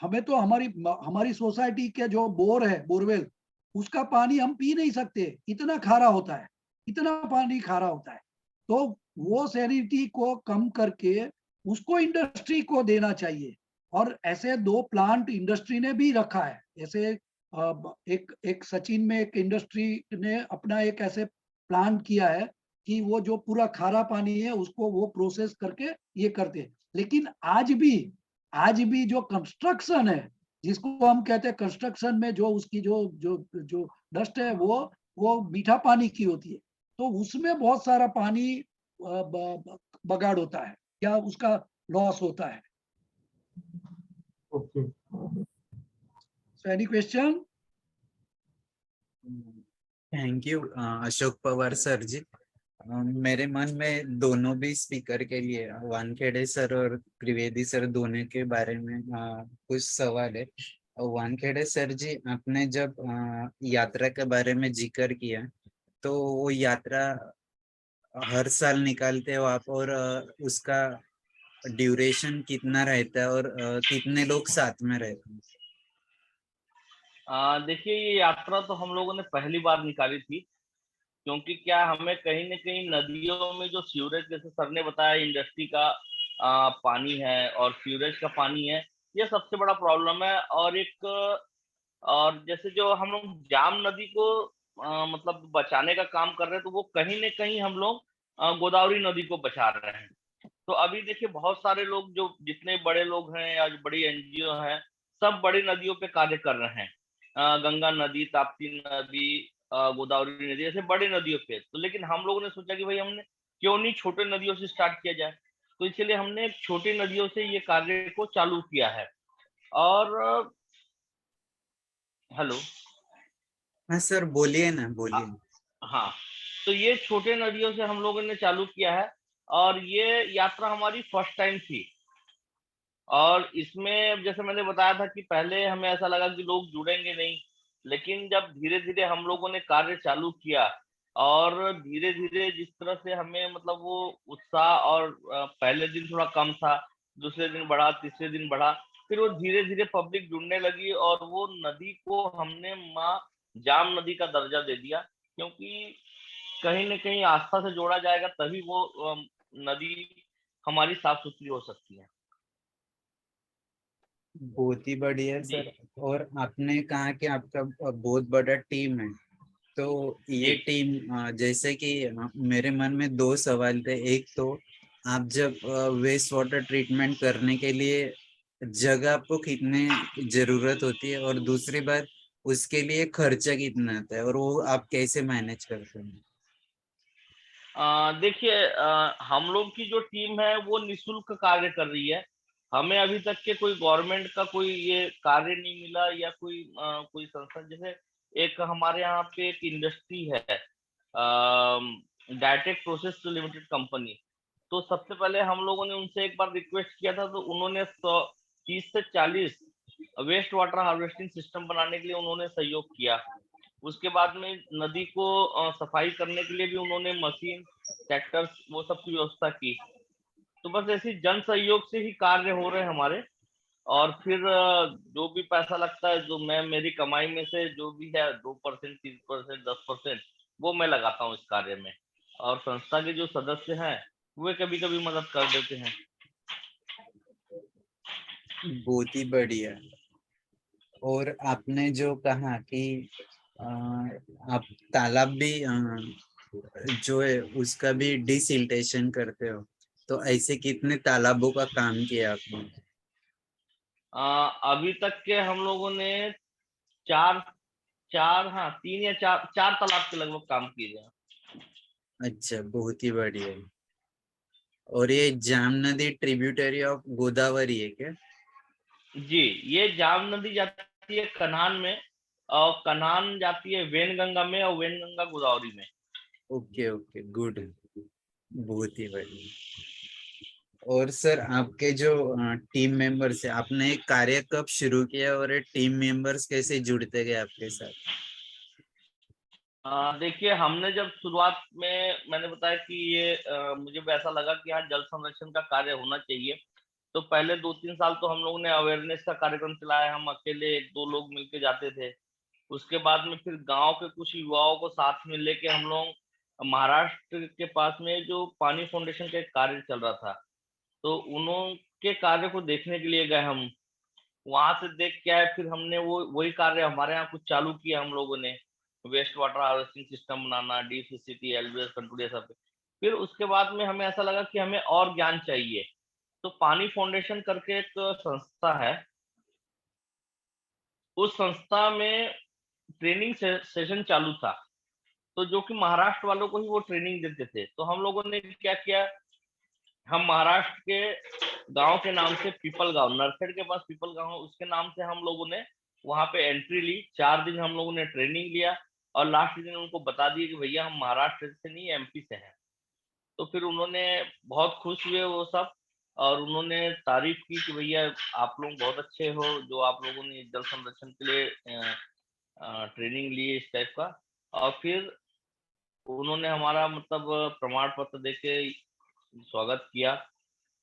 हमें तो हमारी सोसाइटी के जो बोर है, बोरवेल, उसका पानी हम पी नहीं सकते, इतना खारा होता है, इतना पानी खारा होता है। तो वो सैनिटी को कम करके उसको इंडस्ट्री को देना चाहिए। और ऐसे 2 प्लांट इंडस्ट्री ने भी रखा है। ऐसे एक सचिन में एक इंडस्ट्री ने अपना एक ऐसे प्लांट किया है कि वो जो पूरा खारा पानी है उसको वो प्रोसेस करके ये करते हैं। लेकिन आज भी जो कंस्ट्रक्शन है, जिसको हम कहते हैं कंस्ट्रक्शन में जो उसकी जो डस्ट है वो मीठा पानी की होती है, तो उसमें बहुत सारा पानी बगाड़ होता है या उसका लॉस होता है। Okay, so any question? Thank you Ashok Pawar sir ji. मेरे मन में दोनों भी स्पीकर के लिए, वानखेड़े सर और त्रिवेदी सर, दोनों के बारे में कुछ सवाल है। वानखेड़े सर जी, आपने जब यात्रा के बारे में जिक्र किया, तो वो यात्रा हर साल निकालते हो आप, और उसका ड्यूरेशन कितना रहता है, और कितने लोग साथ में रहते हैं? देखिए, ये यात्रा तो हम लोगों ने पहली बार निकाली थी, क्योंकि क्या हमें कहीं न कहीं नदियों में जो सीवरेज, जैसे सर ने बताया, इंडस्ट्री का पानी है और सीवरेज का पानी है, ये सबसे बड़ा प्रॉब्लम है। और जैसे जो हम लोग जाम नदी को मतलब बचाने का काम कर रहे हैं, तो वो कहीं न कहीं हम लोग गोदावरी नदी को बचा रहे हैं। तो अभी देखिए, बहुत सारे लोग, जो जितने बड़े लोग हैं या जो बड़ी एनजीओ हैं, सब बड़ी नदियों पे कार्य कर रहे हैं। गंगा नदी, ताप्ती नदी, गोदावरी नदी, ऐसे बड़ी नदियों पे। तो लेकिन हम लोगों ने सोचा कि भाई हमने क्यों नहीं छोटे नदियों से स्टार्ट किया जाए। तो इसलिए हमने छोटी नदियों से ये कार्य को चालू किया है। और हेलो। हाँ सर, बोलिए ना, बोलिए। हाँ, तो ये छोटे नदियों से हम लोगों ने चालू किया है और ये यात्रा हमारी फर्स्ट टाइम थी। और इसमें जैसे मैंने बताया था कि पहले हमें ऐसा लगा कि लोग जुड़ेंगे नहीं, लेकिन जब धीरे-धीरे हम लोगों ने कार्य चालू किया और धीरे-धीरे जिस तरह से हमें मतलब वो उत्साह और पहले दिन थोड़ा कम था, दूसरे दिन बढ़ा, तीसरे दिन बढ़ा, फिर वो धीरे-धीरे पब्लिक जुड़ने लगी और वो नदी को हमने माँ जाम नदी का दर्जा दे दिया, क्योंकि कहीं न कहीं आस्था से जोड़ा जाएगा तभी वो नदी हमारी साफ-सुथरी हो सकती है। बहुत ही बढ़िया जी, सर। और आपने कहा कि आपका बहुत बड़ा टीम है, तो ये जी। टीम जैसे कि मेरे मन में दो सवाल थे। एक तो आप जब वेस्ट वाटर ट्रीटमेंट करने के लिए जगह आपको कितने जरूरत होती है, और दूसरी बात उसके लिए खर्चा कितना आता है और वो आप कैसे मैनेज करते हैं? देखिए, हम लोग की जो टीम है वो निःशुल्क कार्य कर रही है। हमें अभी तक के कोई गवर्नमेंट का कोई ये कार्य नहीं मिला या कोई संस्था। जैसे एक हमारे यहाँ पे एक इंडस्ट्री है, डायटेक प्रोसेस लिमिटेड कंपनी। तो सबसे पहले हम लोगों ने उनसे एक बार रिक्वेस्ट किया था, तो उन्होंने 30 से 40 वेस्ट वाटर हार्वेस्टिंग सिस्टम बनाने के लिए उन्होंने सहयोग किया। उसके बाद में नदी को सफाई करने के लिए भी उन्होंने मशीन, ट्रैक्टर्स वो सब की व्यवस्था की। तो बस ऐसे जन सहयोग से ही कार्य हो रहे हैं हमारे। और फिर जो भी पैसा लगता है, जो मैं मेरी कमाई में से जो भी है 2%, 3%, 10% वो मैं लगाता हूँ इस कार्य में। और संस्था के जो सदस्य हैं वे कभी-कभी मदद कर देते हैं। बहुत ही बढ़िया। और आपने जो कहा कि अ, आप तालाब भी जो है उसका भी डिसिल्टेशन करते हो, तो ऐसे कितने तालाबों का काम किया आपने? अभी तक के हम लोगों ने 4 4 हाँ 3 या 4 तालाब के लगभग काम किए हैं। अच्छा, बहुत ही बढ़िया। और ये जाम नदी ट्रिब्यूटरी ऑफ गोदावरी है क्या? जी, ये जाम नदी जाती है कन्हान में और कन्हान जाती है वेनगंगा में और वेनगंगा गोदावरी में। Okay okay, good. बहुत ही बढ़िया। और सर, आपके जो टीम मेंबर्स है, आपने एक कार्य कब शुरू किया और ये टीम मेंबर्स कैसे जुड़ते गए आपके साथ? देखिए, हमने जब शुरुआत में मैंने बताया कि ये मुझे भी ऐसा लगा कि हाँ जल संरक्षण का कार्य होना चाहिए। तो पहले 2-3 साल तो हम लोगों ने अवेयरनेस का कार्यक्रम चलाया। हम अकेले 1-2 लोग मिलके जाते थे। उसके बाद में फिर गांव के कुछ युवाओं को साथ में लेके हम लोग महाराष्ट्र के पास में जो पानी फाउंडेशन का एक कार्य चल रहा था, तो उनके कार्य को देखने के लिए गए हम। वहां से देख के आए, फिर हमने वो वही कार्य हमारे यहाँ कुछ चालू किया हम लोगों ने। वेस्ट वाटर हार्वेस्टिंग सिस्टम बनाना, डीसीसीटी, एलबीएस कंट्रोल, ये सब। फिर उसके बाद में हमें ऐसा लगा कि हमें और ज्ञान चाहिए। तो पानी फाउंडेशन करके एक संस्था है। उस संस्था में ट्रेनिंग सेशन चालू था, तो जो कि महाराष्ट्र वालों को ही वो ट्रेनिंग देते थे। तो हम लोगों ने क्या किया, हम महाराष्ट्र के गांव के नाम से पीपल गांव, नरखेड़ के पास पीपल गांव है, उसके नाम से हम लोगों ने वहां पे एंट्री ली। 4 दिन हम लोगों ने ट्रेनिंग लिया और लास्ट दिन उनको बता दिया कि भैया हम महाराष्ट्र से नहीं एमपी से हैं। तो फिर उन्होंने बहुत खुश हुए वो सब, और उन्होंने तारीफ की कि भैया आप लोग बहुत अच्छे हो, जो आप लोगों ने जल संरक्षण के लिए ट्रेनिंग ली है इस टाइप का। और फिर उन्होंने हमारा मतलब प्रमाण पत्र देके स्वागत किया।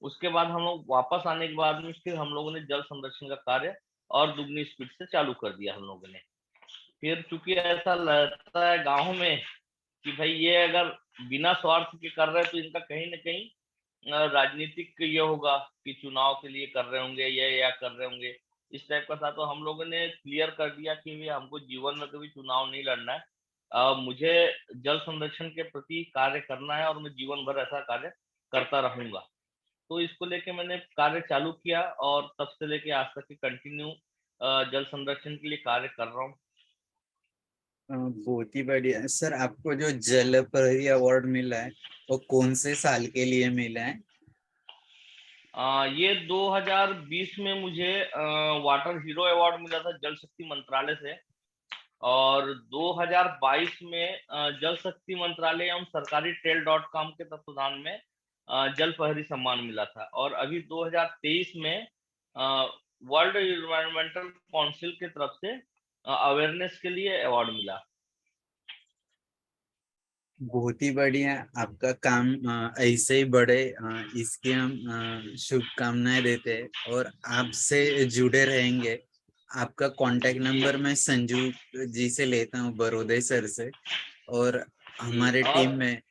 उसके बाद हम लोग वापस आने के बाद में फिर हम लोगों ने जल संरक्षण का कार्य और दुगनी स्पीड से चालू कर दिया हम लोगों ने। फिर चूंकि ऐसा लगता है गाँव में कि भाई ये अगर बिना स्वार्थ के कर रहे हैं, तो इनका कहीं न कहीं राजनीतिक ये होगा कि चुनाव के लिए कर रहे होंगे ये या कर रहे होंगे, इस टाइप का था। तो हम लोगों ने क्लियर कर दिया कि भई हमको जीवन में कभी चुनाव नहीं लड़ना है। मुझे जल संरक्षण के प्रति कार्य करना है और मैं जीवन भर ऐसा कार्य करता रहूँगा। तो इसको लेके मैंने कार्य चालू किया और तब से लेके आज तक की कंटिन्यू जल संरक्षण के लिए कार्य कर रहा हूँ। बहुत ही बढ़िया सर। आपको जो जल प्रहरी अवार्ड मिला है वो कौन से साल के लिए मिला है? ये 2020 में मुझे वाटर हीरो अवार्ड मिला था जल शक्ति मंत्रालय से, और 2022 में जल शक्ति मंत्रालय एवं सरकारी टेल.com के तत्वाधान में जल प्रहरी सम्मान मिला था, और अभी 2023 में वर्ल्ड एनवायरमेंटल काउंसिल की तरफ से अवेयरनेस के लिए अवार्ड मिला। बहुत ही बढ़िया। आपका काम ऐसे ही बढ़े, इसकी हम शुभकामनाएं देते हैं और आपसे जुड़े रहेंगे। आपका कांटेक्ट नंबर मैं संजू जी से लेता हूँ, बरोदे सर से, और हमारे और टीम में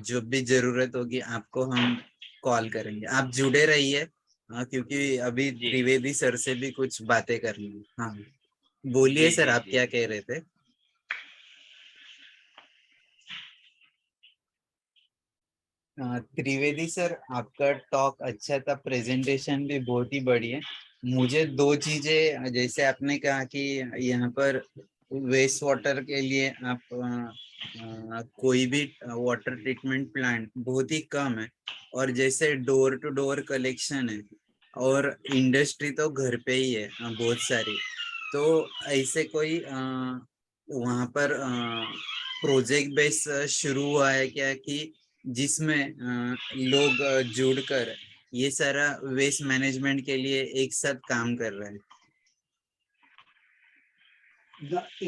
जो भी जरूरत होगी आपको हम कॉल करेंगे। आप जुड़े रहिए, क्योंकि अभी जी त्रिवेदी सर से भी कुछ बातें करनी है। हाँ बोलिए जी सर, जी आप जी क्या कह रहे थे? त्रिवेदी सर, आपका टॉक अच्छा था, प्रेजेंटेशन भी बहुत ही बढ़िया है। मुझे दो चीजें, जैसे आपने कहा कि यहाँ पर वेस्ट वाटर के लिए आप कोई भी वाटर ट्रीटमेंट प्लांट बहुत ही कम है, और जैसे डोर टू डोर कलेक्शन है, और इंडस्ट्री तो घर पे ही है बहुत सारी, तो ऐसे कोई वहाँ पर प्रोजेक्ट बेस शुरू हुआ है क्या कि जिसमें लोग जुड़कर ये सारा वेस्ट मैनेजमेंट के लिए एक साथ काम कर रहे हैं?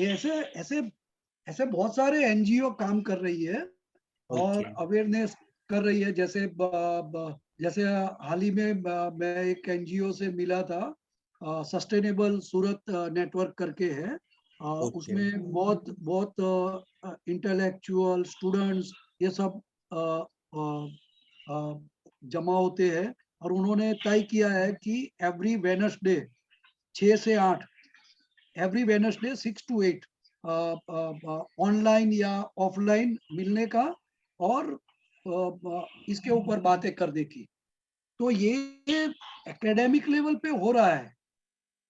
ऐसे ऐसे ऐसे बहुत सारे एनजीओ काम कर रही है और ओके। अवेयरनेस कर रही है। जैसे हाल ही में मैं एक एनजीओ से मिला था, सस्टेनेबल सूरत नेटवर्क करके है। ओके। उसमें बहुत बहुत इंटेलेक्चुअल स्टूडेंट्स ये सब अ, अ, अ, जमा होते हैं, और उन्होंने तय किया है कि एवरी वेडनेसडे 6 से 8, एवरी वेडनेसडे 6 to 8 ऑनलाइन या ऑफलाइन मिलने का, और इसके ऊपर बातें करने की। तो ये एकेडमिक लेवल पे हो रहा है,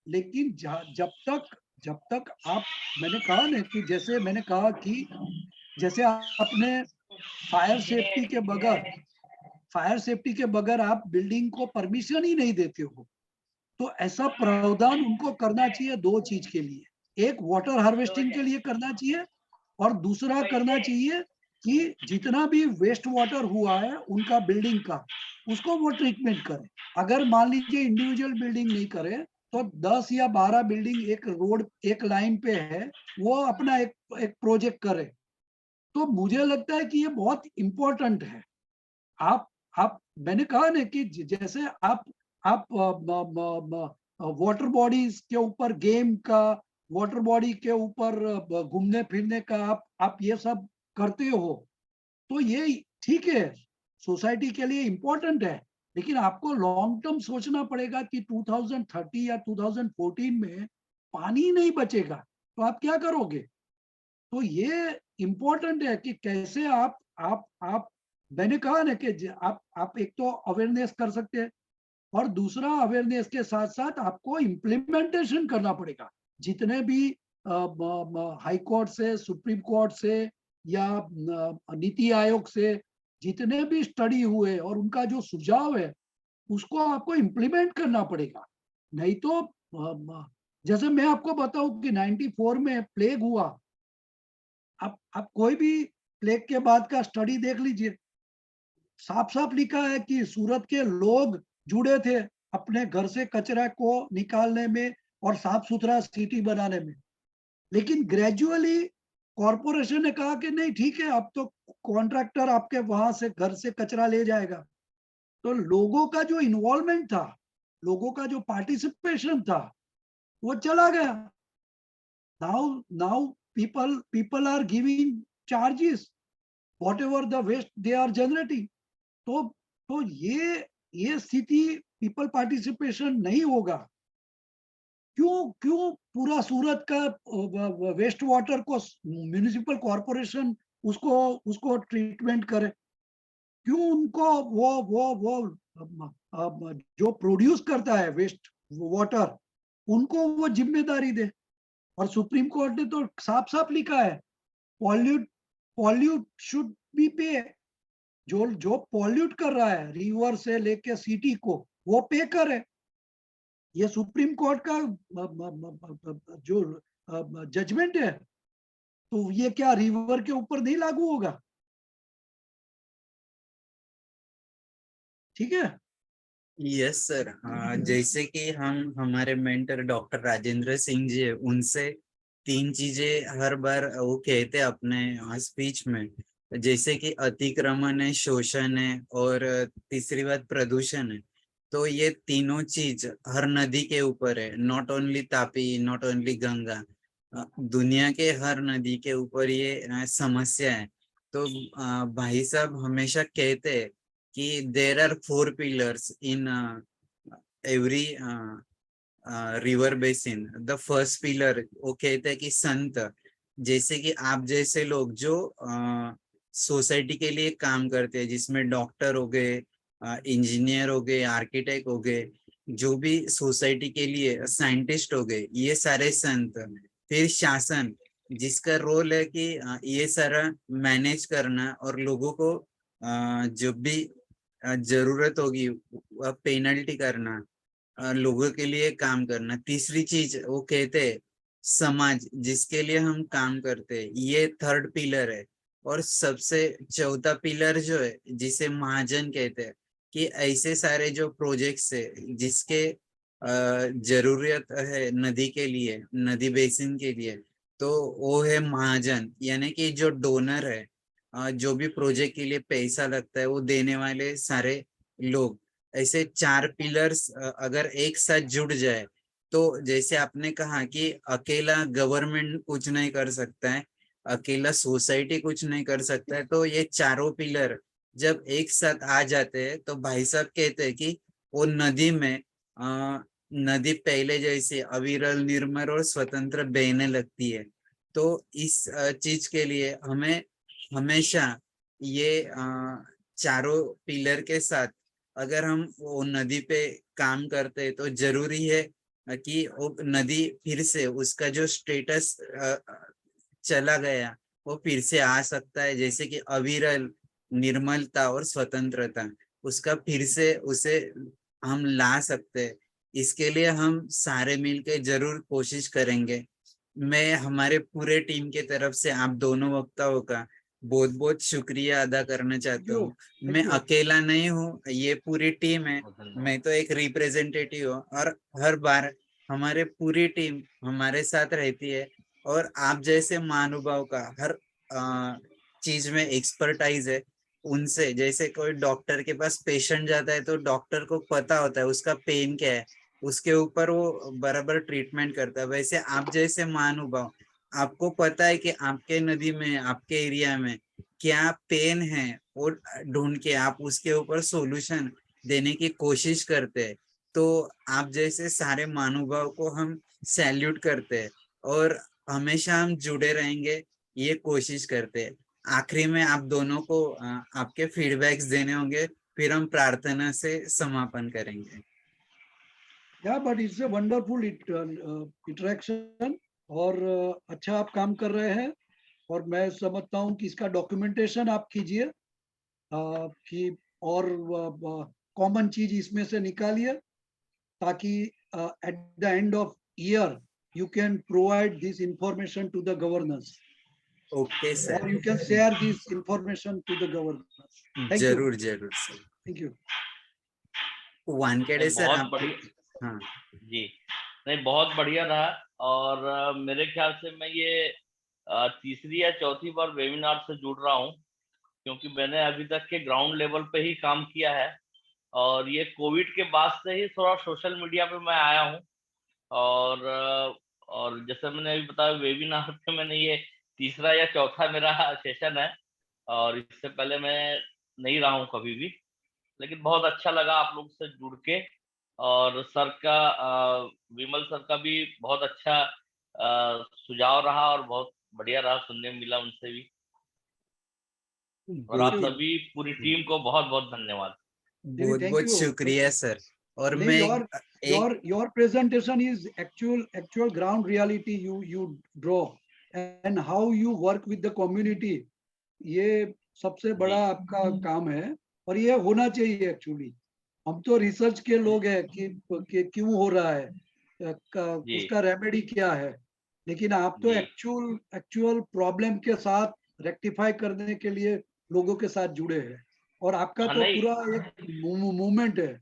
लेकिन जब तक आप, मैंने कहा ना कि जैसे मैंने कहा कि जैसे आपने फायर सेफ्टी के बगैर फायर सेफ्टी के बगैर आप बिल्डिंग को परमिशन ही नहीं देते हो, तो ऐसा प्रावधान उनको करना चाहिए दो चीज के लिए। एक वाटर हार्वेस्टिंग के लिए करना चाहिए, और दूसरा करना चाहिए कि जितना भी वेस्ट वाटर हुआ है उनका बिल्डिंग का, उसको वो ट्रीटमेंट करें। अगर मान लीजिए इंडिविजुअल बिल्डिंग नहीं करे, तो 10 या 12 बिल्डिंग एक रोड एक लाइन पे है, वो अपना एक प्रोजेक्ट करे। तो मुझे लगता है कि ये बहुत इंपॉर्टेंट है। आप मैंने कहा ना कि जैसे आप वाटर बॉडीज के ऊपर गेम का, वाटर बॉडी के ऊपर घूमने फिरने का आप ये सब करते हो, तो ये ठीक है, सोसाइटी के लिए इम्पोर्टेंट है। लेकिन आपको लॉन्ग टर्म सोचना पड़ेगा कि 2030 या 2014 में पानी नहीं बचेगा, तो आप क्या करोगे? तो ये इम्पोर्टेंट है कि कैसे आप मैंने कहा ना कि आप एक तो अवेयरनेस कर सकते हैं, और दूसरा अवेयरनेस के साथ साथ आपको इम्प्लीमेंटेशन करना पड़ेगा। जितने भी हाई कोर्ट से, सुप्रीम कोर्ट से, या नीति आयोग से जितने भी स्टडी हुए और उनका जो सुझाव है, उसको आपको इम्प्लीमेंट करना पड़ेगा। नहीं तो जैसे मैं आपको बताऊं कि 94 में प्लेग हुआ। आप कोई भी प्लेग के बाद का स्टडी देख लीजिए, साफ साफ लिखा है कि सूरत के लोग जुड़े थे अपने घर से कचरा को निकालने में और साफ सुथरा सिटी बनाने में। लेकिन ग्रेजुअली कॉरपोरेशन ने कहा कि नहीं ठीक है, अब तो कॉन्ट्रैक्टर आपके वहां से घर से कचरा ले जाएगा। तो लोगों का जो इन्वॉल्वमेंट था, लोगों का जो पार्टिसिपेशन था, वो चला गया। Now people are giving charges whatever the waste they are generating। तो ये स्थिति पीपल पार्टिसिपेशन नहीं होगा। क्यों क्यों पूरा सूरत का वेस्ट वाटर को म्युनिसिपल कॉरपोरेशन उसको उसको ट्रीटमेंट करे? क्यों उनको वो जो प्रोड्यूस करता है वेस्ट वाटर, उनको वो जिम्मेदारी दे? और सुप्रीम कोर्ट ने तो साफ साफ लिखा है, पॉल्यूट शुड बी पे। जो पॉल्यूट कर रहा है रिवर से लेके सिटी को, वो पे करे। ये सुप्रीम कोर्ट का जो जजमेंट है, तो ये क्या रिवर के ऊपर नहीं लागू होगा? ठीक है। यस सर, जैसे कि हम हमारे मेंटर डॉक्टर राजेंद्र सिंह जी है, उनसे 3 चीजें हर बार वो कहते हैं अपने स्पीच में, जैसे कि अतिक्रमण है, शोषण है और तीसरी बात प्रदूषण है। तो ये तीनों चीज हर नदी के ऊपर है, not only Tapi, not only Ganga, दुनिया के हर नदी के ऊपर ये समस्या है। तो भाई साहब हमेशा कहते हैं कि there are 4 pillars in every river basin. The first pillar वो कहते हैं कि संत, जैसे कि आप जैसे लोग जो सोसाइटी के लिए काम करते हैं, जिसमें डॉक्टर हो गए, इंजीनियर हो गए, आर्किटेक्ट हो गए, जो भी सोसाइटी के लिए साइंटिस्ट हो गए, ये सारे संत। फिर शासन, जिसका रोल है कि ये सारा मैनेज करना और लोगों को जो भी जरूरत होगी वह पेनल्टी करना, लोगों के लिए काम करना। तीसरी चीज वो कहते हैं समाज, जिसके लिए हम काम करते हैं, ये थर्ड पिलर है। और सबसे चौथा पिलर जो है, जिसे महाजन कहते हैं, कि ऐसे सारे जो प्रोजेक्ट्स है जिसके जरूरत है नदी के लिए, नदी बेसिन के लिए, तो वो है महाजन, यानी कि जो डोनर है, जो भी प्रोजेक्ट के लिए पैसा लगता है वो देने वाले सारे लोग। ऐसे 4 पिलर्स अगर एक साथ जुड़ जाए, तो जैसे आपने कहा कि अकेला गवर्नमेंट कुछ नहीं कर सकता है, अकेला सोसाइटी कुछ नहीं कर सकता है, तो ये चारों पिलर जब एक साथ आ जाते हैं तो भाई साहब कहते हैं कि वो नदी में नदी पहले जैसे अविरल, निर्मल और स्वतंत्र बहने लगती है। तो इस चीज के लिए हमें हमेशा ये चारों पिलर के साथ अगर हम वो नदी पे काम करते हैं, तो जरूरी है कि वो नदी फिर से उसका जो स्टेटस चला गया वो फिर से आ सकता है, जैसे कि अविरल, निर्मलता और स्वतंत्रता, उसका फिर से उसे हम ला सकते हैं। इसके लिए हम सारे मिलकर जरूर कोशिश करेंगे। मैं हमारे पूरे टीम के तरफ से आप दोनों वक्ताओं का बहुत बहुत शुक्रिया अदा करना चाहता हूँ। मैं अकेला नहीं हूँ, ये पूरी टीम है, मैं तो एक रिप्रेजेंटेटिव हूँ, और हर बार हमारे पूरी टीम हमारे साथ रहती है। और आप जैसे महानुभाव का हर चीज में एक्सपर्टाइज है, उनसे जैसे कोई डॉक्टर के पास पेशेंट जाता है तो डॉक्टर को पता होता है उसका पेन क्या है, उसके ऊपर वो बराबर ट्रीटमेंट करता है। वैसे आप जैसे महानुभाव, आपको पता है कि आपके नदी में, आपके एरिया में क्या पेन है, वो ढूंढ के आप उसके ऊपर सॉल्यूशन देने की कोशिश करते हैं। तो आप जैसे सारे महानुभाव को हम सैल्यूट करते हैं और हमेशा हम जुड़े रहेंगे, ये कोशिश करते हैं। आखिरी में आप दोनों को आपके फीडबैक्स देने होंगे, फिर हम प्रार्थना से समापन करेंगे। But it's a wonderful interaction, और अच्छा आप काम कर रहे हैं, और मैं समझता हूँ कि इसका डॉक्यूमेंटेशन आप कीजिए, कि और कॉमन चीज इसमें से निकालिए, ताकि at the end of year you can provide this information to the governors. Okay, sir. Or you can share this information to the governors. Thank जरूर you. जरूर sir. Thank you. Wankhede sir, बहुत आप बढ़िया। हाँ जी, नहीं बहुत बढ़िया रहा। और मेरे ख्याल से मैं ये तीसरी या चौथी बार वेबिनार से जुड़ रहा हूँ, क्योंकि मैंने अभी तक के ग्राउंड लेवल पे ही काम किया है, और ये कोविड के बाद से ही थोड़ा सोशल मीडिया पे मैं आया हूँ। और जैसे मैंने अभी बताया, वेबिनार पे मैंने ये तीसरा या चौथा मेरा सेशन है, और इससे पहले मैं नहीं रहा हूँ कभी भी। लेकिन बहुत अच्छा लगा आप लोग से जुड़ के, और सर का विमल सर का भी बहुत अच्छा सुझाव रहा, और बहुत बढ़िया रहा, सुनने में मिला उनसे भी। और आप सभी पूरी टीम को बहुत बहुत धन्यवाद। बहुत बहुत शुक्रिया सर। और नहीं, मैं your presentation is actual ground reality you draw and how you work with the community. ये सबसे बड़ा आपका काम है और ये होना चाहिए एक्चुअली। हम तो रिसर्च के लोग हैं कि क्यों हो रहा है, जी उसका रेमेडी क्या है, लेकिन आप तो जी एक्चुअल प्रॉब्लम के साथ रेक्टिफाई करने के लिए लोगों के साथ जुड़े हैं और आपका हाँ, तो नहीं पूरा एक मूवमेंट है।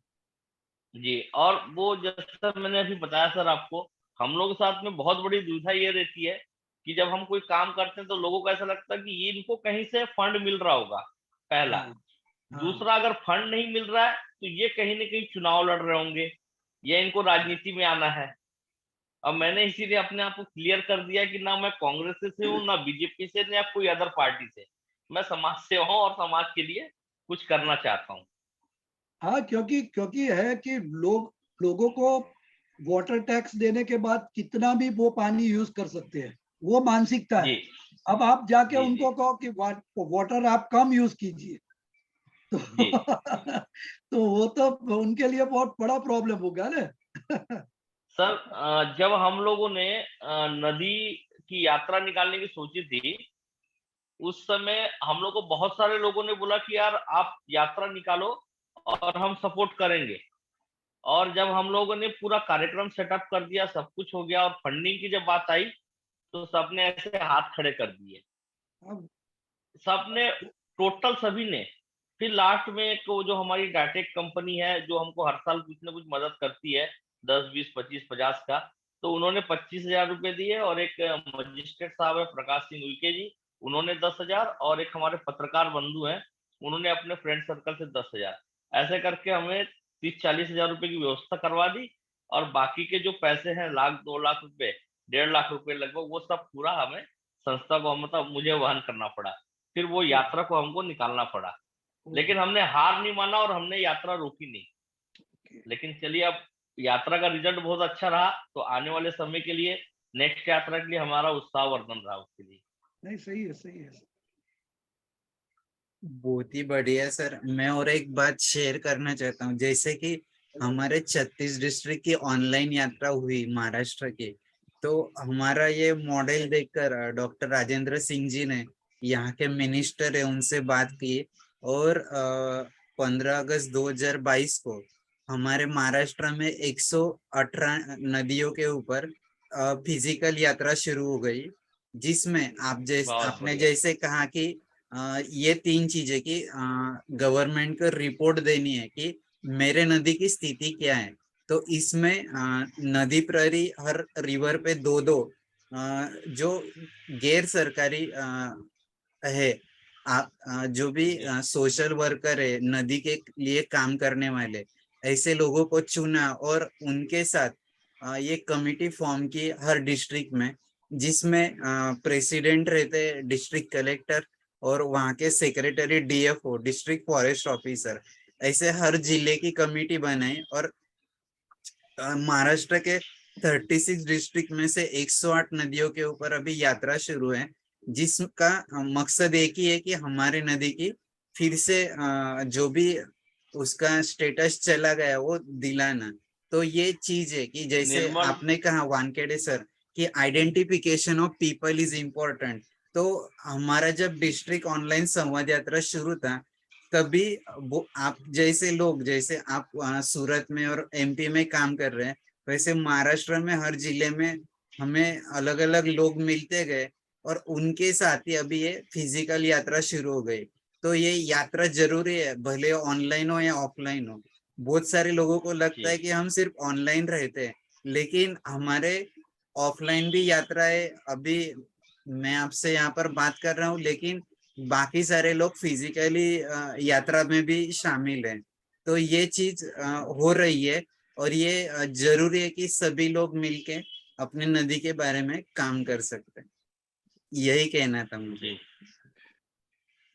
जी। और वो जैसा मैंने अभी बताया सर आपको, हम लोग के साथ में बहुत बड़ी दुविधा ये रहती है कि जब हम कोई काम करते हैं तो लोगों को ऐसा लगता है कि ये इनको कहीं से फंड मिल रहा होगा, पहला। हाँ, हाँ, दूसरा, अगर फंड नहीं मिल रहा है तो ये कहीं ना कहीं चुनाव लड़ रहे होंगे या इनको राजनीति में आना है। अब मैंने इसीलिए अपने आप को क्लियर कर दिया कि ना मैं कांग्रेस से हूँ, ना बीजेपी से, ना कोई अदर पार्टी से। मैं समाज से हूँ और समाज के लिए कुछ करना चाहता हूँ। हाँ, क्योंकि है कि लोगों को वाटर टैक्स देने के बाद कितना भी वो पानी यूज कर सकते हैं, वो मानसिकता है। जी अब आप जाके जी जी उनको कहो कि वाटर आप कम यूज कीजिए तो जी तो वो तो उनके लिए बहुत बड़ा प्रॉब्लम होगा ना। सर, जब हम लोगों ने नदी की यात्रा निकालने की सोची थी, उस समय हम लोग को बहुत सारे लोगों ने बोला कि यार आप यात्रा निकालो और हम सपोर्ट करेंगे। और जब हम लोगों ने पूरा कार्यक्रम सेटअप कर दिया, सब कुछ हो गया और फंडिंग की जब बात आई तो सबने ऐसे हाथ खड़े कर दिए, अब सबने, टोटल सभी ने। फिर लास्ट में एक वो जो हमारी डाटेक कंपनी है जो हमको हर साल कुछ ना कुछ मदद करती है, 10, 20, 25, 50 का, तो उन्होंने 25,000 रुपए दिए। और एक मजिस्ट्रेट साहब है प्रकाश सिंह उइके जी, उन्होंने 10,000। और एक हमारे पत्रकार बंधु हैं, उन्होंने अपने फ्रेंड सर्कल से 10,000। ऐसे करके हमें 30-40 हजार रुपए की व्यवस्था करवा दी। और बाकी के जो पैसे हैं, 1,00,000, 2 लाख रुपए, 1.5 लाख रुपए लगभग, वो सब पूरा हमें, संस्था को, मतलब मुझे वहन करना पड़ा। फिर वो यात्रा को हमको निकालना पड़ा, लेकिन हमने हार नहीं माना और हमने यात्रा रोकी नहीं। लेकिन चलिए, अब यात्रा का रिजल्ट बहुत अच्छा रहा, तो आने वाले समय के लिए, नेक्स्ट यात्रा के लिए हमारा उत्साहवर्धन रहा उसके लिए। नहीं, सही है, सही है। बहुत ही बढ़िया सर। मैं और एक बात शेयर करना चाहता हूँ, जैसे कि हमारे 36 डिस्ट्रिक्ट की ऑनलाइन यात्रा हुई महाराष्ट्र की, तो हमारा ये मॉडल देखकर डॉक्टर राजेंद्र सिंह जी ने, यहाँ के मिनिस्टर है, उनसे बात की। और 15 अगस्त 2022 को हमारे महाराष्ट्र में 118 नदियों के ऊपर फिजिकल यात्रा शुरू हो गई, जिसमें बहुत आपने बढ़िया। जैसे कहा कि ये 3 चीजें कि गवर्नमेंट को रिपोर्ट देनी है कि मेरे नदी की स्थिति क्या है। तो इसमें नदी प्रहरी हर रिवर पे 2-2 जो गैर सरकारी है, जो भी जी सोशल वर्कर है, नदी के लिए काम करने वाले, ऐसे लोगों को चुना और उनके साथ ये कमिटी फॉर्म की हर डिस्ट्रिक्ट में, जिसमें प्रेसिडेंट रहते डिस्ट्रिक्ट कलेक्टर और वहाँ के secretary DFO district forest officer, ऐसे हर जिले की कमेटी बनाई। और महाराष्ट्र के 36 डिस्ट्रिक्ट में से 108 नदियों के ऊपर अभी यात्रा शुरू है, जिसका मकसद एक ही है कि हमारे नदी की फिर से जो भी उसका स्टेटस चला गया वो दिलाना। तो ये चीज है कि जैसे निर्मल। आपने कहा वानखेड़े सर कि identification of people is important. तो हमारा जब डिस्ट्रिक्ट ऑनलाइन संवाद यात्रा शुरू था, तभी वो आप जैसे लोग, जैसे आप सूरत में और एमपी में काम कर रहे हैं, वैसे महाराष्ट्र में हर जिले में हमें अलग अलग लोग मिलते गए और उनके साथ ही अभी ये फिजिकल यात्रा शुरू हो गई। तो ये यात्रा जरूरी है, भले ऑनलाइन हो या ऑफलाइन हो। बहुत सारे लोगों को लगता जी है कि हम सिर्फ ऑनलाइन रहते हैं, लेकिन हमारे ऑफलाइन भी यात्रा है। अभी मैं आपसे यहाँ पर बात कर रहा हूँ, लेकिन बाकी सारे लोग फिजिकली यात्रा में भी शामिल हैं। तो ये चीज हो रही है और ये जरूरी है कि सभी लोग मिलके अपने नदी के बारे में काम कर सकते हैं। यही कहना था मुझे।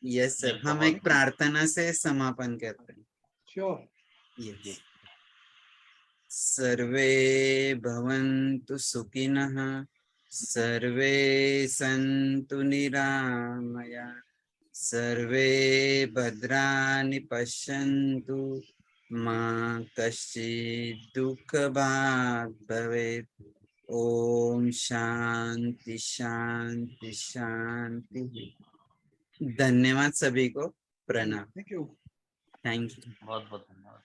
जी यस जी, सर, हम बहुत एक प्रार्थना से समापन करते हैं। श्योर। जी यस। सर्वे भवन्तु सुखिनः, सर्वे सन्तु निरामया, सर्वे भद्राणि पश्यन्तु मा कश्चित् दुःख भाग् भवेत्। ओम शांति शांति शांति। धन्यवाद सभी को, प्रणाम। Thank you. Thank you. बहुत बहुत धन्यवाद।